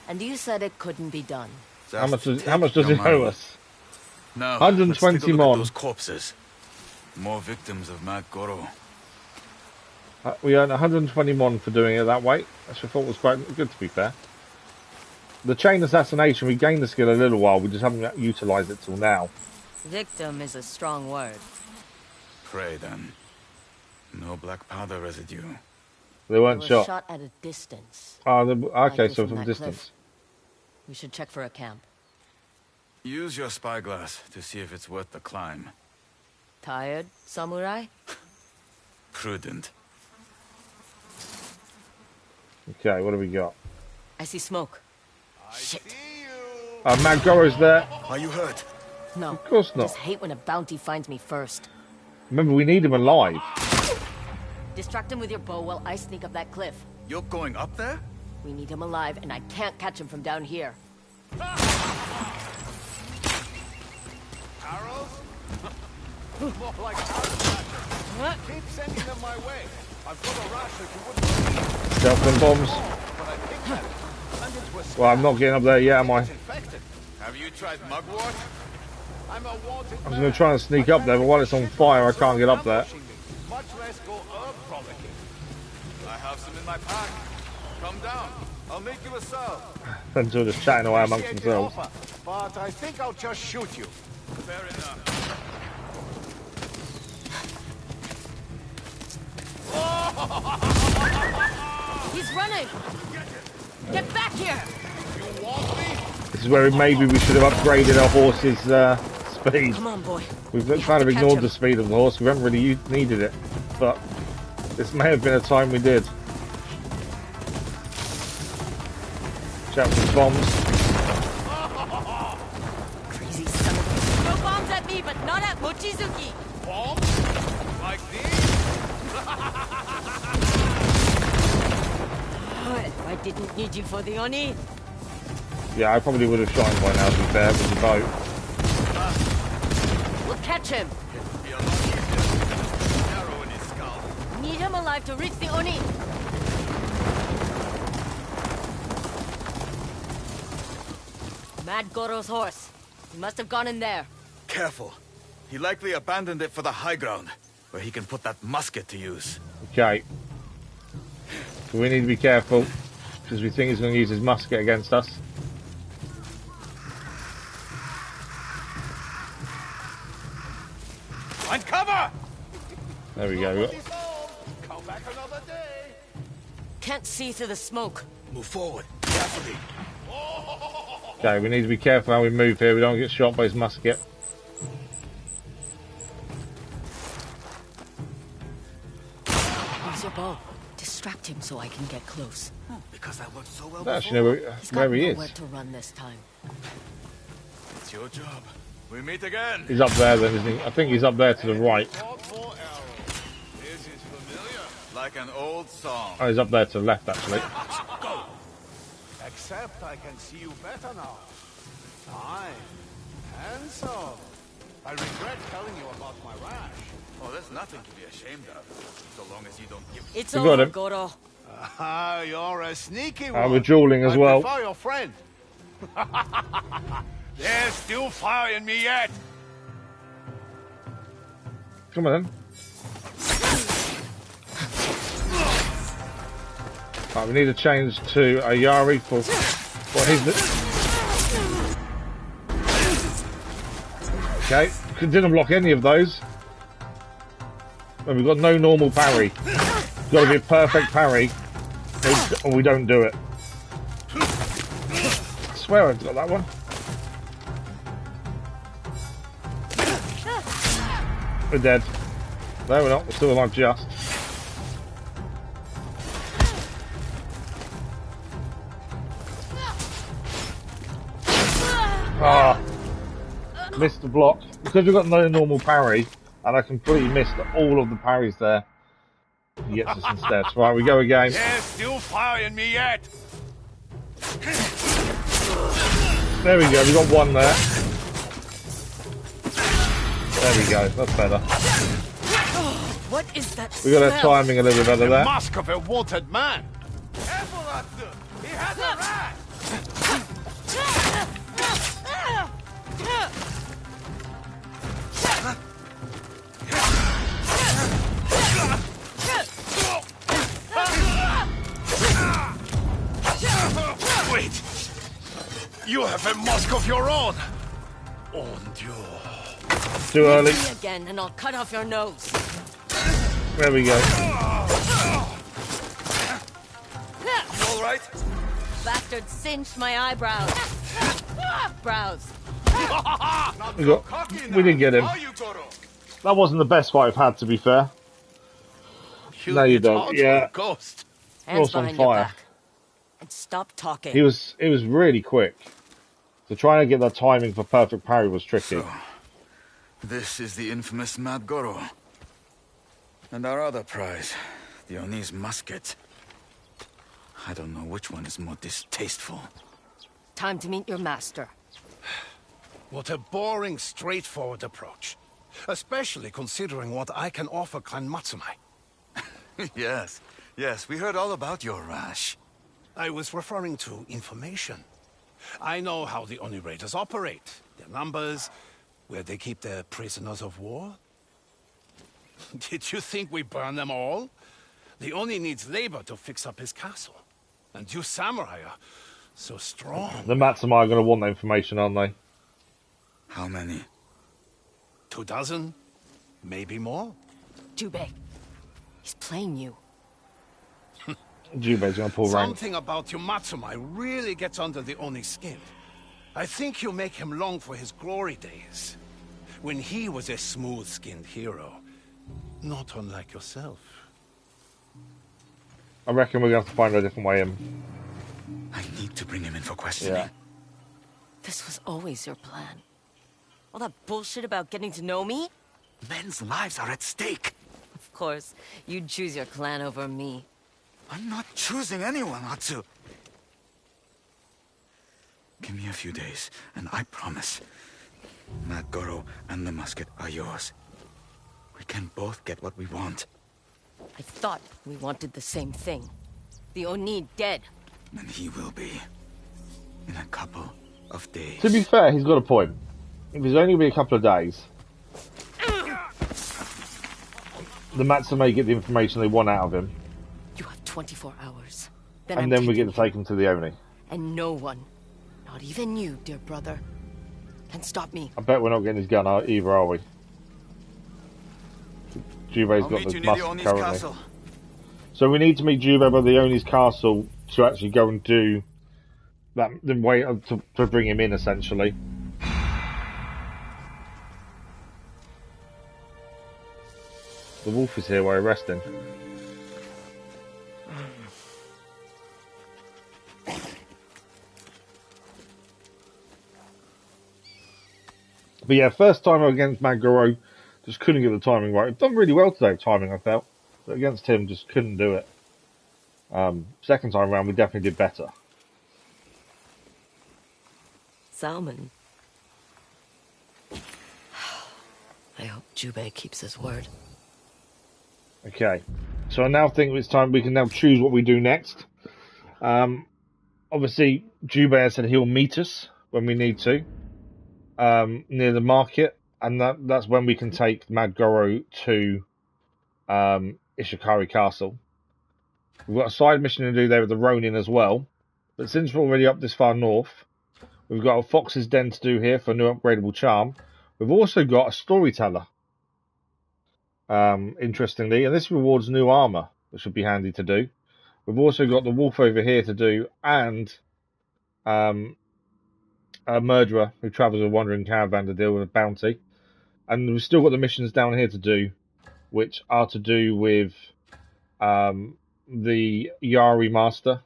And you said it couldn't be done. How much does he owe us? Now, 120 let's take a look at mon. those corpses. More victims of Mad Goro. We earned 120 mon for doing it that way, which I thought was quite good, to be fair. The chain assassination, we gained the skill a little while, we just haven't utilised it till now. Victim is a strong word. Pray then. No black powder residue. They weren't shot. Shot at a distance. Oh, okay, Likely so from that distance. cliff. We should check for a camp. Use your spyglass to see if it's worth the climb. Tired, samurai? Prudent. Okay, what do we got? I see smoke. Shit. Mad Goro's there. Are you hurt? No. Of course not. Just hate when a bounty finds me first. Remember, we need him alive. Distract him with your bow while I sneak up that cliff. You're going up there? We need him alive, and I can't catch him from down here. Arrows? More like arrows. Keep sending them my way. I've got a rash that you wouldn't believe. Shelton bombs. But I picked at it. Turned into a Well, I'm not getting up there yet, am I? infected. Have you tried mugwort? I'm a wanted I was going to try and sneak up there, but while it's on fire, I can't get up there. much less go herb frolicking. I have some in my pack. Come down. I'll make you a serve. Them two are just chatting away amongst Appreciate the themselves. offer, but I think I'll just shoot you. Fair enough. He's running! Get back here! You want me? This is where maybe we should have upgraded our horse's speed. Come on, boy. We've We kind have of to catch ignored him. the speed of the horse. We haven't really needed it, but this may have been a time we did. Shout some bombs. Crazy son of a... Throw bombs at me, but not at Mochizuki! Bombs? Like these? If I didn't need you for the Oni, Yeah, I probably would have shot him by now, to be fair, with the boat. we'll catch him! Be a lot easier to get an arrow in his skull. Need him alive to reach the Oni! Mad Goro's horse. He must have gone in there. Careful. He likely abandoned it for the high ground, where he can put that musket to use. Okay. So we need to be careful, because we think he's going to use his musket against us. Find cover! There we go. Come back another day. Can't see through the smoke. Move forward, carefully. Okay, we need to be careful how we move here. We don't get shot by his musket. Use your bow. Distract him so I can get close. Because I worked so well I don't actually know He's where got he nowhere is. to run this time. It's your job. We meet again. He's up there then, isn't he? I think he's up there to the right. This is familiar. Like an old song. Oh, he's up there to the left, actually. Go. Except I can see you better now. Fine. Handsome. I regret telling you about my rash. Oh, there's nothing to be ashamed of, so long as you don't give... It's We got over, him. Goro. Ah, you're a sneaky one. We're dueling as well. I prefer your friend. There's still fire in me yet. Come on then. Right, we need to change to a Yari for what he's... Okay, didn't block any of those. And we've got no normal parry. It's got to be a perfect parry, or we don't do it. I swear I've got that one. We're dead. No, we're not. We're still alive just. Ah, missed the block because we've got no normal parry, and I completely missed all of the parries there. He gets us instead. Right, we go again. There's still fire in me yet. There we go. We got one there. There we go. That's better. What is that We got our smell? timing a little bit better The there. mask of a wanted man. Careful, Atsu! He has a rat! Wait. You have a mask of your own. Endure. Too early. Me again, and I'll cut off your nose. There we go. You alright? Bastard cinched my eyebrows. Brows. We didn't get him. That wasn't the best fight I've had, to be fair. No, you don't. Yeah. Ghost. Hands Horse on behind your fire. back. And stop talking. It was really quick. So trying to get that timing for perfect parry was tricky. So, this is the infamous Mad Goro. And our other prize, the Oni's musket. I don't know which one is more distasteful. Time to meet your master. What a boring, straightforward approach. Especially considering what I can offer Clan Matsumai. Yes, we heard all about your rash. I was referring to information. I know how the Oni Raiders operate, their numbers, where they keep their prisoners of war. Did you think we burn them all? The Oni needs labor to fix up his castle. And you samurai are so strong. The Matsumai are going to want that information, aren't they? How many? 24, maybe more. Jubei, he's playing you. Jubei's going to pull rank. Something about your Matsumai really gets under the Oni's skin. I think you make him long for his glory days, when he was a smooth-skinned hero, not unlike yourself. I reckon we're going to have to find a different way in. I need to bring him in for questioning. Yeah. This was always your plan. All that bullshit about getting to know me? Men's lives are at stake. Of course, you'd choose your clan over me. I'm not choosing anyone, Atsu. Give me a few days, and I promise, Mad Goro and the musket are yours. We can both get what we want. I thought we wanted the same thing. The Oni dead. And he will be. In a couple of days. To be fair, he's got a point. If it's only be a couple of days, the Matsumai get the information they want out of him. You have 24 hours. And then we get to take him to the Oni. And no one, not even you, dear brother, can stop me. I bet we're not getting his gun either, are we? Jubei's got the musket currently. Castle. So we need to meet Jubei by the Oni's castle to actually go and do that. The way to bring him in, essentially. The wolf is here while we're resting. But yeah, first time against Mad Goro, just couldn't get the timing right. I've done really well today with timing, I felt. But against him, just couldn't do it. Second time round, we definitely did better. Salmon. I hope Jubei keeps his word. Okay, so I now think it's time we can now choose what we do next. Obviously, Jubei has said he'll meet us when we need to, near the market, and that's when we can take Mad Goro to Ishikari Castle. We've got a side mission to do there with the Ronin as well, but since we're already up this far north, we've got a Fox's Den to do here for a new upgradable charm. We've also got a storyteller, interestingly, and this rewards new armor, which would be handy to do. We've also got the wolf over here to do, and a murderer who travels a wandering caravan to deal with a bounty. And we've still got the missions down here to do, which are to do with the Yari Master.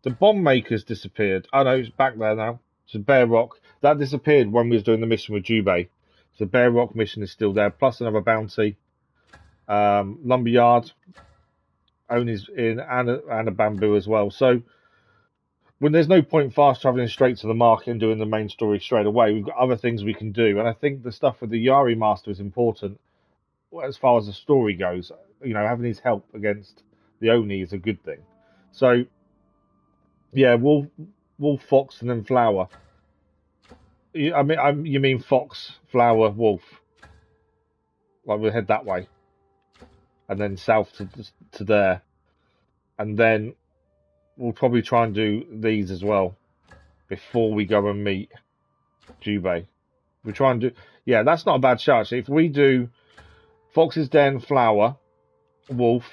The bomb maker's disappeared. Oh no, it's back there now. It's a Bear Rock. That disappeared when we was doing the mission with Jubei. So the Bear Rock mission is still there, plus another bounty. Lumberyard, Oni's in, and a bamboo as well. So when there's no point fast traveling straight to the market and doing the main story straight away, we've got other things we can do. And I think the stuff with the Yari Master is important as far as the story goes. You know, having his help against the Oni is a good thing. So yeah, wolf, fox, and then flower. You mean fox, flower, wolf? Like we'll head that way, and then south to there, and then we'll probably try and do these as well before we go and meet Jubei. We try and do, yeah, that's not a bad shot actually. If we do Fox's Den, flower, wolf,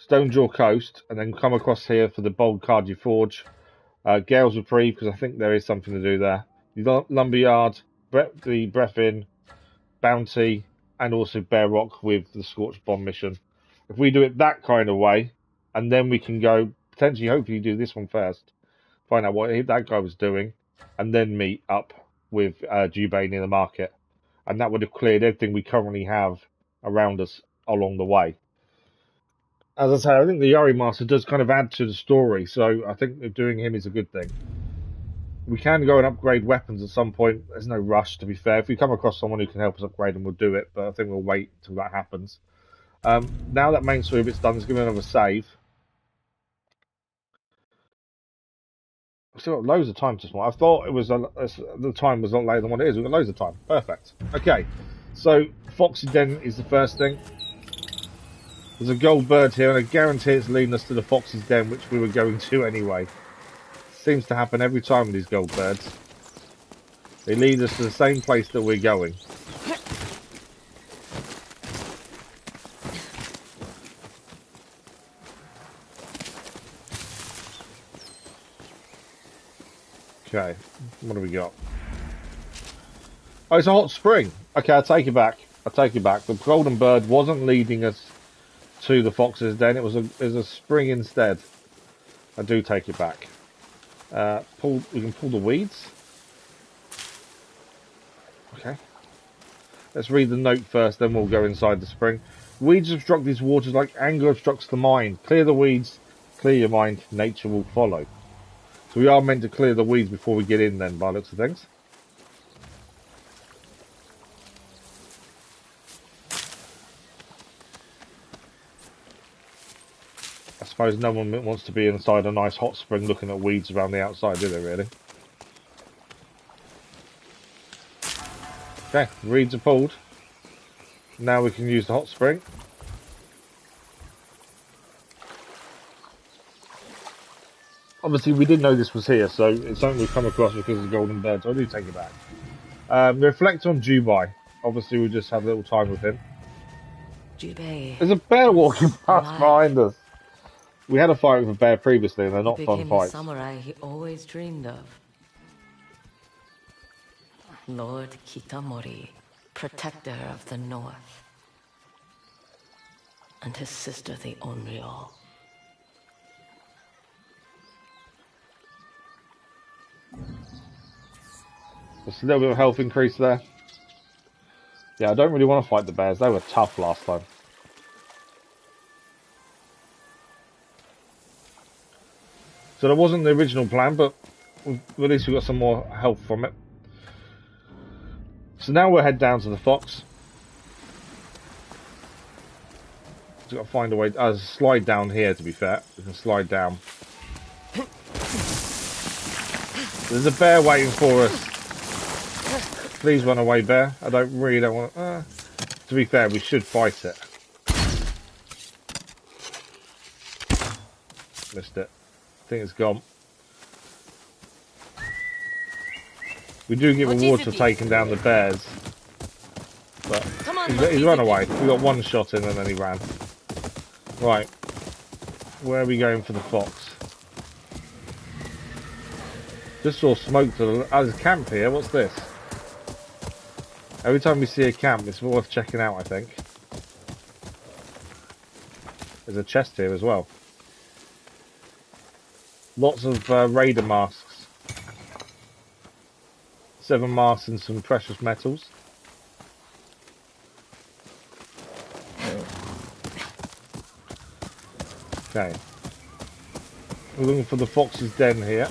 Stonejaw Coast, and then come across here for the Bold Cardi Forge, Gale's Reprieve, because I think there is something to do there. The Lumberyard, the Breathin, Bounty, and also Bear Rock with the Scorched Bomb mission. If we do it that kind of way, and then we can go, potentially, hopefully do this one first, find out what that guy was doing, and then meet up with Jubei near the market. And that would have cleared everything we currently have around us along the way. As I say, I think the Yari Master does kind of add to the story, so I think doing him is a good thing. We can go and upgrade weapons at some point. There's no rush, to be fair. If we come across someone who can help us upgrade them, we'll do it. But I think we'll wait until that happens. Now that main story bit's done, let's give it another save. We've still got loads of time to smile. I thought it was the time was a lot later than what it is. We've got loads of time. Perfect. Okay, so Foxy Den is the first thing. There's a gold bird here, and I guarantee it's leading us to the Fox's Den, which we were going to anyway. Seems to happen every time with these gold birds. They lead us to the same place that we're going. Okay, what do we got? Oh, it's a hot spring. Okay, I take it back. I take it back. The golden bird wasn't leading us to the Fox's Den. It was a spring instead. I do take it back. We can pull the weeds. Okay. Let's read the note first, then we'll go inside the spring. Weeds obstruct these waters like anger obstructs the mind. Clear the weeds, clear your mind, nature will follow. So we are meant to clear the weeds before we get in then, by the looks of things. I suppose no one wants to be inside a nice hot spring looking at weeds around the outside, do they really? Okay, reeds are pulled. Now we can use the hot spring. Obviously we didn't know this was here, so it's something we've come across because of the golden bird, so I do take it back. Reflect on Jubei. Obviously we just had a little time with him. Jubei. There's a bear walking past behind us. We had a fight with a bear previously, and they're not fun fights. The samurai he always dreamed of. Lord Kitamori, protector of the north. And his sister, the Onryo. Just a little bit of health increase there. Yeah, I don't really want to fight the bears. They were tough last time. So that wasn't the original plan, but at least we got some more health from it. So now we'll head down to the fox. Just got to find a way. There's a slide down here, to be fair. We can slide down. There's a bear waiting for us. Please run away, bear. I really don't want to... to be fair, we should fight it. Missed it. I think it's gone. We do get rewards for taking down the bears. But he's run away. We got one shot in and then he ran. Right. Where are we going for the fox? Just saw smoke to the... Oh, there's a camp here. What's this? Every time we see a camp, it's worth checking out, I think. There's a chest here as well. Lots of raider masks. 7 masks and some precious metals. Okay. We're looking for the fox's den here.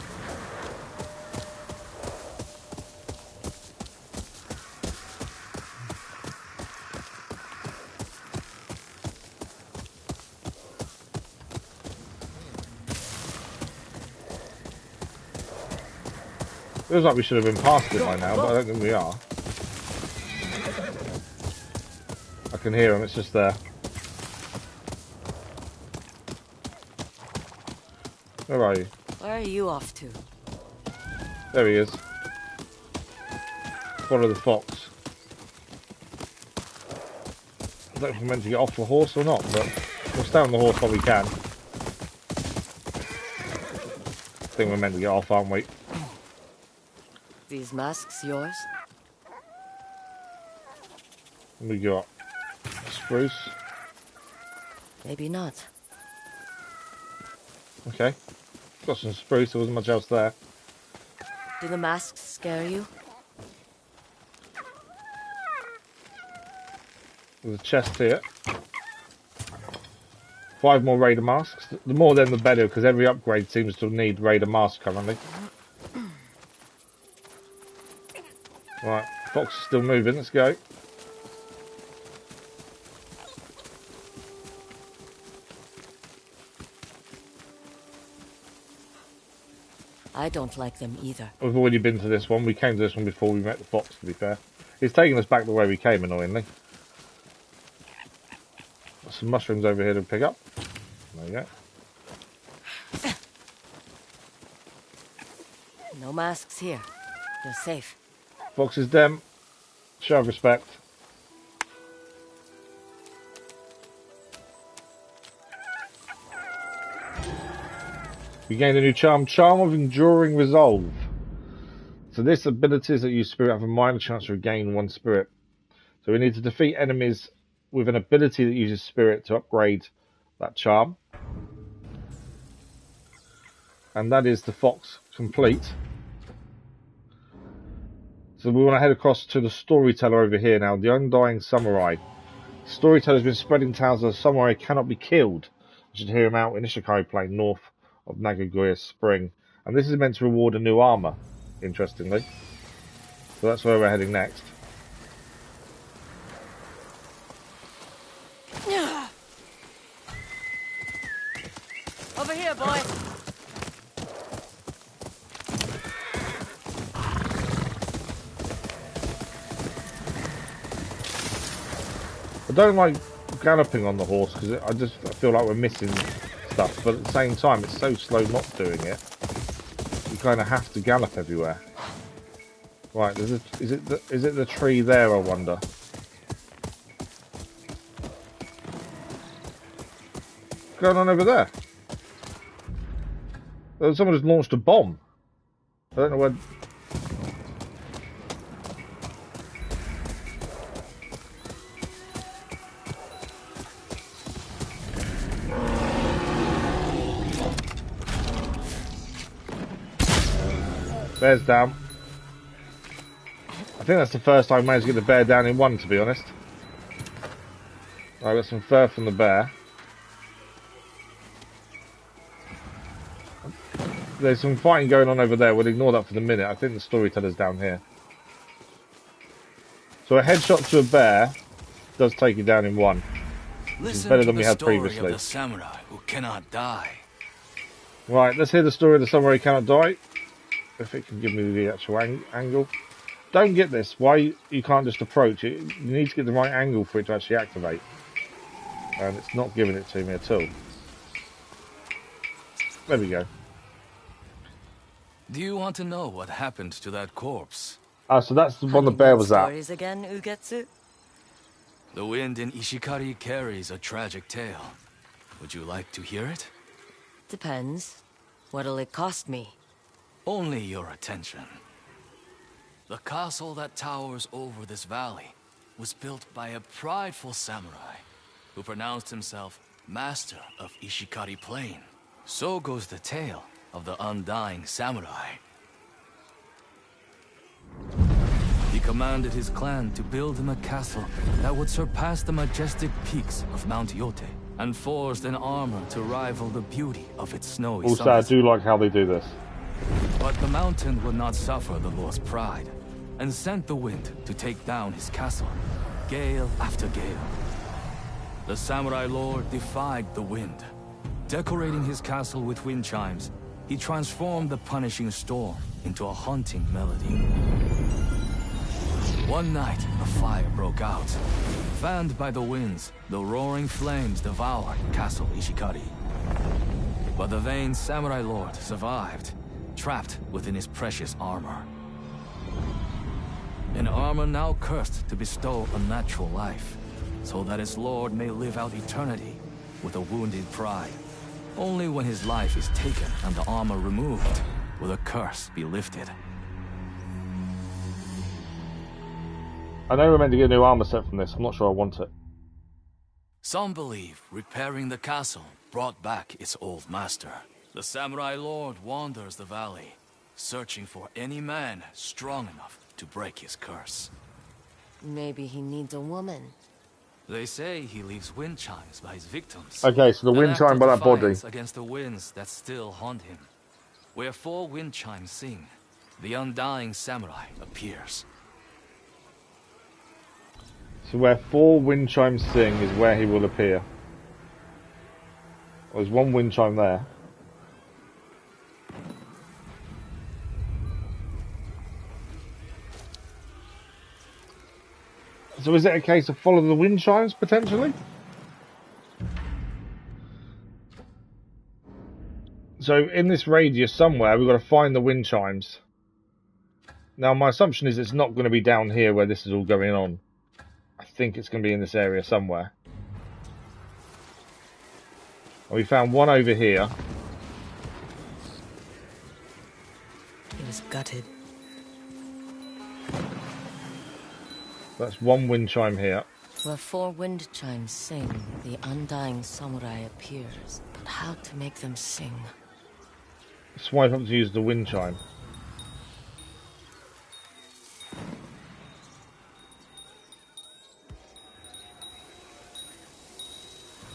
Feels like we should have been past it by now, but I don't think we are. I can hear him, it's just there. Where are you? Where are you off to? There he is. Follow the fox. I don't know if we're meant to get off the horse or not, but we'll stay on the horse while we can. I think we're meant to get off, aren't we? These masks yours? We got spruce. Maybe not. Okay. Got some spruce, there wasn't much else there. Do the masks scare you? There's a chest here. 5 more raider masks. The more then the better, because every upgrade seems to need raider masks currently. Right, Fox is still moving. Let's go. I don't like them either. We've already been to this one. We came to this one before we met the Fox, to be fair. He's taking us back the way we came, annoyingly. Got some mushrooms over here to pick up. There you go. No masks here. You're safe. Fox is them. Show of respect. We gained a new charm. Charm of Enduring Resolve. So this abilities that use spirit have a minor chance to regain one spirit. So we need to defeat enemies with an ability that uses spirit to upgrade that charm. And that is the Fox complete. So we want to head across to the storyteller over here now, the Undying Samurai. The storyteller's been spreading tales that a samurai cannot be killed. You should hear him out in Ishikari Plain, north of Nagagoya Spring. And this is meant to reward a new armor, interestingly. So that's where we're heading next. Over here, boy. I don't like galloping on the horse because I feel like we're missing stuff, but at the same time it's so slow not doing it. You kind of have to gallop everywhere. Right, is it the tree there, I wonder? What's going on over there? Someone just launched a bomb. I don't know where. Bear's down. I think that's the first time I managed to get the bear down in one, to be honest. I got some fur from the bear. There's some fighting going on over there. We'll ignore that for the minute. I think the storyteller's down here. So a headshot to a bear does take you down in one. Which is better than we had previously. Of the samurai who cannot die. Right, let's hear the story of the samurai who cannot die. If it can give me the actual angle. Don't get this. Why you can't just approach it. You need to get the right angle for it to actually activate. And it's not giving it to me at all. There we go. Do you want to know what happened to that corpse? So that's the one the bear was at. Stories again, Ugetsu? The wind in Ishikari carries a tragic tale. Would you like to hear it? Depends. What'll it cost me? Only your attention. The castle that towers over this valley was built by a prideful samurai who pronounced himself Master of Ishikari Plain. So goes the tale of the Undying Samurai. He commanded his clan to build him a castle that would surpass the majestic peaks of Mount Yotei, and forged an armor to rival the beauty of its snowy summits. Also, I do like how they do this. But the mountain would not suffer the Lord's pride, and sent the wind to take down his castle, gale after gale. The samurai lord defied the wind. Decorating his castle with wind chimes, he transformed the punishing storm into a haunting melody. One night, a fire broke out. Fanned by the winds, the roaring flames devoured Castle Ishikari. But the vain samurai lord survived, trapped within his precious armor. An armor now cursed to bestow unnatural life, so that its lord may live out eternity with a wounded pride. Only when his life is taken and the armor removed will the curse be lifted. I know we're meant to get a new armor set from this. I'm not sure I want it. Some believe repairing the castle brought back its old master. The samurai lord wanders the valley, searching for any man strong enough to break his curse. Maybe he needs a woman. They say he leaves wind chimes by his victims. Okay, so the wind chime by that body. Against the winds that still haunt him. Where 4 wind chimes sing, the Undying Samurai appears. So where 4 wind chimes sing is where he will appear. Well, there's 1 wind chime there. So is it a case of follow the wind chimes, potentially? So in this radius somewhere, we've got to find the wind chimes. Now, my assumption is it's not going to be down here where this is all going on. I think it's going to be in this area somewhere. And we found 1 over here. He was gutted. That's 1 wind chime here. Where 4 wind chimes sing, the Undying Samurai appears. But how to make them sing? Swipe up to use the wind chime.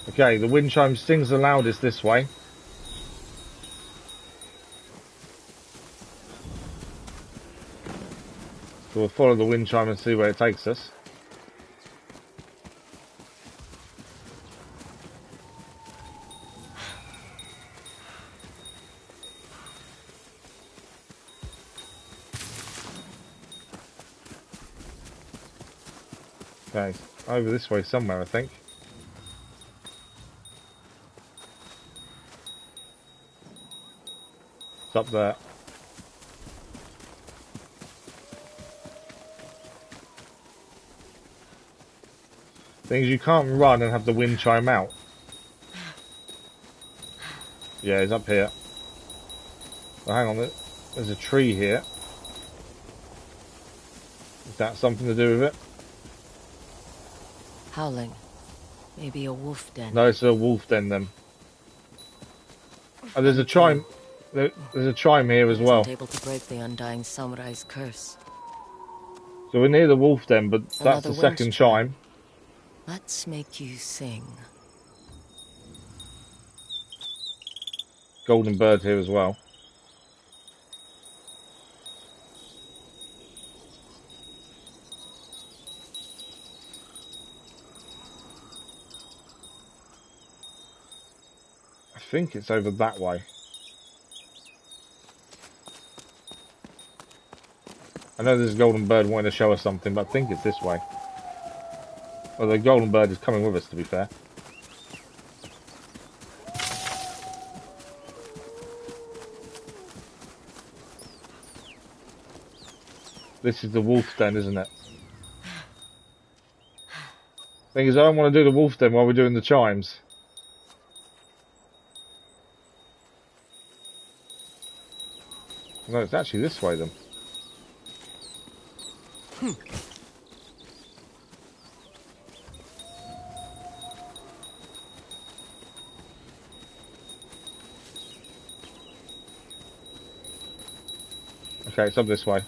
Okay, the wind chime sings the loudest this way. So we'll follow the wind chime and see where it takes us. Okay, over this way somewhere, I think. It's up there. Things you can't run and have the wind chime out. Yeah, he's up here. Oh, hang on, there's a tree here. Is that something to do with it? Howling. Maybe a wolf den. No, it's a wolf den then. Oh, there's a chime. There's a chime here as well. Wasn't able to break the Undying Samurai's curse. So we're near the wolf den, but that's Another the second wind chime. Let's make you sing. Golden bird here as well. I think it's over that way. I know there's a golden bird wanting to show us something, but I think it's this way. Well, the golden bird is coming with us, to be fair. This is the wolf den, isn't it? Thing is, I don't want to do the wolf den while we're doing the chimes. No, it's actually this way then. Okay, it's up this way.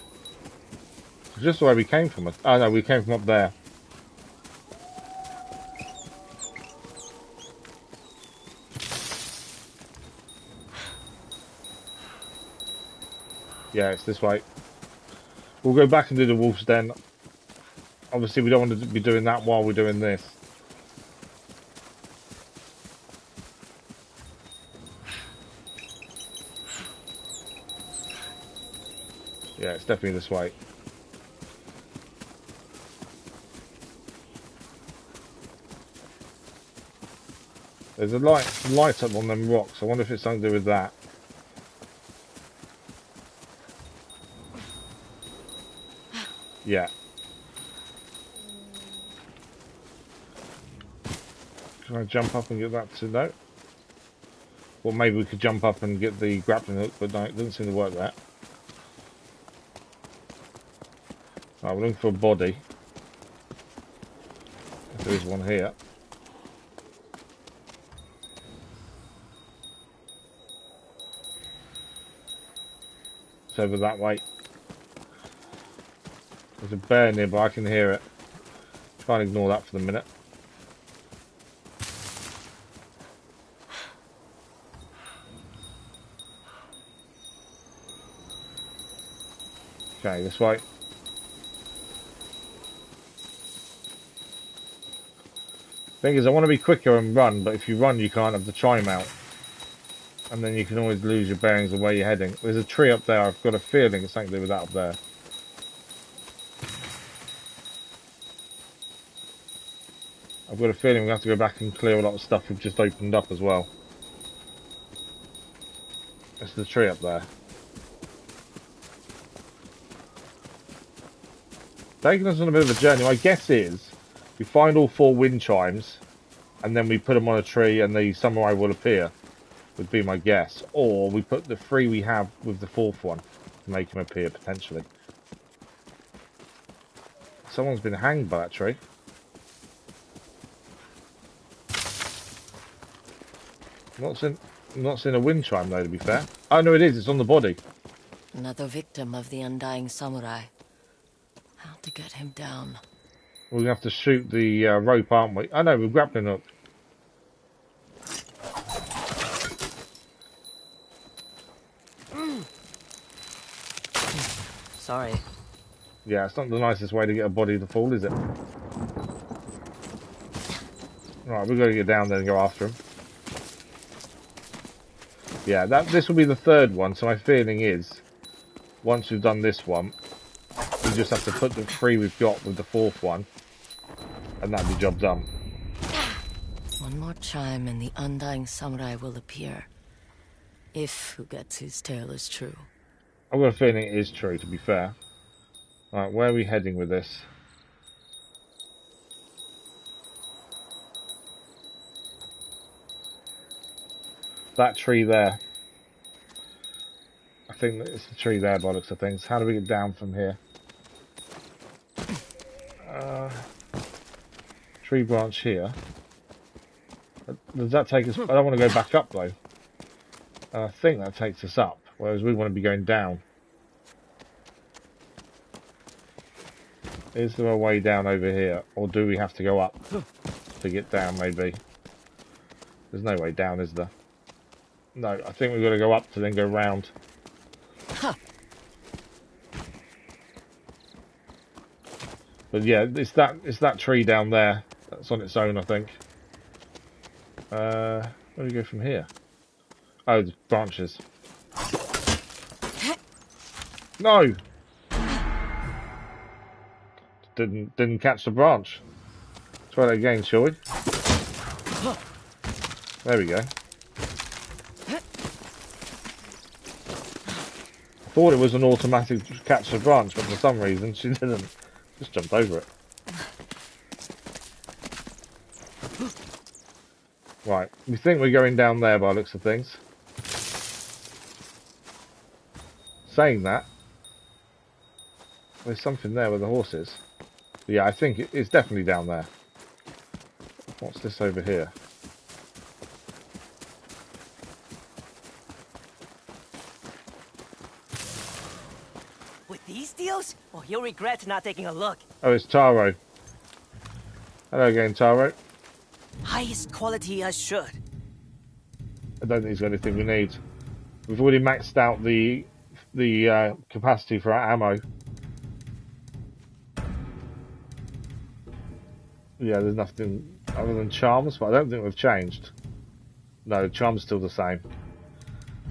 It's just the way we came from. Oh no, we came from up there. Yeah, it's this way. We'll go back and do the wolf's den. Obviously, we don't want to be doing that while we're doing this. Yeah, it's definitely this way. There's a light up on them rocks. I wonder if it's something to do with that. Yeah. Can I jump up and get that to no? Or maybe we could jump up and get the grappling hook, but no, it doesn't seem to work there. Right, we're looking for a body. There's one here. It's over that way. There's a bear nearby, I can hear it. Try and ignore that for the minute. Okay, this way. Thing is, I want to be quicker and run, but if you run, you can't have the chime out. And then you can always lose your bearings of where you're heading. There's a tree up there. I've got a feeling it's something to do with that up there. I've got a feeling we have to go back and clear a lot of stuff we've just opened up as well. It's the tree up there. Taking us on a bit of a journey. My guess is we find all 4 wind chimes and then we put them on a tree and the samurai will appear. Would be my guess. Or we put the 3 we have with the 4th one to make him appear potentially. Someone's been hanged by that tree. Not seen a wind chime though, to be fair. Oh no, it is. It's on the body. Another victim of the Undying Samurai. How to get him down? We're gonna have to shoot the rope, aren't we? Oh no, we're grappling hook. Sorry. Yeah, it's not the nicest way to get a body to fall, is it? Right, we've got to get down there and go after him. Yeah, this will be the 3rd one, so my feeling is, once we've done this one, we just have to put the 3 we've got with the 4th one, and that'll be job done. One more chime and the Undying Samurai will appear. If who gets his tale is true. I've got a feeling it is true, to be fair. Right, where are we heading with this? That tree there. I think that it's the tree there by the looks of things. How do we get down from here? Tree branch here. Does that take us... I don't want to go back up though. I think that takes us up, whereas we want to be going down. Is there a way down over here? Or do we have to go up to get down maybe? There's no way down, is there? No, I think we've got to go up to then go round. Huh. But yeah, it's that tree down there. That's on its own, I think. Where do we go from here? Oh, the branches. No! Didn't catch the branch. Try that again, shall we? There we go. I thought it was an automatic catch the branch, but for some reason she didn't. Just jumped over it. Right, we think we're going down there by the looks of things. Saying that, there's something there with the horses. Yeah, I think it's definitely down there. What's this over here? With these deals? Well, you'll regret not taking a look. Oh, it's Taro. Hello again, Taro. Highest quality as should. I don't think he's got anything we need. We've already maxed out the capacity for our ammo. Yeah, there's nothing other than charms, but I don't think we've changed. No, charm's still the same.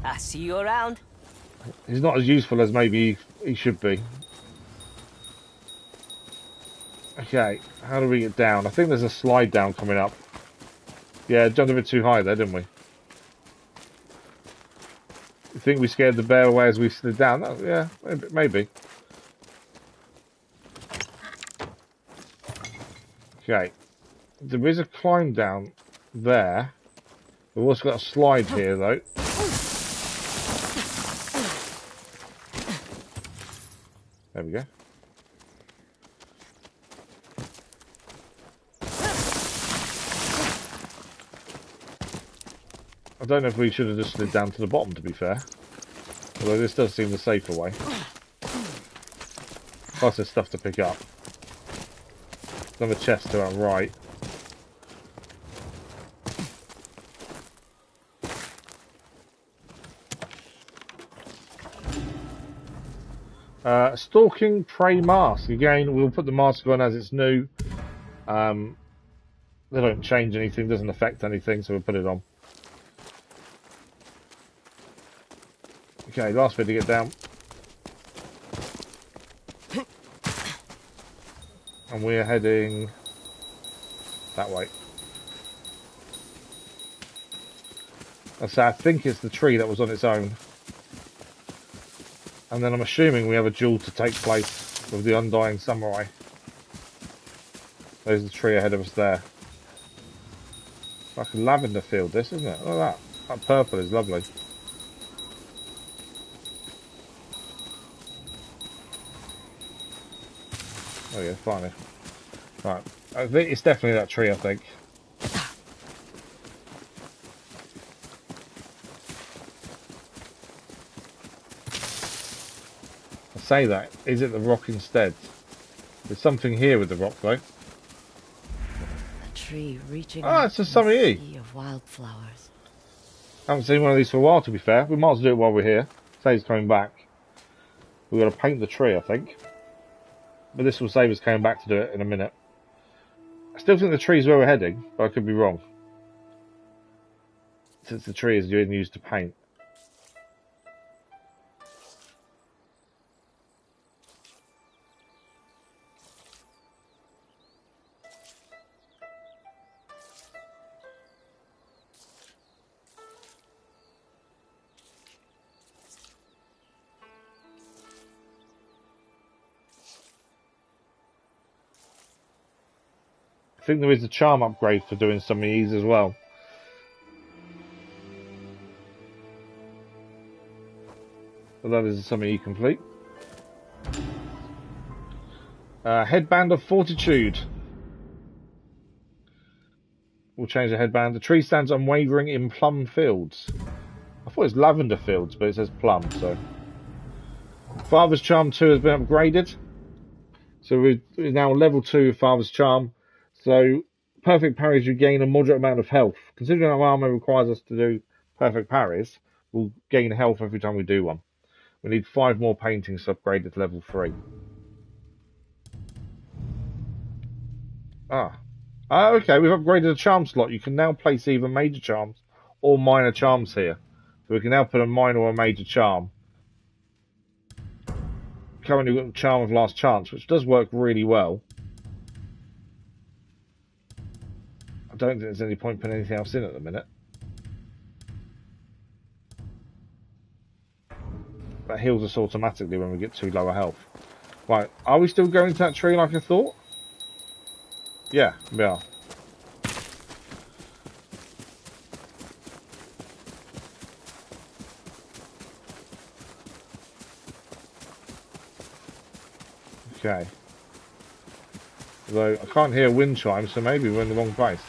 I see you around. He's not as useful as maybe he should be. Okay, how do we get down? I think there's a slide down coming up. Yeah, jumped a bit too high there, didn't we? You think we scared the bear away as we slid down? Oh, yeah, maybe. Okay, there is a climb down there. We've also got a slide here, though. There we go. I don't know if we should have just slid down to the bottom, to be fair. Although this does seem the safer way. Plus there's stuff to pick up. Another chest to our right. Stalking Prey Mask. Again, we'll put the mask on as it's new. They don't change anything, doesn't affect anything, so we'll put it on. Okay, last bit to get down. And we're heading that way. So I think it's the tree that was on its own. And then I'm assuming we have a duel to take place with the Undying Samurai. There's the tree ahead of us there. Like a lavender field, this, isn't it? Look at that. That purple is lovely. Oh yeah, finally. Right. I think it's definitely that tree, I think. I say that. Is it the rock instead? There's something here with the rock, though. A tree reaching Ah, it's a Summy sea of wildflowers. Haven't seen one of these for a while, to be fair. We might as well do it while we're here. Say he's coming back. We've got to paint the tree, I think. But this will save us coming back to do it in a minute. I still think the tree's where we're heading, but I could be wrong. Since the tree is being used to paint. I think there is a charm upgrade for doing some of these as well. But that is some of E complete. Headband of Fortitude. We'll change the headband. The tree stands unwavering in plum fields. I thought it was lavender fields, but it says plum, so. Father's Charm 2 has been upgraded. So we're now level 2 of Father's Charm. So, perfect parries regain a moderate amount of health. Considering our armor requires us to do perfect parries, we'll gain health every time we do one. We need 5 more paintings to upgrade it to level 3. Okay, we've upgraded a charm slot. You can now place either major charms or minor charms here. So we can now put a minor or a major charm. Currently we've got the Charm of Last Chance, which does work really well. I don't think there's any point putting anything else in at the minute. That heals us automatically when we get too low a health. Right, are we still going to that tree like I thought? Yeah, we are. Okay. Although I can't hear wind chimes, so maybe we're in the wrong place.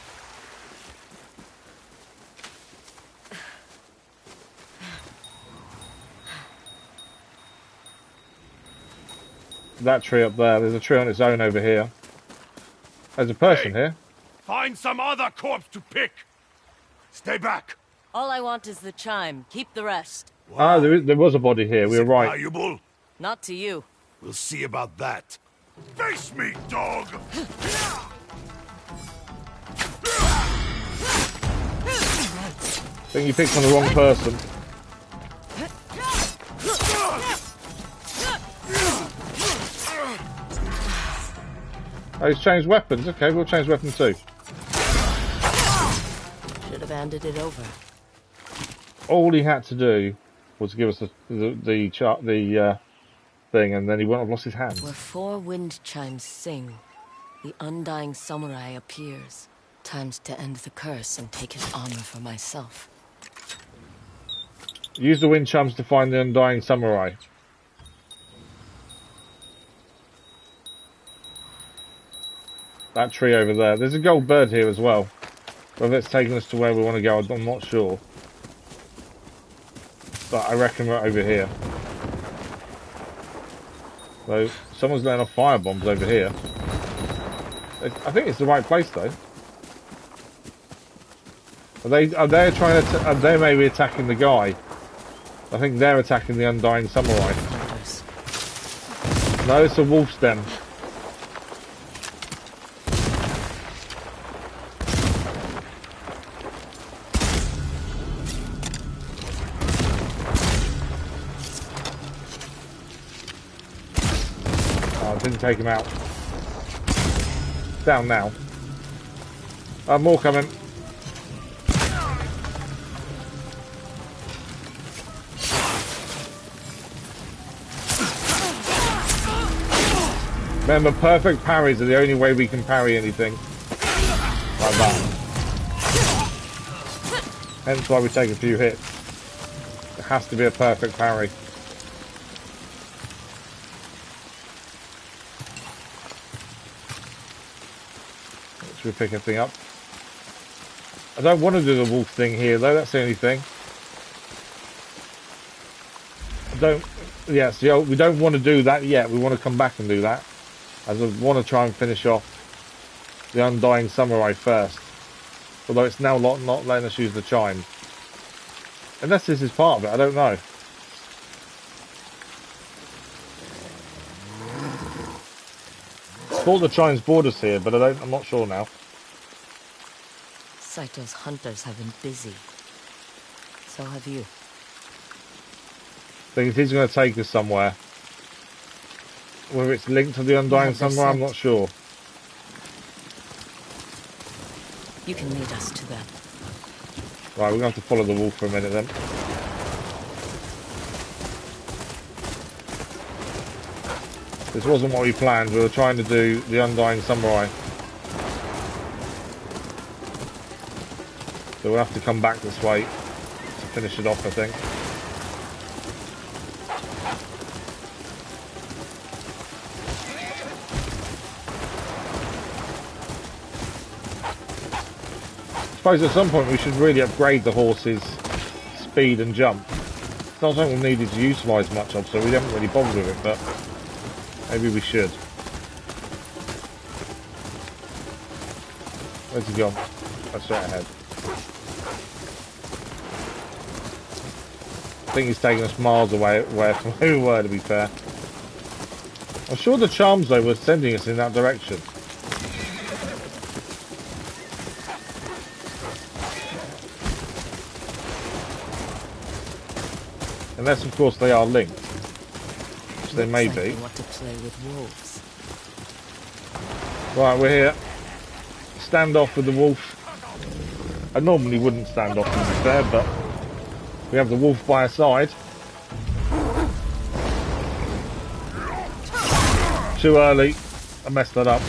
That tree up there. There's a tree on its own over here. There's a person here. Find some other corpse to pick. Stay back. All I want is the chime. Keep the rest. Ah, there was a body here. We were right. Valuable? Not to you. We'll see about that. Face me, dog! I think you picked on the wrong person. Oh, he's changed weapons. Okay, we'll change weapon too. Should have handed it over. All he had to do was give us the thing, and then he wouldn't have lost his hand. Where 4 wind chimes sing, the Undying Samurai appears. Time's to end the curse and take his honor for myself. Use the wind chimes to find the Undying Samurai. That tree over there. There's a gold bird here as well. Whether it's taking us to where we want to go, I'm not sure. But I reckon we're over here. So, someone's letting off fire bombs over here. I think it's the right place though. Are they trying to? They may be attacking the guy. I think they're attacking the Undying Samurai. No, it's a wolf's den. Didn't take him out. Down now. More coming. Remember, perfect parries are the only way we can parry anything. Like that. Hence why we take a few hits. It has to be a perfect parry. Should we pick everything up? I don't want to do the wolf thing here though, that's the only thing. Yes, we don't want to do that yet. We want to come back and do that. As I want to try and finish off the Undying Samurai first. Although it's now not letting us use the chimes. Unless this is part of it, I don't know. I thought the chimes board us here, but I'm not sure now. Saito's hunters have been busy. So have you. I think if he's going to take us somewhere, whether it's linked to the Undying Samurai, I'm not sure. You can lead us to them. Right, we're going to have to follow the wolf for a minute then. This wasn't what we planned. We were trying to do the Undying Samurai. So we'll have to come back this way to finish it off, I think. I suppose at some point we should really upgrade the horse's speed and jump. It's not something we needed to utilise much of, so we haven't really bothered with it, but maybe we should. Where's he gone? That's right ahead. I think he's taking us miles away from where we were, to be fair. I'm sure the charms, though, were sending us in that direction. Unless, of course, they are linked. Which they may be. What to play with wolves. Right, we're here. Stand off with the wolf. I normally wouldn't stand off, to be fair, but we have the wolf by our side. Too early. I messed that up.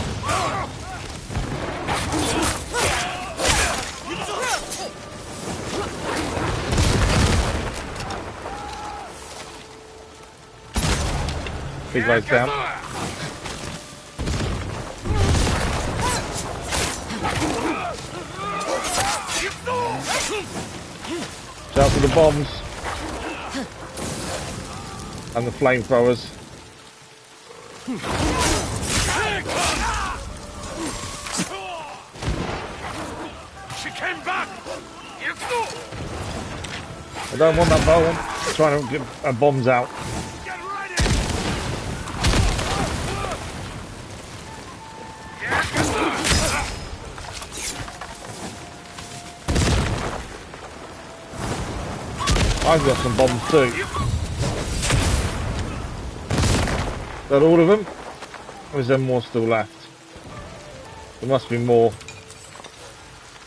Big guy's down. Shout for the bombs and the flamethrowers. She came back. I don't want that bow. I'm trying to get bombs out. I've got some bombs too. Is that all of them? Or is there more still left? There must be more.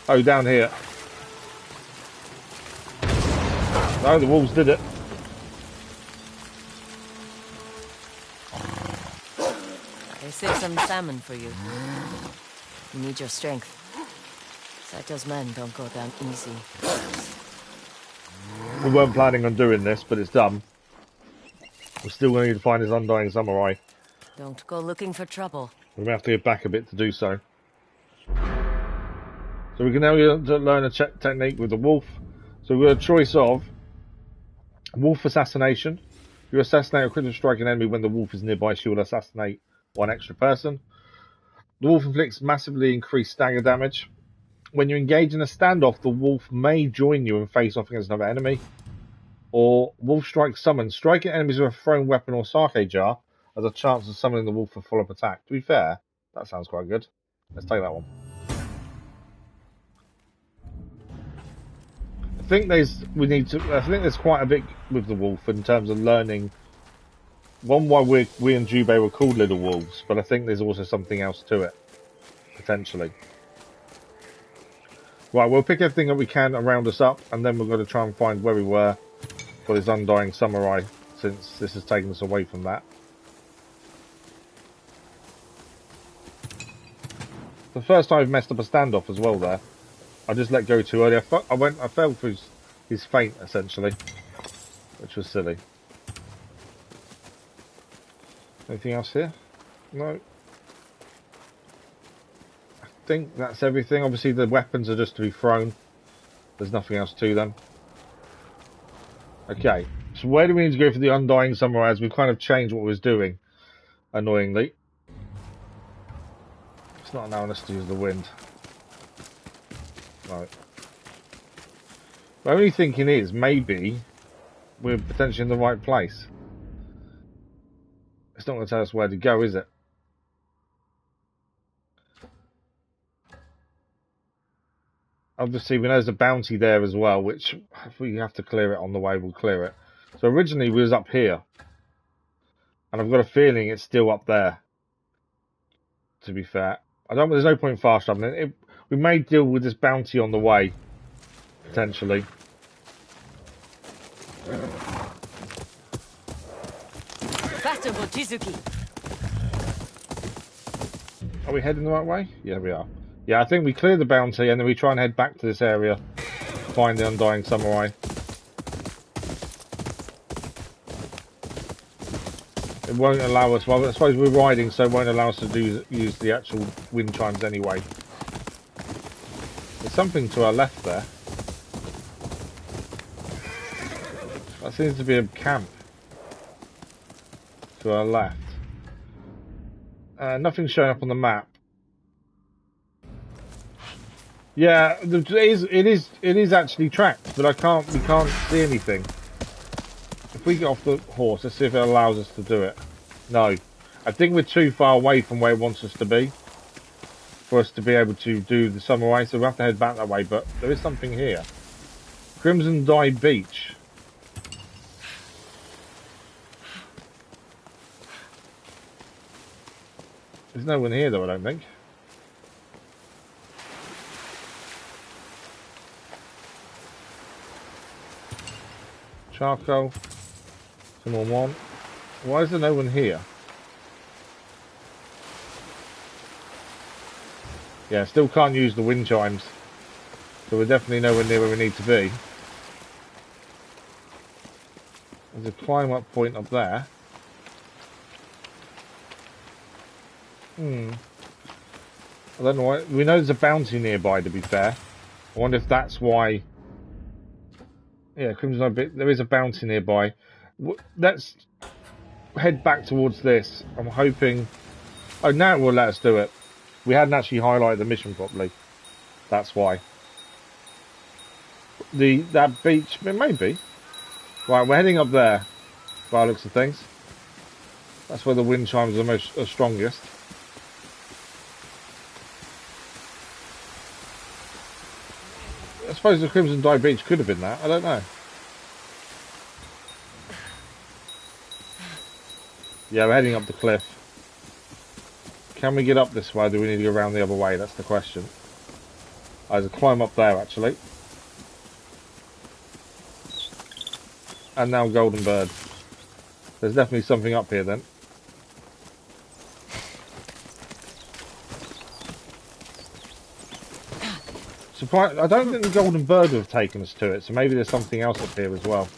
Oh, down here. No, the wolves did it. They saved some salmon for you. You need your strength. Saito's men don't go down easy. We weren't planning on doing this, but it's done. We're still going to need to find his Undying Samurai. Don't go looking for trouble. We're going to have to get back a bit to do so. So we can now learn a technique with the wolf. So we've got a choice of wolf assassination. You assassinate or critical strike an enemy when the wolf is nearby. She will assassinate one extra person. The wolf inflicts massively increased stagger damage. When you engage in a standoff, the wolf may join you and face off against another enemy. Or wolf strike summon. Striking enemies with a thrown weapon or sake jar has a chance of summoning the wolf for follow-up attack. To be fair, that sounds quite good. Let's take that one. I think there's quite a bit with the wolf in terms of learning one why we and Jubei were called Little Wolves, but I think there's also something else to it, potentially. Right, we'll pick everything that we can around us up, and then we're going to try and find where we were for this Undying Samurai, since this has taken us away from that. The first time I've messed up a standoff as well there. I just let go too early. I fell for his feint, essentially, which was silly. Anything else here? No. I think that's everything. Obviously the weapons are just to be thrown. There's nothing else to them. Okay, so where do we need to go for the Undying Samurai, as we've kind of changed what we was doing, annoyingly. It's not allowing us to use the wind. Right. My only thinking is, maybe we're potentially in the right place. It's not going to tell us where to go, is it? Obviously, we know there's a bounty there as well, which if we have to clear it on the way, we'll clear it. So originally we was up here. And I've got a feeling it's still up there. To be fair. There's no point fast traveling. We may deal with this bounty on the way. Potentially. Faster, Mochizuki. Are we heading the right way? Yeah, we are. Yeah, I think we clear the bounty and then we try and head back to this area. Find the Undying Samurai. It won't allow us, well I suppose we're riding, so it won't allow us to use the actual wind chimes anyway. There's something to our left there. That seems to be a camp. To our left. Nothing's showing up on the map. Yeah, it is actually tracked, but we can't see anything. If we get off the horse, let's see if it allows us to do it. No. I think we're too far away from where it wants us to be for us to be able to do the samurai, so we'll have to head back that way, but there is something here. Crimson Dye Beach. There's no one here though, I don't think. Charcoal. Someone want. Why is there no one here? Yeah, still can't use the wind chimes. So we're definitely nowhere near where we need to be. There's a climb up point up there. I don't know why. We know there's a bounty nearby, to be fair. I wonder if that's why. Yeah, Crimson Bit. There is a bounty nearby. Let's head back towards this. I'm hoping. Oh, now it will let us do it. We hadn't actually highlighted the mission properly. That's why. That beach, it may be. Right, we're heading up there. By the looks of things. That's where the wind chimes are strongest. I suppose the Crimson Dye Beach could have been that. I don't know. Yeah, we're heading up the cliff. Can we get up this way? Or do we need to go around the other way? That's the question. There's a climb up there, actually. And now Golden Bird. There's definitely something up here then. I don't think the Golden Bird would have taken us to it, so maybe there's something else up here as well.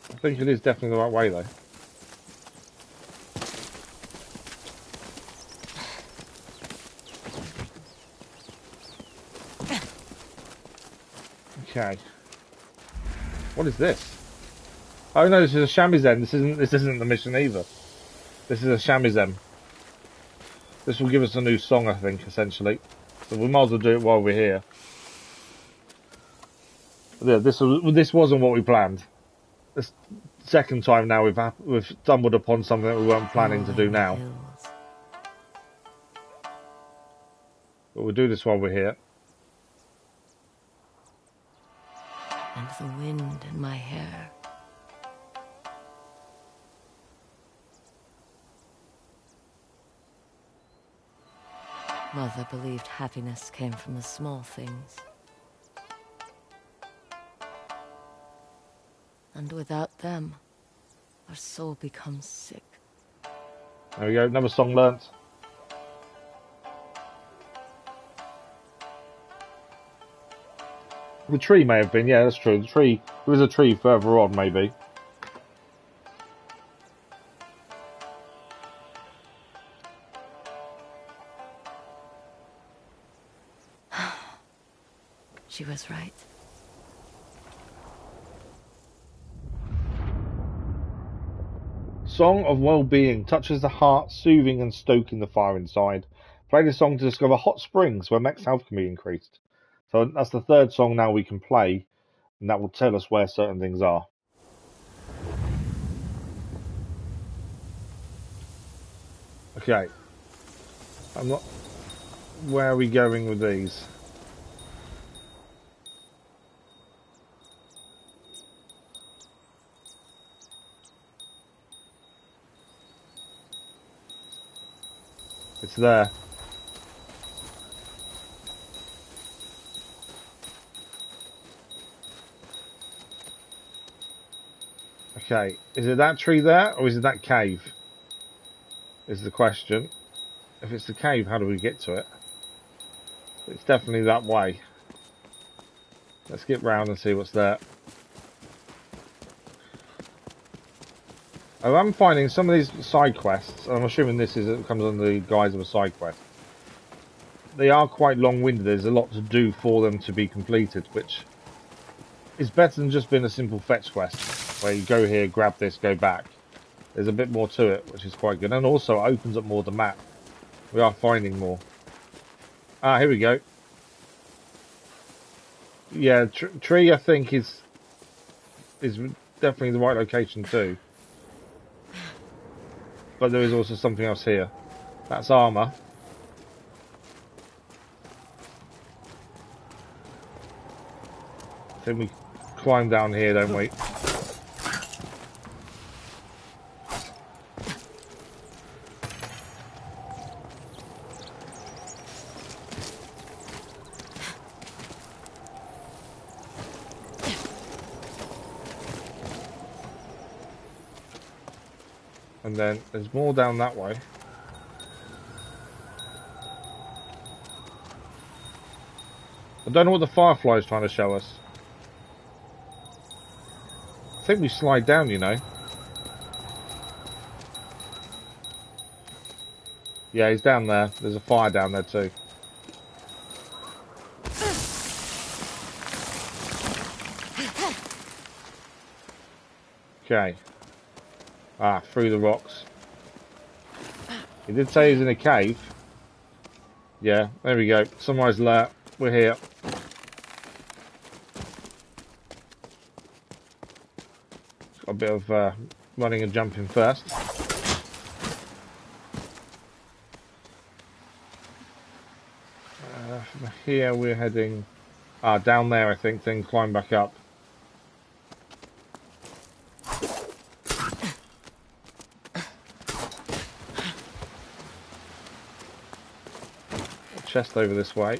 I think it is definitely the right way though. Okay. What is this? Oh no, this is a shamisen. This isn't the mission either. This is a shamisen. This will give us a new song, I think, essentially. So we might as well do it while we're here. Yeah, this wasn't what we planned. This second time now we've stumbled upon something that we weren't planning to do now. But we'll do this while we're here. the wind in my hair. Mother believed happiness came from the small things. And without them, our soul becomes sick. There we go, another song learnt. The tree may have been, yeah, that's true. The tree, there was a tree further on, maybe. She was right. Song of Well-Being touches the heart, soothing and stoking the fire inside. Play this song to discover hot springs where max health can be increased. So that's the third song now we can play, and that will tell us where certain things are. Okay. I'm not... Where are we going with these? It's there. Okay, is it that tree there, or is it that cave? Is the question. If it's the cave, how do we get to it? It's definitely that way. Let's get round and see what's there. Oh, I'm finding some of these side quests, and I'm assuming this comes under the guise of a side quest. They are quite long-winded. There's a lot to do for them to be completed, which is better than just being a simple fetch quest, where you go here, grab this, go back. There's a bit more to it, which is quite good, and also it opens up more the map. We are finding more. Ah, here we go. Yeah, tree I think is definitely the right location too. But there is also something else here. That's armor. I think we climb down here, don't we? And then there's more down that way. I don't know what the firefly is trying to show us. I think we slide down, you know. Yeah, he's down there. There's a fire down there too. Okay. Ah, through the rocks. He did say he's in a cave. Yeah, there we go. Samurai's lair. We're here. Got a bit of running and jumping first. From here we're heading down there, I think, then climb back up. Chest over this way.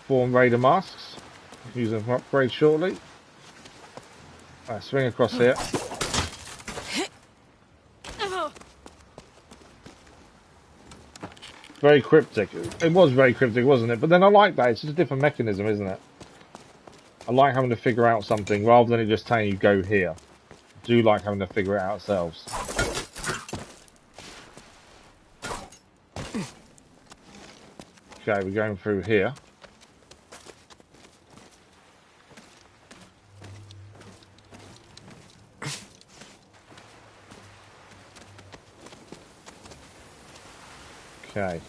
Form raider masks. Use them for upgrade shortly. Swing across here. Very cryptic. It was very cryptic, wasn't it? But then I like that. It's just a different mechanism, isn't it? I like having to figure out something rather than it just telling you go here. I do like having to figure it out ourselves. Okay, we're going through here. Okay.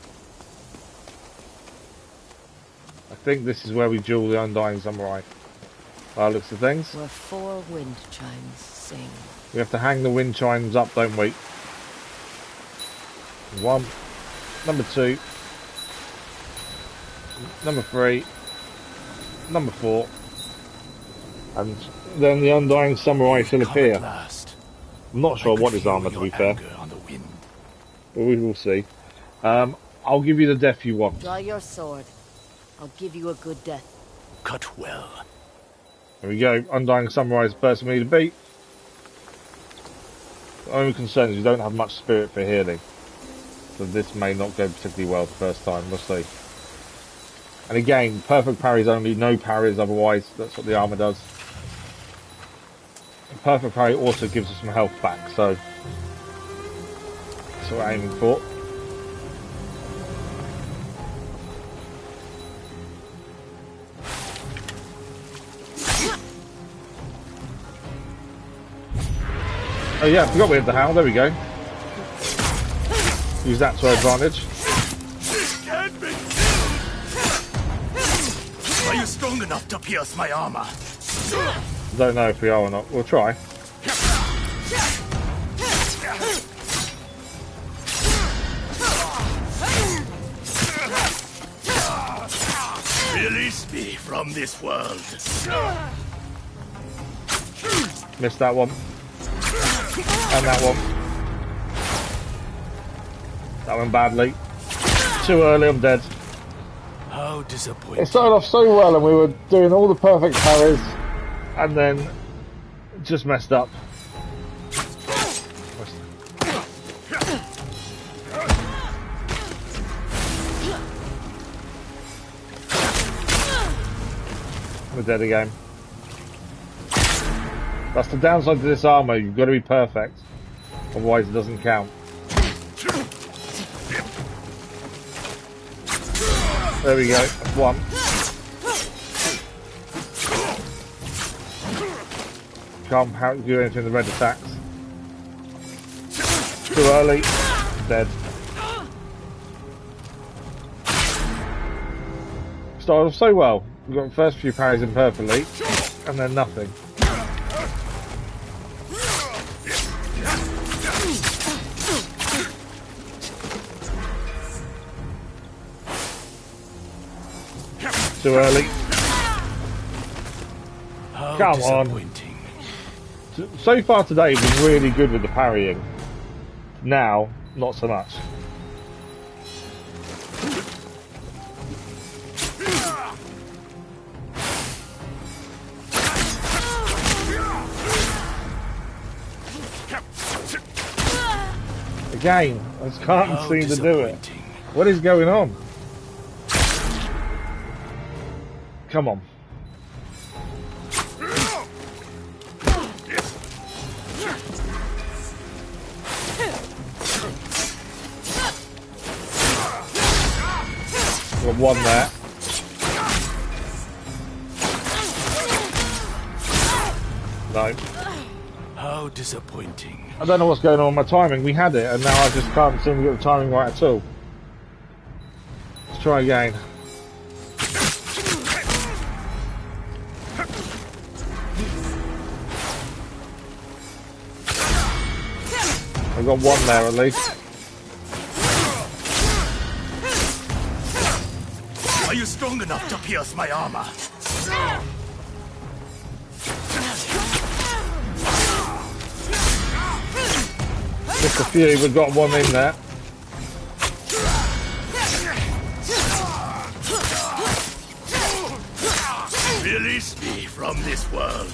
I think this is where we duel the Undying Samurai. Looks of things. Where 4 wind chimes sing. We have to hang the wind chimes up, don't we? 1. Number 2. number 3, number 4, and then the Undying Samurai shall appear. I'm not sure what his armour, to be fair. But we will see. I'll give you the death you want. Draw your sword. I'll give you a good death. Cut well. There we go. Undying Samurai is the person we need to beat. The only concern is you don't have much spirit for healing. So this may not go particularly well the first time. We'll see. And again, perfect parries only, no parries otherwise. That's what the armour does. And perfect parry also gives us some health back, so that's what we're aiming for. Oh yeah, I forgot we had the howl. There we go. Use that to our advantage. Are you strong enough to pierce my armor? Don't know if we are or not. We'll try. Release me from this world. Missed that one. And that one. That one badly. Too early, I'm dead. How disappointing. It started off so well and we were doing all the perfect parries and then just messed up. We're dead again. That's the downside to this armour, you've got to be perfect, otherwise it doesn't count. There we go, that's one. Can't do anything with the red attacks. Too early, dead. Started off so well, we got the first few parries in perfectly, and then nothing. Too early. Come on. So far today, we've been really good with the parrying. Now, not so much. Again, I just can't seem to do it. What is going on? Come on. Got one there. No. How disappointing. I don't know what's going on with my timing. We had it and now I just can't seem to get the timing right at all. Let's try again. I've got one there at least. Are you strong enough to pierce my armor? Just a few, we've got one in there. Release me from this world.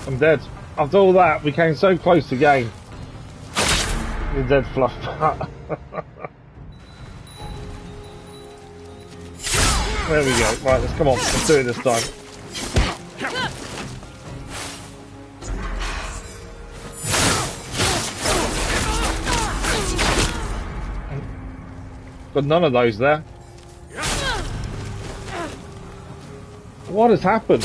I'm dead. After all that, we came so close to game. You're dead, fluff. There we go. Right, let's come on. Let's do it this time. Got none of those there. What has happened?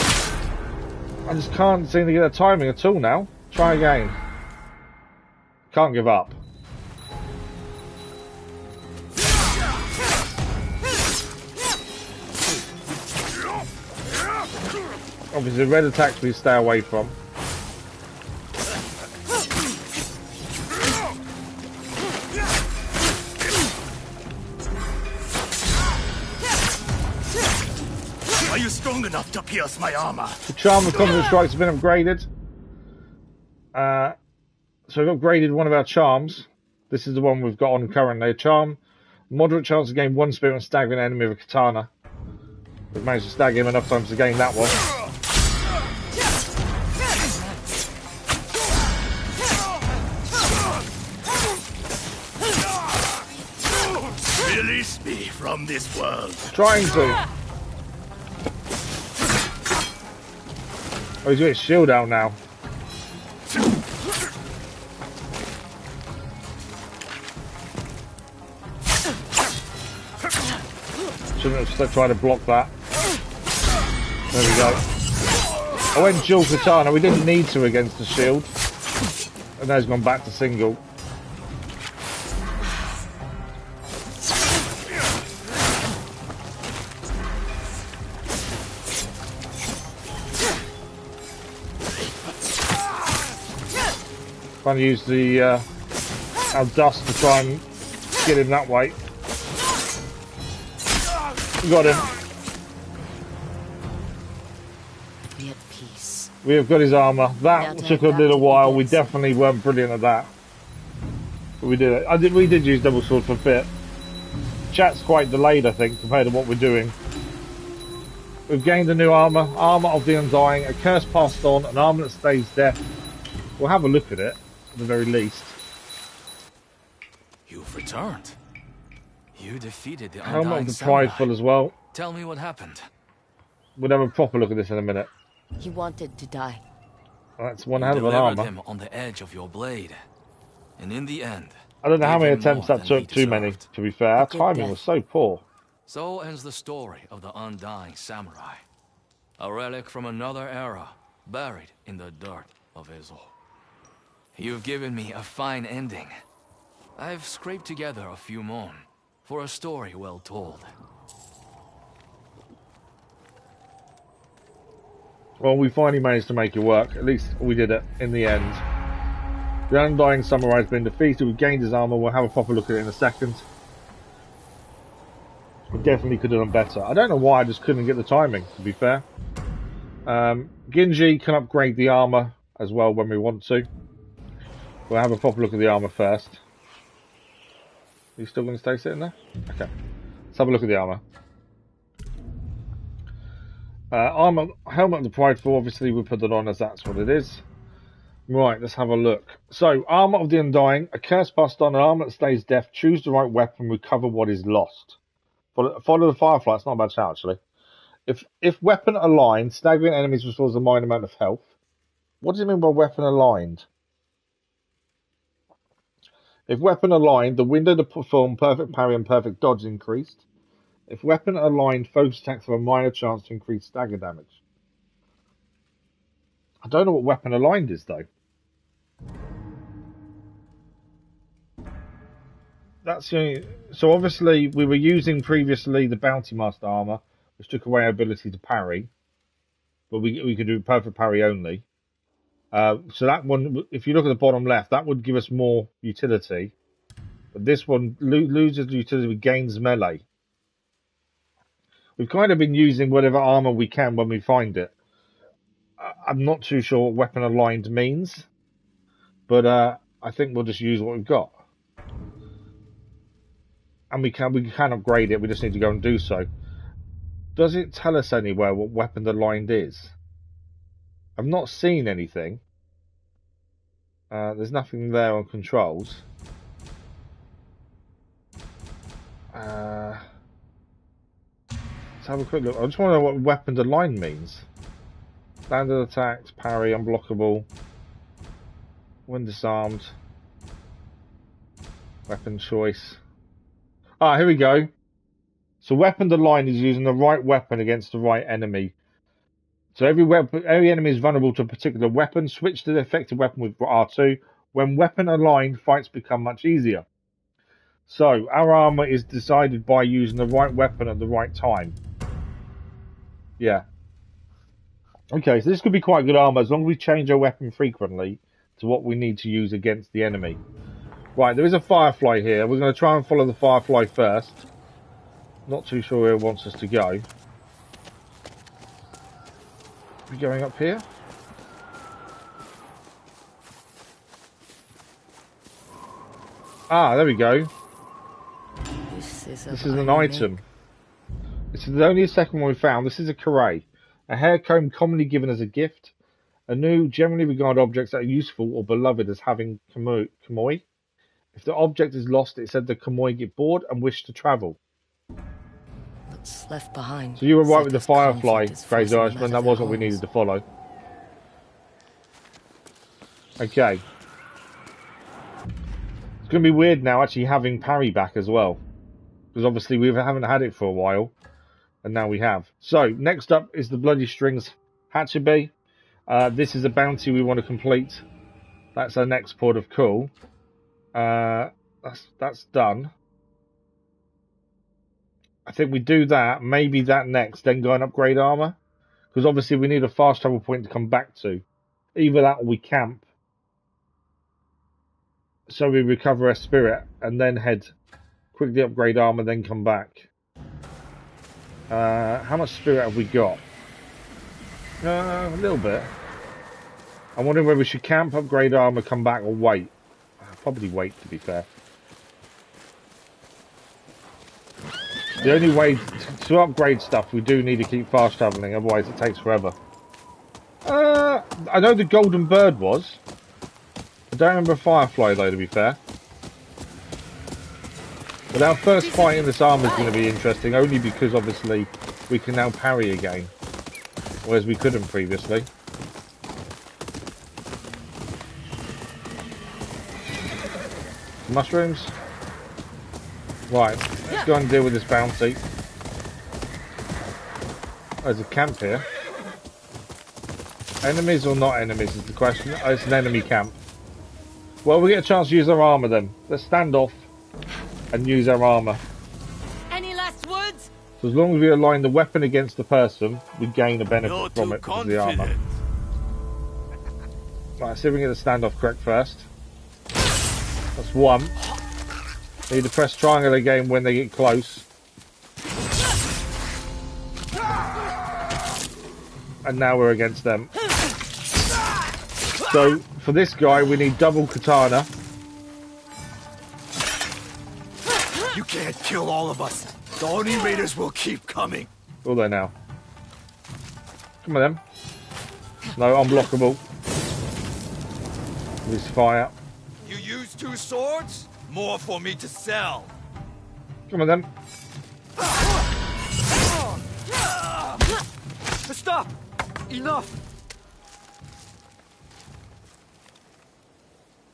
I just can't seem to get the timing at all now. Try again. Can't give up. Obviously, red attacks we stay away from. Are you strong enough to pierce my armor? The charm of combat strikes has been upgraded. So we've upgraded one of our charms. This is the one we've got on currently. A charm. Moderate chance to gain one spirit when staggering an enemy with a katana. We've managed to stagger him enough times to gain that one. Release me from this world. Trying to. Oh, he's got his shield out now. Shouldn't have tried to block that. There we go. I went dual katana. We didn't need to against the shield. And now he's gone back to single. Trying to use the our dust to try and get him that way. Got him. Be at peace. We have got his armor. That took a little while. We definitely weren't brilliant at that. But we did it. We did use double sword for a bit. Chat's quite delayed, I think, compared to what we're doing. We've gained a new armor. Armor of the Undying. A curse passed on. An armor that stays deaf. We'll have a look at it, at the very least. You've returned. You defeated the Helmet Undying of the Samurai. Prideful as well. Tell me what happened. We'll have a proper look at this in a minute. He wanted to die. That's one You hell of an delivered armor. him on the edge of your blade. And in the end, I don't know how gave many him attempts more that than he took, too many, deserved. to be fair. Our A good timing death. was so poor. So ends the story of the Undying Samurai. A relic from another era, buried in the dirt of Ezo. You've given me a fine ending. I've scraped together a few more, for a story well told. Well, we finally managed to make it work. At least we did it in the end. The Undying Samurai has been defeated. We've gained his armor. We'll have a proper look at it in a second. We definitely could have done better. I don't know why I just couldn't get the timing, to be fair. Ginji can upgrade the armor as well when we want to. We'll have a proper look at the armor first. Are you still going to stay sitting there? Okay. Let's have a look at the armor. Armor, helmet of the Prideful, obviously we put it on as that's what it is. Right, let's have a look. So, armor of the Undying, a curse passed on, an armor that stays deaf, choose the right weapon, recover what is lost. Follow the Firefly, it's not a bad shout actually. If weapon aligned, staggering enemies restores a minor amount of health. What does it mean by weapon aligned? If weapon aligned, the window to perform perfect parry and perfect dodge increased. If weapon aligned, focus attacks have a minor chance to increase stagger damage. I don't know what weapon aligned is though. That's the only, so obviously we were using previously the Bounty Master armor, which took away our ability to parry, but we could do perfect parry only. So that one, if you look at the bottom left, that would give us more utility. But this one loses utility but gains melee. We've kind of been using whatever armor we can when we find it. I'm not too sure what weapon aligned means, but I think we'll just use what we've got. And we can upgrade it, we just need to go and do so. Does it tell us anywhere what weapon aligned is? I've not seen anything. There's nothing there on controls. Let's have a quick look. I just want to know what weapon aligned means. Standard attacks, parry, unblockable, when disarmed, weapon choice. Ah, here we go. So weapon aligned is using the right weapon against the right enemy. So every enemy is vulnerable to a particular weapon. Switch to the effective weapon with R2. When weapon aligned, fights become much easier. So our armor is decided by using the right weapon at the right time. Yeah. Okay, so this could be quite good armor as long as we change our weapon frequently to what we need to use against the enemy. Right, there is a firefly here. We're going to try and follow the firefly first. Not too sure where it wants us to go. Are we going up here? Ah, there we go. This is an item. This is only the second one we found. This is a karae. A hair comb commonly given as a gift. Anu generally regard objects that are useful or beloved as having kamoi. If the object is lost, it said the kamoi get bored and wish to travel. What's left behind? So you were right with the firefly, Crazy Irishman. That was what we needed to follow. Okay. It's going to be weird now actually having parry back as well. Because obviously we haven't had it for a while. And now we have. So, next up is the Bloody Strings Hatchabe. This is a bounty we want to complete. That's our next port of call. That's done. I think we do that, maybe that next, then go and upgrade armor. Because obviously we need a fast travel point to come back to. Either that or we camp. So we recover our spirit and then head, quickly upgrade armor, then come back. How much spirit have we got? A little bit. I'm wondering whether we should camp, upgrade armor, come back, or wait. Probably wait, to be fair. The only way to upgrade stuff, we do need to keep fast travelling, otherwise it takes forever. I know the golden bird was. I don't remember a firefly though, to be fair. But our first fight in this armor is going to be interesting, only because obviously we can now parry again, whereas we couldn't previously. Mushrooms. Right, let's go and deal with this bounty. There's a camp here. Enemies or not enemies is the question. Oh, it's an enemy camp. Well, we get a chance to use our armor then. Let's stand off and use our armor. Any last words? So as long as we align the weapon against the person, we gain a benefit from it because of the armor. Right, see if we can get the standoff correct first. That's one. Need to press triangle again when they get close. And now we're against them. So for this guy we need double katana. You can't kill all of us. The Oni Raiders will keep coming. Will they now? Come on then. No, unblockable. This fire. You use 2 swords? More for me to sell. Come on then. Stop! Enough!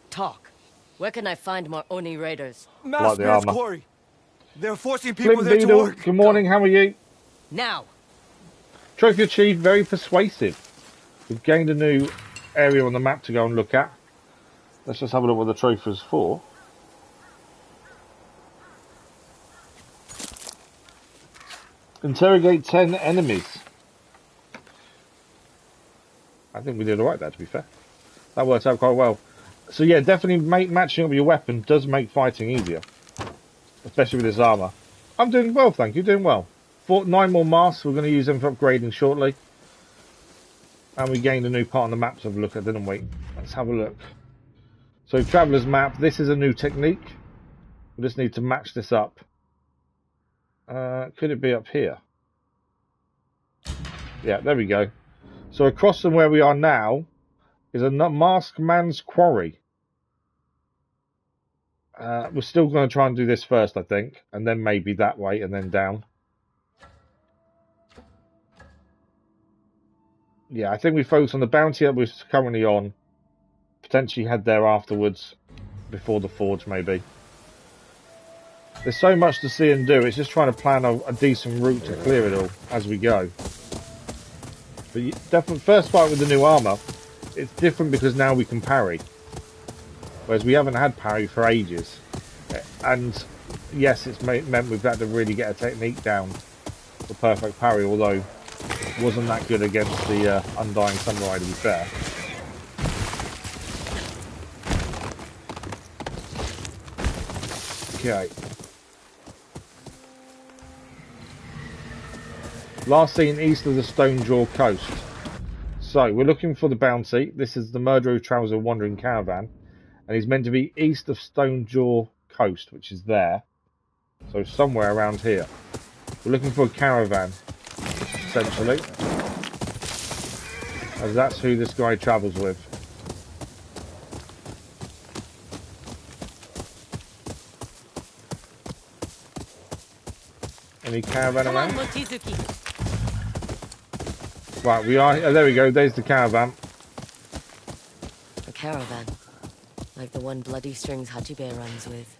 Talk. Where can I find more Oni raiders? Like the armor. Quarry. They're forcing people Flint there to Beetle, work. good morning, how are you? Now! Trophy achieved, very persuasive. We've gained a new area on the map to go and look at. Let's just have a look what the trophy is for. Interrogate 10 enemies. I think we did alright there, to be fair. That worked out quite well. So yeah, definitely matching up your weapon does make fighting easier. Especially with this armour. I'm doing well, thank you, doing well. 9 more masks, we're going to use them for upgrading shortly. And we gained a new part on the map to have a look at, didn't we? Let's have a look. So, Traveller's Map, this is a new technique. We just need to match this up. Could it be up here? Yeah, there we go. So across from where we are now is a Masked Man's Quarry. We're still going to try and do this first, I think. And then maybe that way and then down. Yeah, I think we focus on the bounty that we're currently on. Potentially head there afterwards. Before the forge, maybe. There's so much to see and do. It's just trying to plan a decent route to clear it all as we go. But definitely, first fight with the new armour, it's different because now we can parry. Whereas we haven't had parry for ages. And yes, it's meant we've had to really get a technique down for perfect parry, although wasn't that good against the Undying Samurai, to be fair. Okay. Last seen east of the Stonejaw coast. So, we're looking for the bounty. This is the murderer who travels a wandering caravan. And he's meant to be east of Stonejaw coast, which is there. So, somewhere around here. We're looking for a caravan, essentially. As that's who this guy travels with. Any caravan around? Right, we are. Oh, there we go. There's the caravan. A caravan, like the one Bloody Strings Hachibe runs with.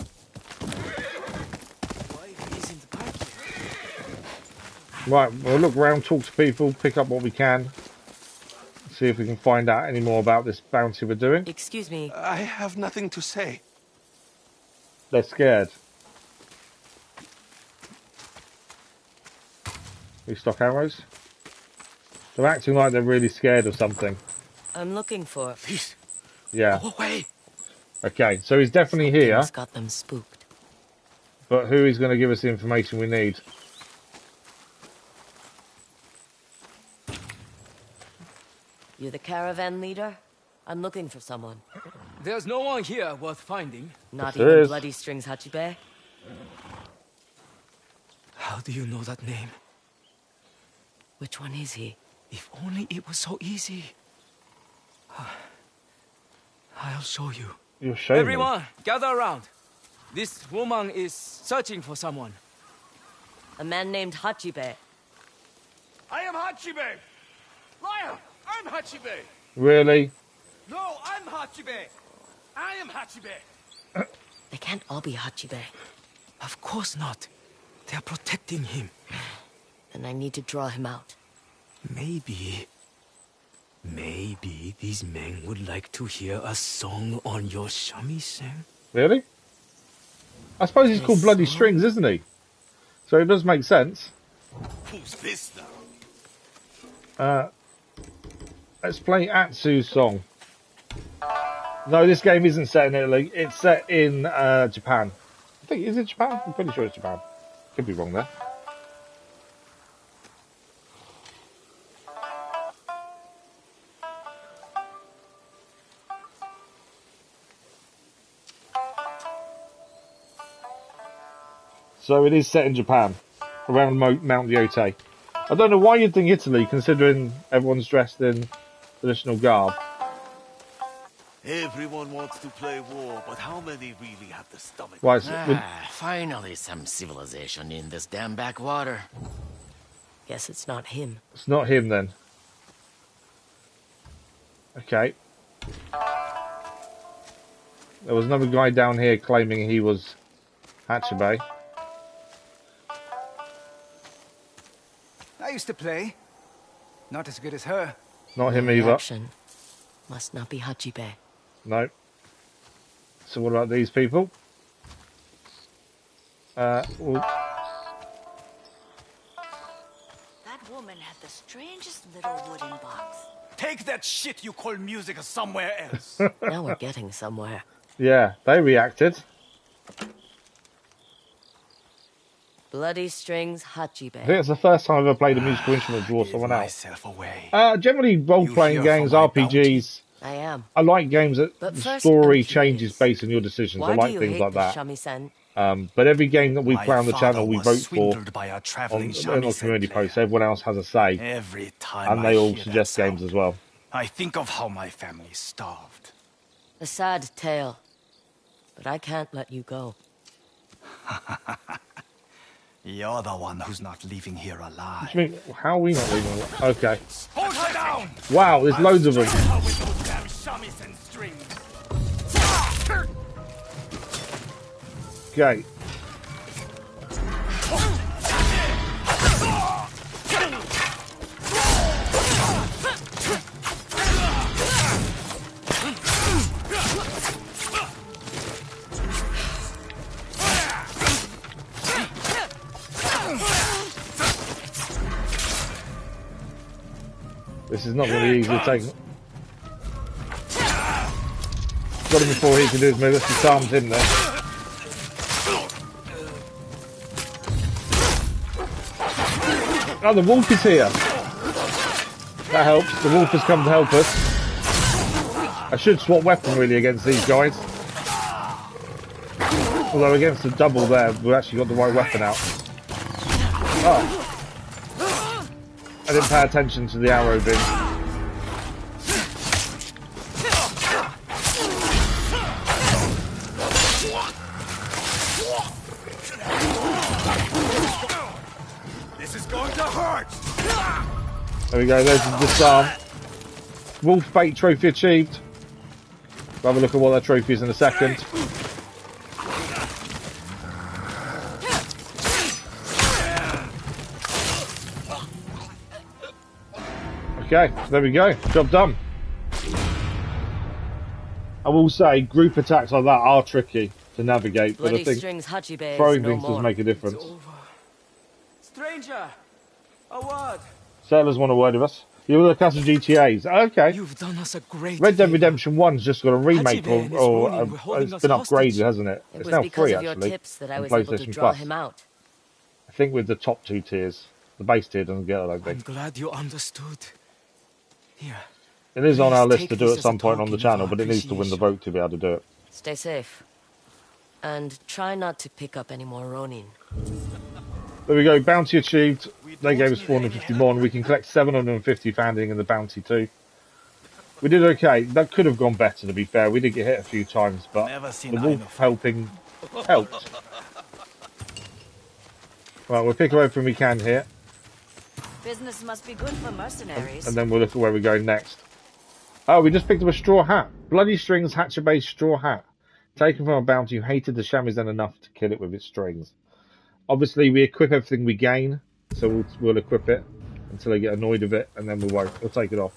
Right, we'll look around, talk to people, pick up what we can. See if we can find out any more about this bounty we're doing. Excuse me. I have nothing to say. They're scared. We stock arrows? They're acting like they're really scared of something. I'm looking for. Please. Yeah. Go away. Okay, so he's definitely here. Something's got them spooked. But who is going to give us the information we need? You the caravan leader? I'm looking for someone. There's no one here worth finding. Not Yes, there even is. Bloody Strings Hachibe? How do you know that name? Which one is he? If only it was so easy. I'll show you. You'll show me. Everyone, gather around. This woman is searching for someone. A man named Hachibe. I am Hachibe! Liar! I'm Hachibe! Really? No, I'm Hachibe! I am Hachibe! They can't all be Hachibe. Of course not. They are protecting him. Then I need to draw him out. Maybe these men would like to hear a song on your shamisen. Really? I suppose he's called Bloody Strings, isn't he? So it does make sense. Who's this now? Let's play Atsu's song. No, this game isn't set in Italy. It's set in Japan. I think, is it Japan? I'm pretty sure it's Japan. Could be wrong there. So it is set in Japan, around Mount Yotei. I don't know why you'd think Italy, considering everyone's dressed in traditional garb. Everyone wants to play war, but how many really have the stomach? Right, Finally some civilization in this damn backwater. Guess it's not him. It's not him then. Okay. There was another guy down here claiming he was Hachibe. I used to play. Not as good as her. Not him either. Reaction. Must not be Hachibe. No. So what about these people? That woman had the strangest little wooden box. Take that shit you call music somewhere else. Now we're getting somewhere. Yeah, they reacted. Bloody Strings Hachibe. I think it's the first time I've ever played a musical instrument draw someone else. Away. Generally, role-playing games, RPGs. I am. I like games that But the first, story I'm changes based on your decisions. Why I like do you things hate like the that. shamisen? But every game that we My play on the father channel, we was vote for swindled by a on traveling the shamisen community player. posts. Everyone else has a say, Every time and I they all hear suggest that games as well. I think of how my family starved. A sad tale. But I can't let you go. You're the one who's not leaving here alive. What do you mean? How are we not leaving? Okay. Hold her down! Wow, there's loads of them. With those damn shamisen strings. Okay. This is not going to be easy to take. Got him before he can do his move. Let's disarm him there. Oh, the wolf is here. That helps. The wolf has come to help us. I should swap weapon really against these guys. Although against the double there, we've actually got the right weapon out. Oh. I didn't pay attention to the arrow bin. This is going to hurt. There we go, there's the disarm. Wolf bait trophy achieved. We'll have a look at what that trophy is in a second. Okay, there we go. Job done. I will say, group attacks like that are tricky to navigate, but I think throwing things does make a difference. Stranger, a word. Sailors want a word with us. You're the cast of GTAs. Okay. You've done us a great Red Dead Redemption 1's just got a remake, or it's been upgraded, hasn't it? It It's was now because free, of your actually, tips that I on was able to PlayStation draw Plus. him out. I think with the top 2 tiers. The base tier doesn't get it, I don't think. I'm glad you understood. Here. It is on our Please list to take do this at as some a point on the token of channel, our but it needs to win the vote to be able to do it. Stay safe. And try not to pick up any more Ronin. There we go, bounty achieved. They gave us 450 more, and we can collect 750 for handing in the bounty too. We did okay. That could have gone better, to be fair. We did get hit a few times, but the wolf helping helped. Right, we'll pick everything we can here, Business must be good for mercenaries. and then we'll look at where we go next. Oh, we just picked up a straw hat. Bloody Strings Hatcher-based straw hat. Taken from a bounty who hated the shamisen enough to kill it with its strings. Obviously, we equip everything we gain, so we'll equip it until they get annoyed with it, and then we won't. We'll take it off.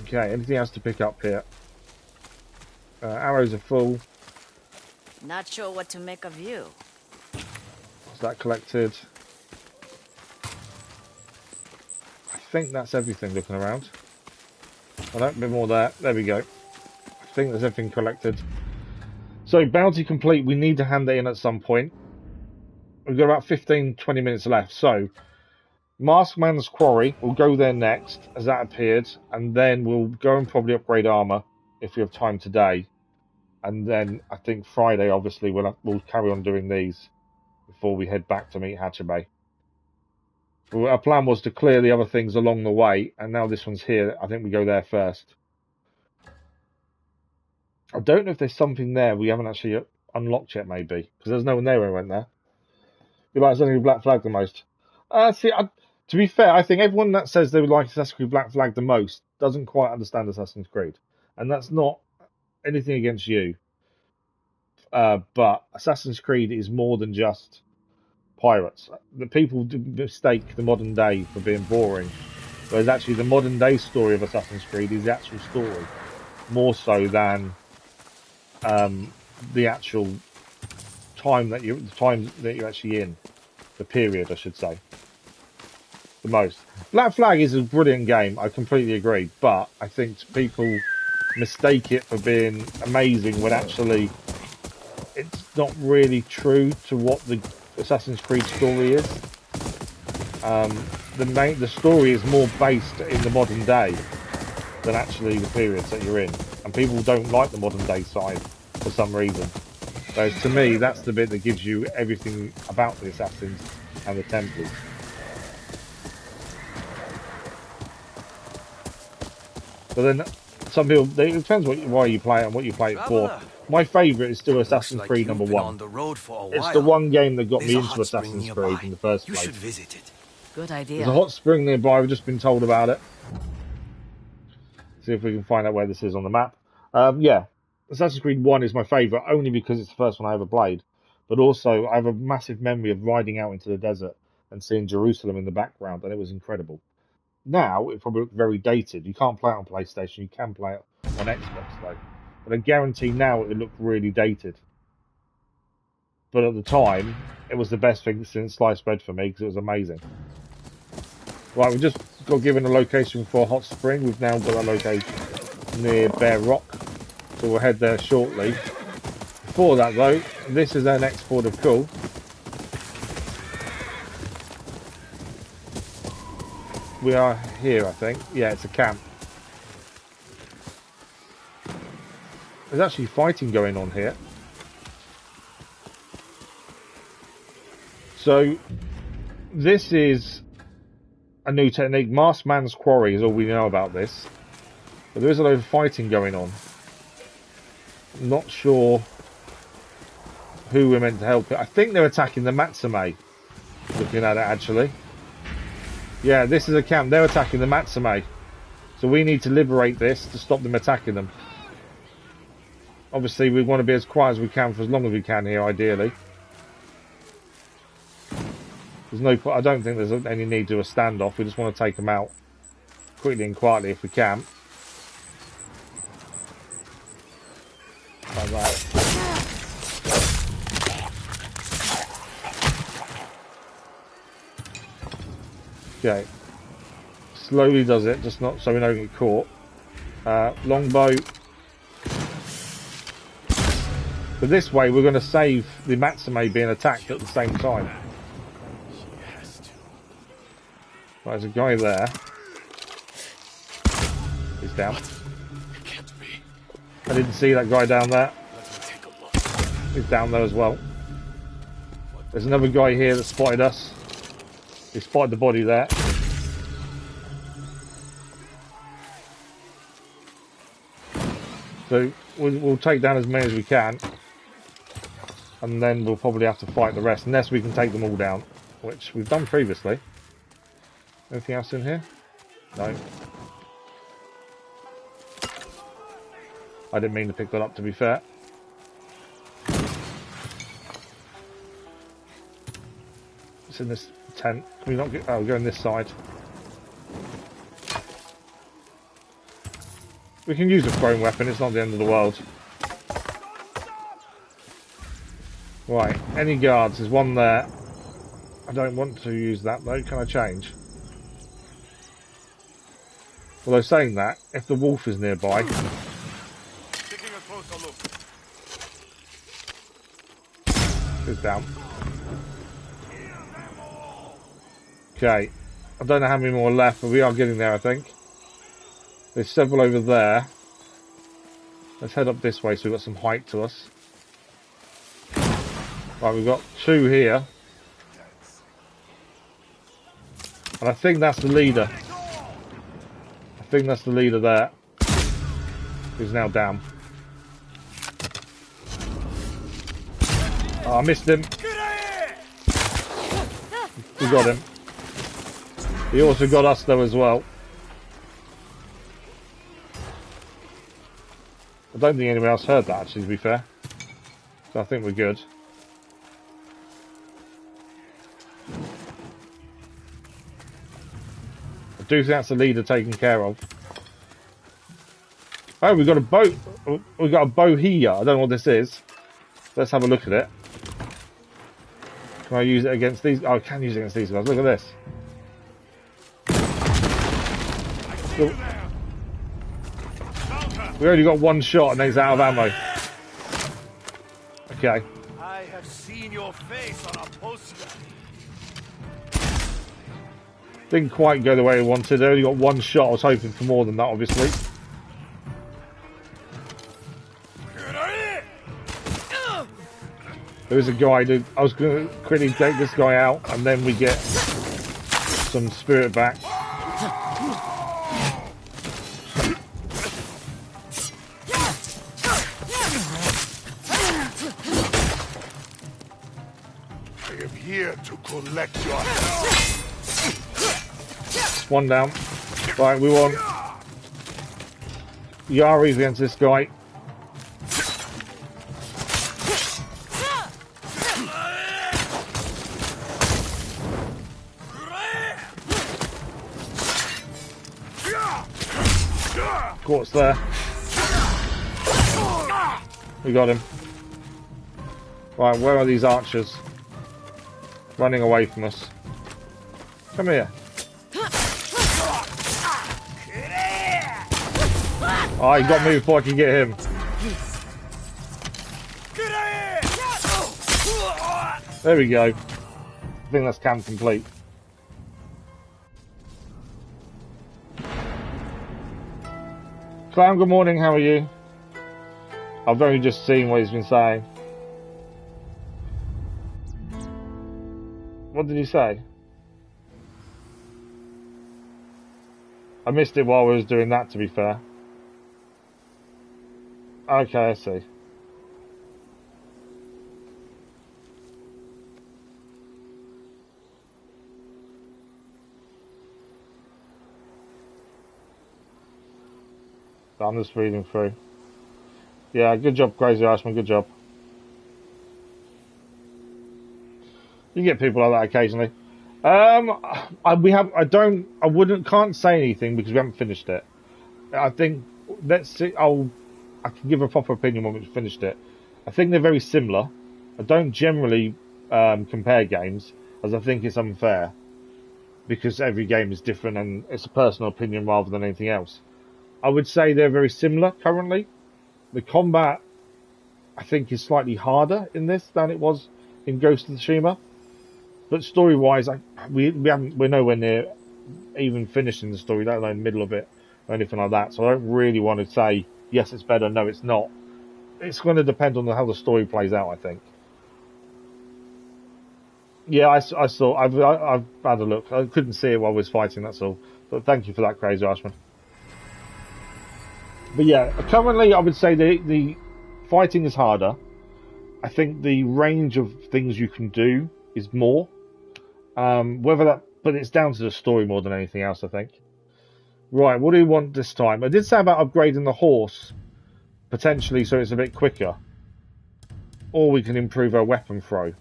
Okay, anything else to pick up here? Arrows are full. Not sure what to make of you. Is that collected? I think that's everything looking around. Oh, no, a bit more there. There we go. I think there's everything collected. So, bounty complete. We need to hand that in at some point. We've got about 15-20 minutes left. So, Maskman's Quarry, we'll go there next, as that appeared. And then we'll go and probably upgrade armor, if we have time today. And then, I think Friday, obviously, we'll carry on doing these before we head back to meet Hatchabay. Well, our plan was to clear the other things along the way, and now this one's here. I think we go there first. I don't know if there's something there we haven't actually unlocked yet, maybe, because there's no one there when we went there. You like something with Black Flag the most? To be fair, I think everyone that says they would like Assassin's Creed Black Flag the most doesn't quite understand Assassin's Creed, and that's not anything against you. But Assassin's Creed is more than just pirates. The people do mistake the modern day for being boring, whereas actually the modern day story of Assassin's Creed is the actual story, more so than the actual time that you're actually in, the period I should say. The most. Black Flag is a brilliant game, I completely agree, but I think people mistake it for being amazing when actually it's not really true to what the Assassin's Creed story is. The story is more based in the modern day than actually the periods that you're in, and people don't like the modern day side for some reason. Whereas to me, that's the bit that gives you everything about the Assassins and the Templars. But then some people, it depends why you play it and what you play it for. My favourite is still Assassin's Creed number 1. It's the one game that got me into Assassin's Creed in the first place. You should visit it. Good idea. There's a hot spring nearby, we've just been told about it. See if we can find out where this is on the map. Yeah, Assassin's Creed 1 is my favourite, only because it's the first one I ever played. But also, I have a massive memory of riding out into the desert and seeing Jerusalem in the background, and it was incredible. Now, it probably looks very dated. You can't play it on PlayStation, you can play it on Xbox though. But I guarantee now it would look really dated. But at the time, it was the best thing since sliced bread for me, because it was amazing. Right, we've just got given a location for a hot spring. We've now got a location near Bear Rock, so we'll head there shortly. Before that though, this is our next port of call. We are here, I think. Yeah, it's a camp. There's actually fighting going on here. So, this is a new technique. Masked Man's Quarry is all we know about this. But there is a load of fighting going on. I'm not sure who we're meant to help. I think they're attacking the Matsume. Looking at it, actually. Yeah, this is a camp. They're attacking the Matsume. So we need to liberate this to stop them attacking them. Obviously, we want to be as quiet as we can for as long as we can here, ideally. There's no, I don't think there's any need to do a standoff. We just want to take them out quickly and quietly if we can. Like that. Okay. Slowly does it, just not so we don't get caught. Longbow. But this way, we're going to save the Matsume being attacked at the same time. Right, there's a guy there. He's down. I didn't see that guy down there. He's down there as well. There's another guy here that spotted us. He spotted the body there. So we'll take down as many as we can. And then we'll probably have to fight the rest. Unless we can take them all down. Which we've done previously. Anything else in here? No. I didn't mean to pick that up, to be fair. It's in this tent. Can we not get... Oh, we'll go on this side. We can use a thrown weapon. It's not the end of the world. Right. Any guards? There's one there. I don't want to use that, though. Can I change? Although saying that, if the wolf is nearby... Taking a closer look. He's down. Okay. I don't know how many more left, but we are getting there, I think. There's several over there. Let's head up this way so we've got some height to us. Right, we've got two here. And I think that's the leader. I think that's the leader there. He's now down. Oh, I missed him. We got him. He also got us though as well. I don't think anyone else heard that actually, to be fair. So I think we're good. I do think that's the leader taken care of. Oh, we've got a boat. We've got a bow here. I don't know what this is. Let's have a look at it. Can I use it against these? Oh, I can use it against these guys. Look at this. Look. We only got one shot and he's out of ammo. Okay. I have seen your face on a poster. Didn't quite go the way we wanted. I only got one shot. I was hoping for more than that, obviously. There is a guy that I was going to quickly take this guy out, and then we get some spirit back. I am here to collect your One down. Right, we want Yari's against this guy. Quartz there. We got him. Right, where are these archers? Running away from us. Come here. Oh, he got me before I could get him. There we go. I think that's camp complete. Clown, good morning, how are you? I've only just seen what he's been saying. What did he say? I missed it while I was doing that, to be fair. Okay, I see. I'm just reading through. Yeah, good job, Crazy Ashman, good job. You get people like that occasionally. I can't say anything because we haven't finished it. I think, let's see, I can give a proper opinion when we've finished it. I think they're very similar. I don't generally compare games, as I think it's unfair, because every game is different and it's a personal opinion rather than anything else. I would say they're very similar currently. The combat, I think, is slightly harder in this than it was in Ghost of Tsushima. But story-wise, we're nowhere near even finishing the story, let alone middle of it or anything like that. So I don't really want to say yes, it's better. No, it's not. It's going to depend on how the story plays out, I think. Yeah, I saw. I've had a look. I couldn't see it while I was fighting. That's all. But thank you for that, Crazy Ashman. But yeah, currently I would say the fighting is harder. I think the range of things you can do is more. But it's down to the story more than anything else, I think. Right, what do we want this time? I did say about upgrading the horse, potentially, so it's a bit quicker. Or we can improve our weapon throw.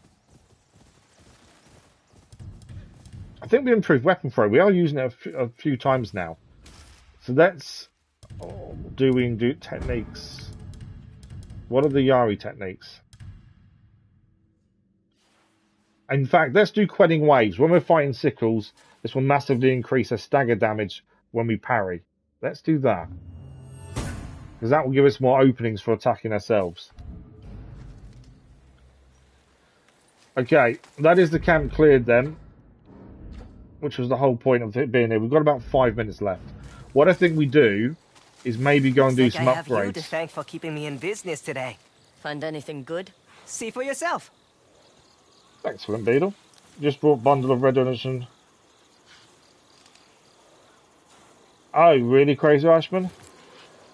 I think we improved weapon throw. We are using it a few times now. So that's... do we do techniques? What are the Yari techniques? In fact, let's do Quelling Waves. When we're fighting sickles, this will massively increase our stagger damage when we parry. Let's do that. Because that will give us more openings for attacking ourselves. Okay, that is the camp cleared then. Which was the whole point of it being here. We've got about 5 minutes left. What I think we do is maybe go and do some upgrades. I have you to thank for keeping me in business today. Find anything good? See for yourself. Excellent, Beetle. Just brought bundle of Red Dead Redemption. Oh, really, Crazy Ashman?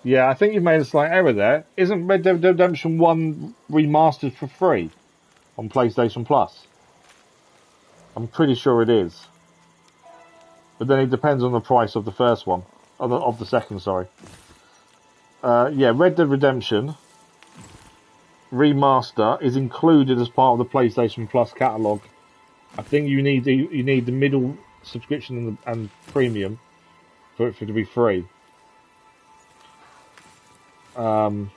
Yeah, I think you've made a slight error there. Isn't Red Dead Redemption 1 remastered for free on PlayStation Plus? I'm pretty sure it is. But then it depends on the price of the first one. Of the second, sorry. Yeah, Red Dead Redemption Remaster is included as part of the PlayStation Plus catalogue. I think you need the middle subscription and premium for it to be free. You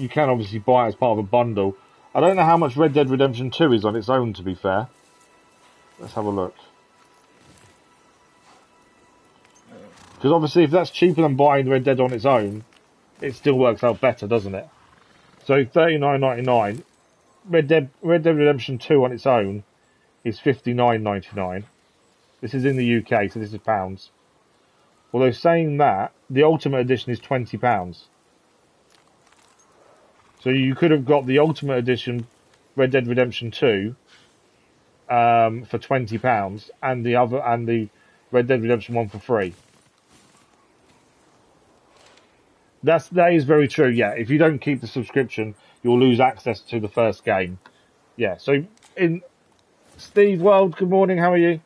can obviously buy it as part of a bundle. I don't know how much Red Dead Redemption 2 is on its own, to be fair. Let's have a look. Because obviously if that's cheaper than buying Red Dead on its own, it still works out better, doesn't it? So $39.99. Red Dead Redemption 2 on its own is $59.99. This is in the UK, so this is pounds. Although saying that, the Ultimate Edition is £20. So you could have got the Ultimate Edition Red Dead Redemption 2 for £20 and the Red Dead Redemption 1 for free. That is very true, yeah. If you don't keep the subscription, you'll lose access to the first game. Yeah, so in Steve World, good morning, how are you?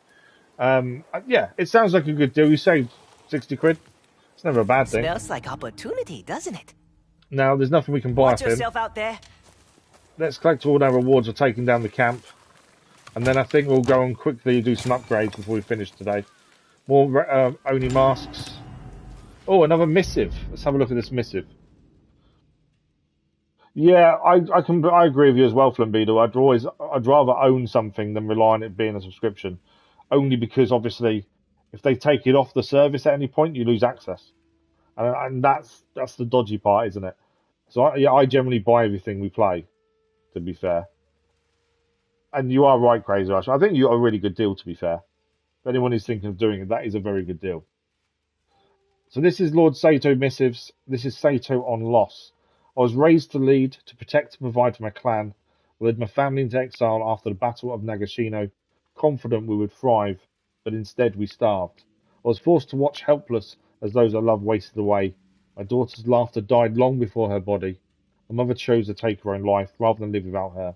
Yeah, it sounds like a good deal. You saved 60 quid. It's never a bad thing. Smells like opportunity, doesn't it? Now, there's nothing we can buy Watch off him. yourself out there. Let's collect all our rewards for taking down the camp. And then I think we'll go and quickly do some upgrades before we finish today. More only masks. Oh, another missive. Let's have a look at this missive. Yeah, I agree with you as well, Flambedo. I'd rather own something than rely on it being a subscription. Only because obviously If they take it off the service at any point, you lose access, and that's the dodgy part, isn't it? So I generally buy everything we play. To be fair, and you are right, Crazy Rush. I think you got a really good deal. To be fair, if anyone is thinking of doing it, that is a very good deal. So this is Lord Sato missives. This is Sato on loss. I was raised to lead, to protect and provide for my clan. I led my family into exile after the Battle of Nagashino, confident we would thrive, but instead we starved. I was forced to watch helpless as those I loved wasted away. My daughter's laughter died long before her body. My mother chose to take her own life rather than live without her.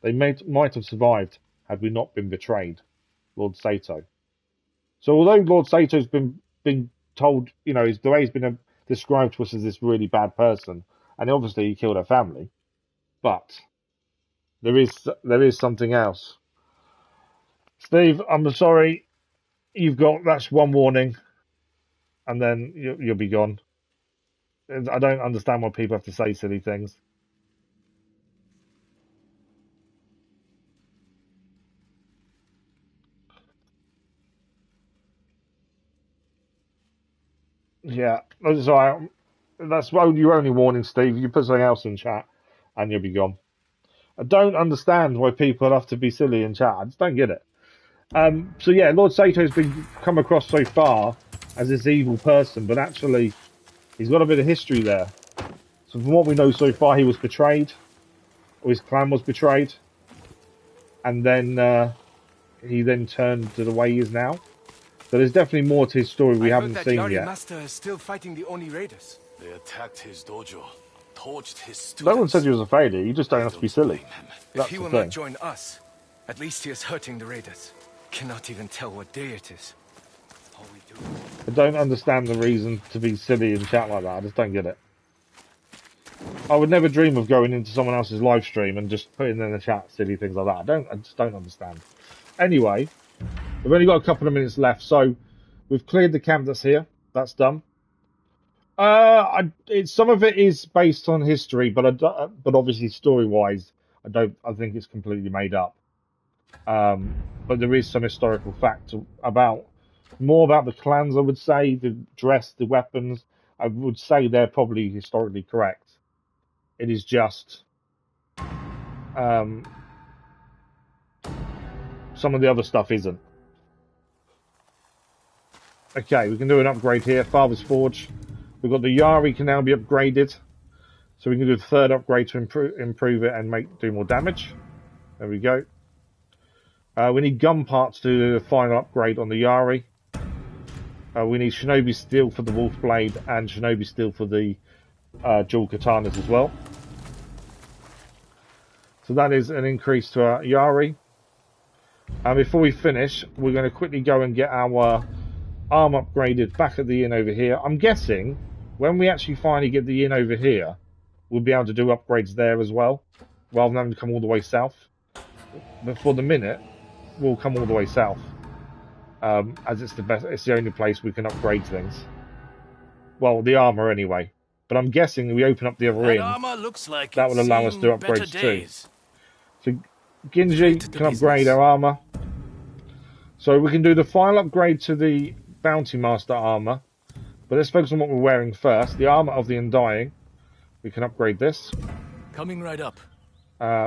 They might have survived had we not been betrayed. Lord Sato. So although Lord Sato's been told, the way he's been described to us as this really bad person, and obviously he killed her family, but there is something else. Steve, I'm sorry, that's one warning, and then you'll be gone. I don't understand why people have to say silly things. Yeah, sorry. That's your only warning, Steve. You put something else in chat, and you'll be gone. I don't understand why people have to be silly in chat. I just don't get it. So yeah, Lord Sato's been come across so far as this evil person, but actually he's got a bit of history there. So from what we know so far, he was betrayed, or his clan was betrayed, and then he then turned to the way he is now. So there's definitely more to his story we haven't seen Yari yet. Master is still fighting the Oni Raiders. They attacked his dojo, torched his students. No one said he was a failure. You just don't have to be silly. If he will not join us, at least he is hurting the Raiders. Cannot even tell what day it is. All we do. I don't understand the reason to be silly in chat like that. I just don't get it. I would never dream of going into someone else's live stream and just putting in the chat silly things like that. I just don't understand. Anyway, we've only got a couple of minutes left, so we've cleared the camp that's here. That's done. Some of it is based on history, but obviously story-wise, I think it's completely made up. But there is some historical fact more about the clans. I would say the dress, the weapons. I would say they're probably historically correct. It is just some of the other stuff isn't. Okay, we can do an upgrade here. Father's Forge. We've got the Yari can now be upgraded. So we can do the third upgrade to improve it and do more damage. There we go. We need gun parts to do the final upgrade on the Yari. We need Shinobi Steel for the Wolf Blade and Shinobi Steel for the dual katanas as well. So that is an increase to our Yari. And before we finish, we're going to quickly go and get our arm upgraded back at the inn over here. I'm guessing when we actually finally get the inn over here, we'll be able to do upgrades there as well, rather than having to come all the way south. But for the minute, we'll come all the way south, as it's the only place we can upgrade things. Well, the armor anyway. But I'm guessing if we open up the other inn, armor looks like that will allow us to do upgrades too. So Ginji can upgrade our armor. So we can do the final upgrade to the Bounty Master armor. But let's focus on what we're wearing first. The armor of the Undying. We can upgrade this. Coming right up.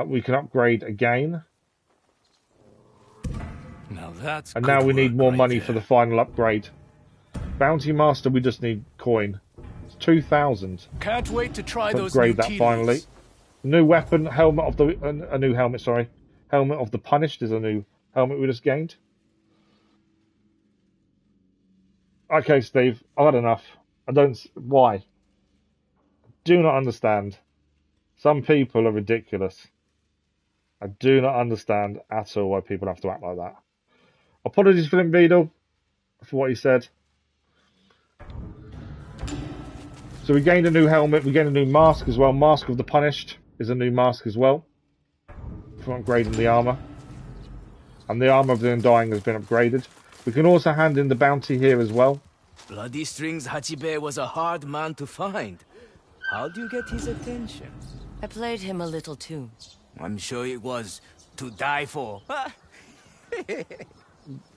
We can upgrade again. Now that's and now we need more money for the final upgrade. Bounty Master, we just need coin. It's 2,000. Can't wait to try those upgrade new that finally. New weapon, helmet of the a new helmet. Sorry, helmet of the Punished is a new helmet we just gained. Okay, Steve, I've had enough. Why? Do not understand. Some people are ridiculous. I do not understand at all why people have to act like that. Apologies, Flint Beadle, for what he said. So we gained a new helmet, we gained a new mask as well. Mask of the Punished is a new mask as well, for upgrading the armour. And the armour of the Undying has been upgraded. We can also hand in the bounty here as well. Bloody Strings Hachibe was a hard man to find. How'd you get his attention? I played him a little tune. I'm sure it was to die for.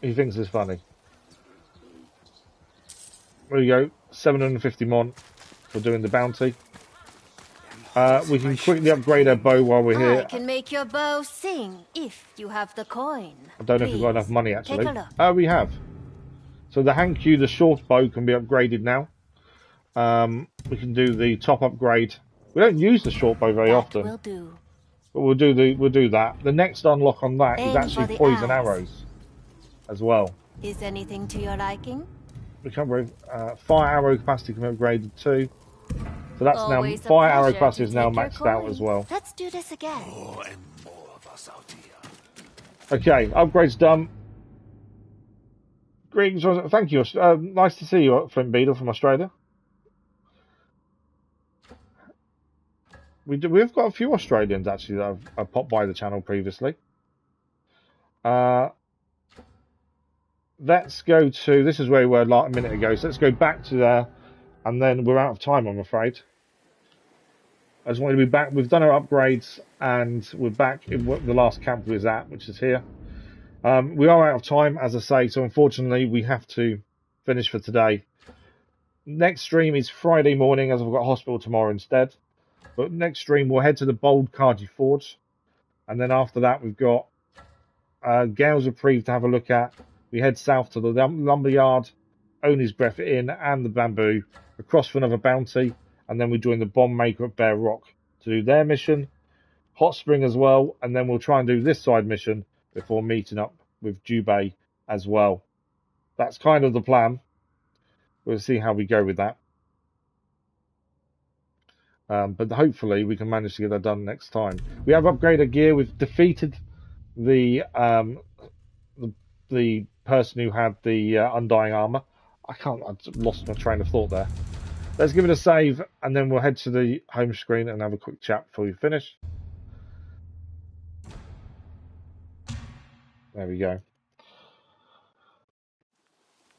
He thinks it's funny. There we go. 750 mon for doing the bounty. We can quickly upgrade our bow while we're here. I can make your bow sing if you have the coin. I don't know if we've got enough money actually. Take a look. Oh, we have. So the Hankyu, the short bow, can be upgraded now. We can do the top upgrade. We don't use the short bow very often. Will do. But we'll do that. The next unlock on that is Aim actually for the poison eyes. arrows as well. Is anything to your liking? We can fire arrow capacity can be upgraded too. So that's Always now a fire arrow pleasure capacity to is now take your maxed out coins. as well. Let's do this again. More and more of us out here. Okay, upgrades done. Greetings, thank you. Nice to see you, Flint Beetle from Australia. We've got a few Australians actually that have popped by the channel previously. Let's go to, this is where we were like a minute ago, so let's go back to there, and then we're out of time, I'm afraid. I just wanted to be back. We've done our upgrades, and we're back in what the last camp we was at, which is here. We are out of time, as I say, so unfortunately we have to finish for today. Next stream is Friday morning, as I've got hospital tomorrow instead. But next stream we'll head to the Bold Kaji Forge, and then after that we've got Gale's Reprieve to have a look at. We head south to the Lumberyard, Oni's Breath Inn, and the Bamboo, across for another bounty, and then we join the Bomb Maker at Bear Rock to do their mission. Hot Spring as well, and then we'll try and do this side mission before meeting up with Jubei as well. That's kind of the plan. We'll see how we go with that. But hopefully we can manage to get that done next time. We have upgraded gear. We've defeated the person who had the Undying armor. I lost my train of thought there. Let's give it a save, and then we'll head to the home screen and have a quick chat before we finish. There we go.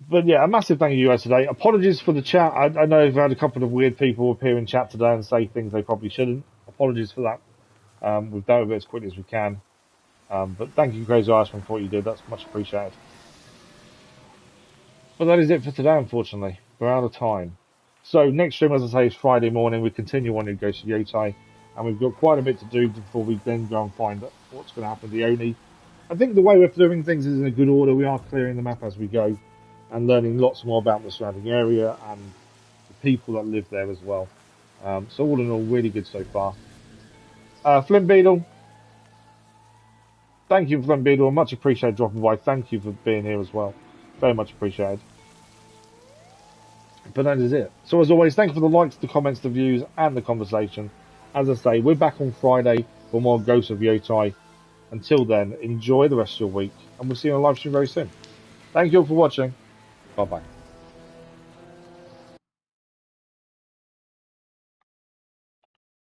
But yeah, a massive thank you guys today. Apologies for the chat. I know I've had a couple of weird people appear in chat today and say things they probably shouldn't. Apologies for that. We've done it as quickly as we can. But thank you, Crazy Irishman, for what you did. That's much appreciated. But that is it for today, unfortunately. We're out of time. So next stream, as I say, is Friday morning. We continue on in Ghost of Yotei. And we've got quite a bit to do before we then go and find out what's going to happen with the Oni. I think the way we're doing things is in a good order. We are clearing the map as we go, and learning lots more about the surrounding area and the people that live there as well. So all in all, really good so far. Flint Beetle, thank you, Flint Beetle. Much appreciated dropping by. Thank you for being here as well. Very much appreciated. But that is it. So as always, thank you for the likes, the comments, the views, and the conversation. As I say, we're back on Friday for more Ghost of Yotei. Until then, enjoy the rest of your week, and we'll see you on a live stream very soon. Thank you all for watching. Bye-bye.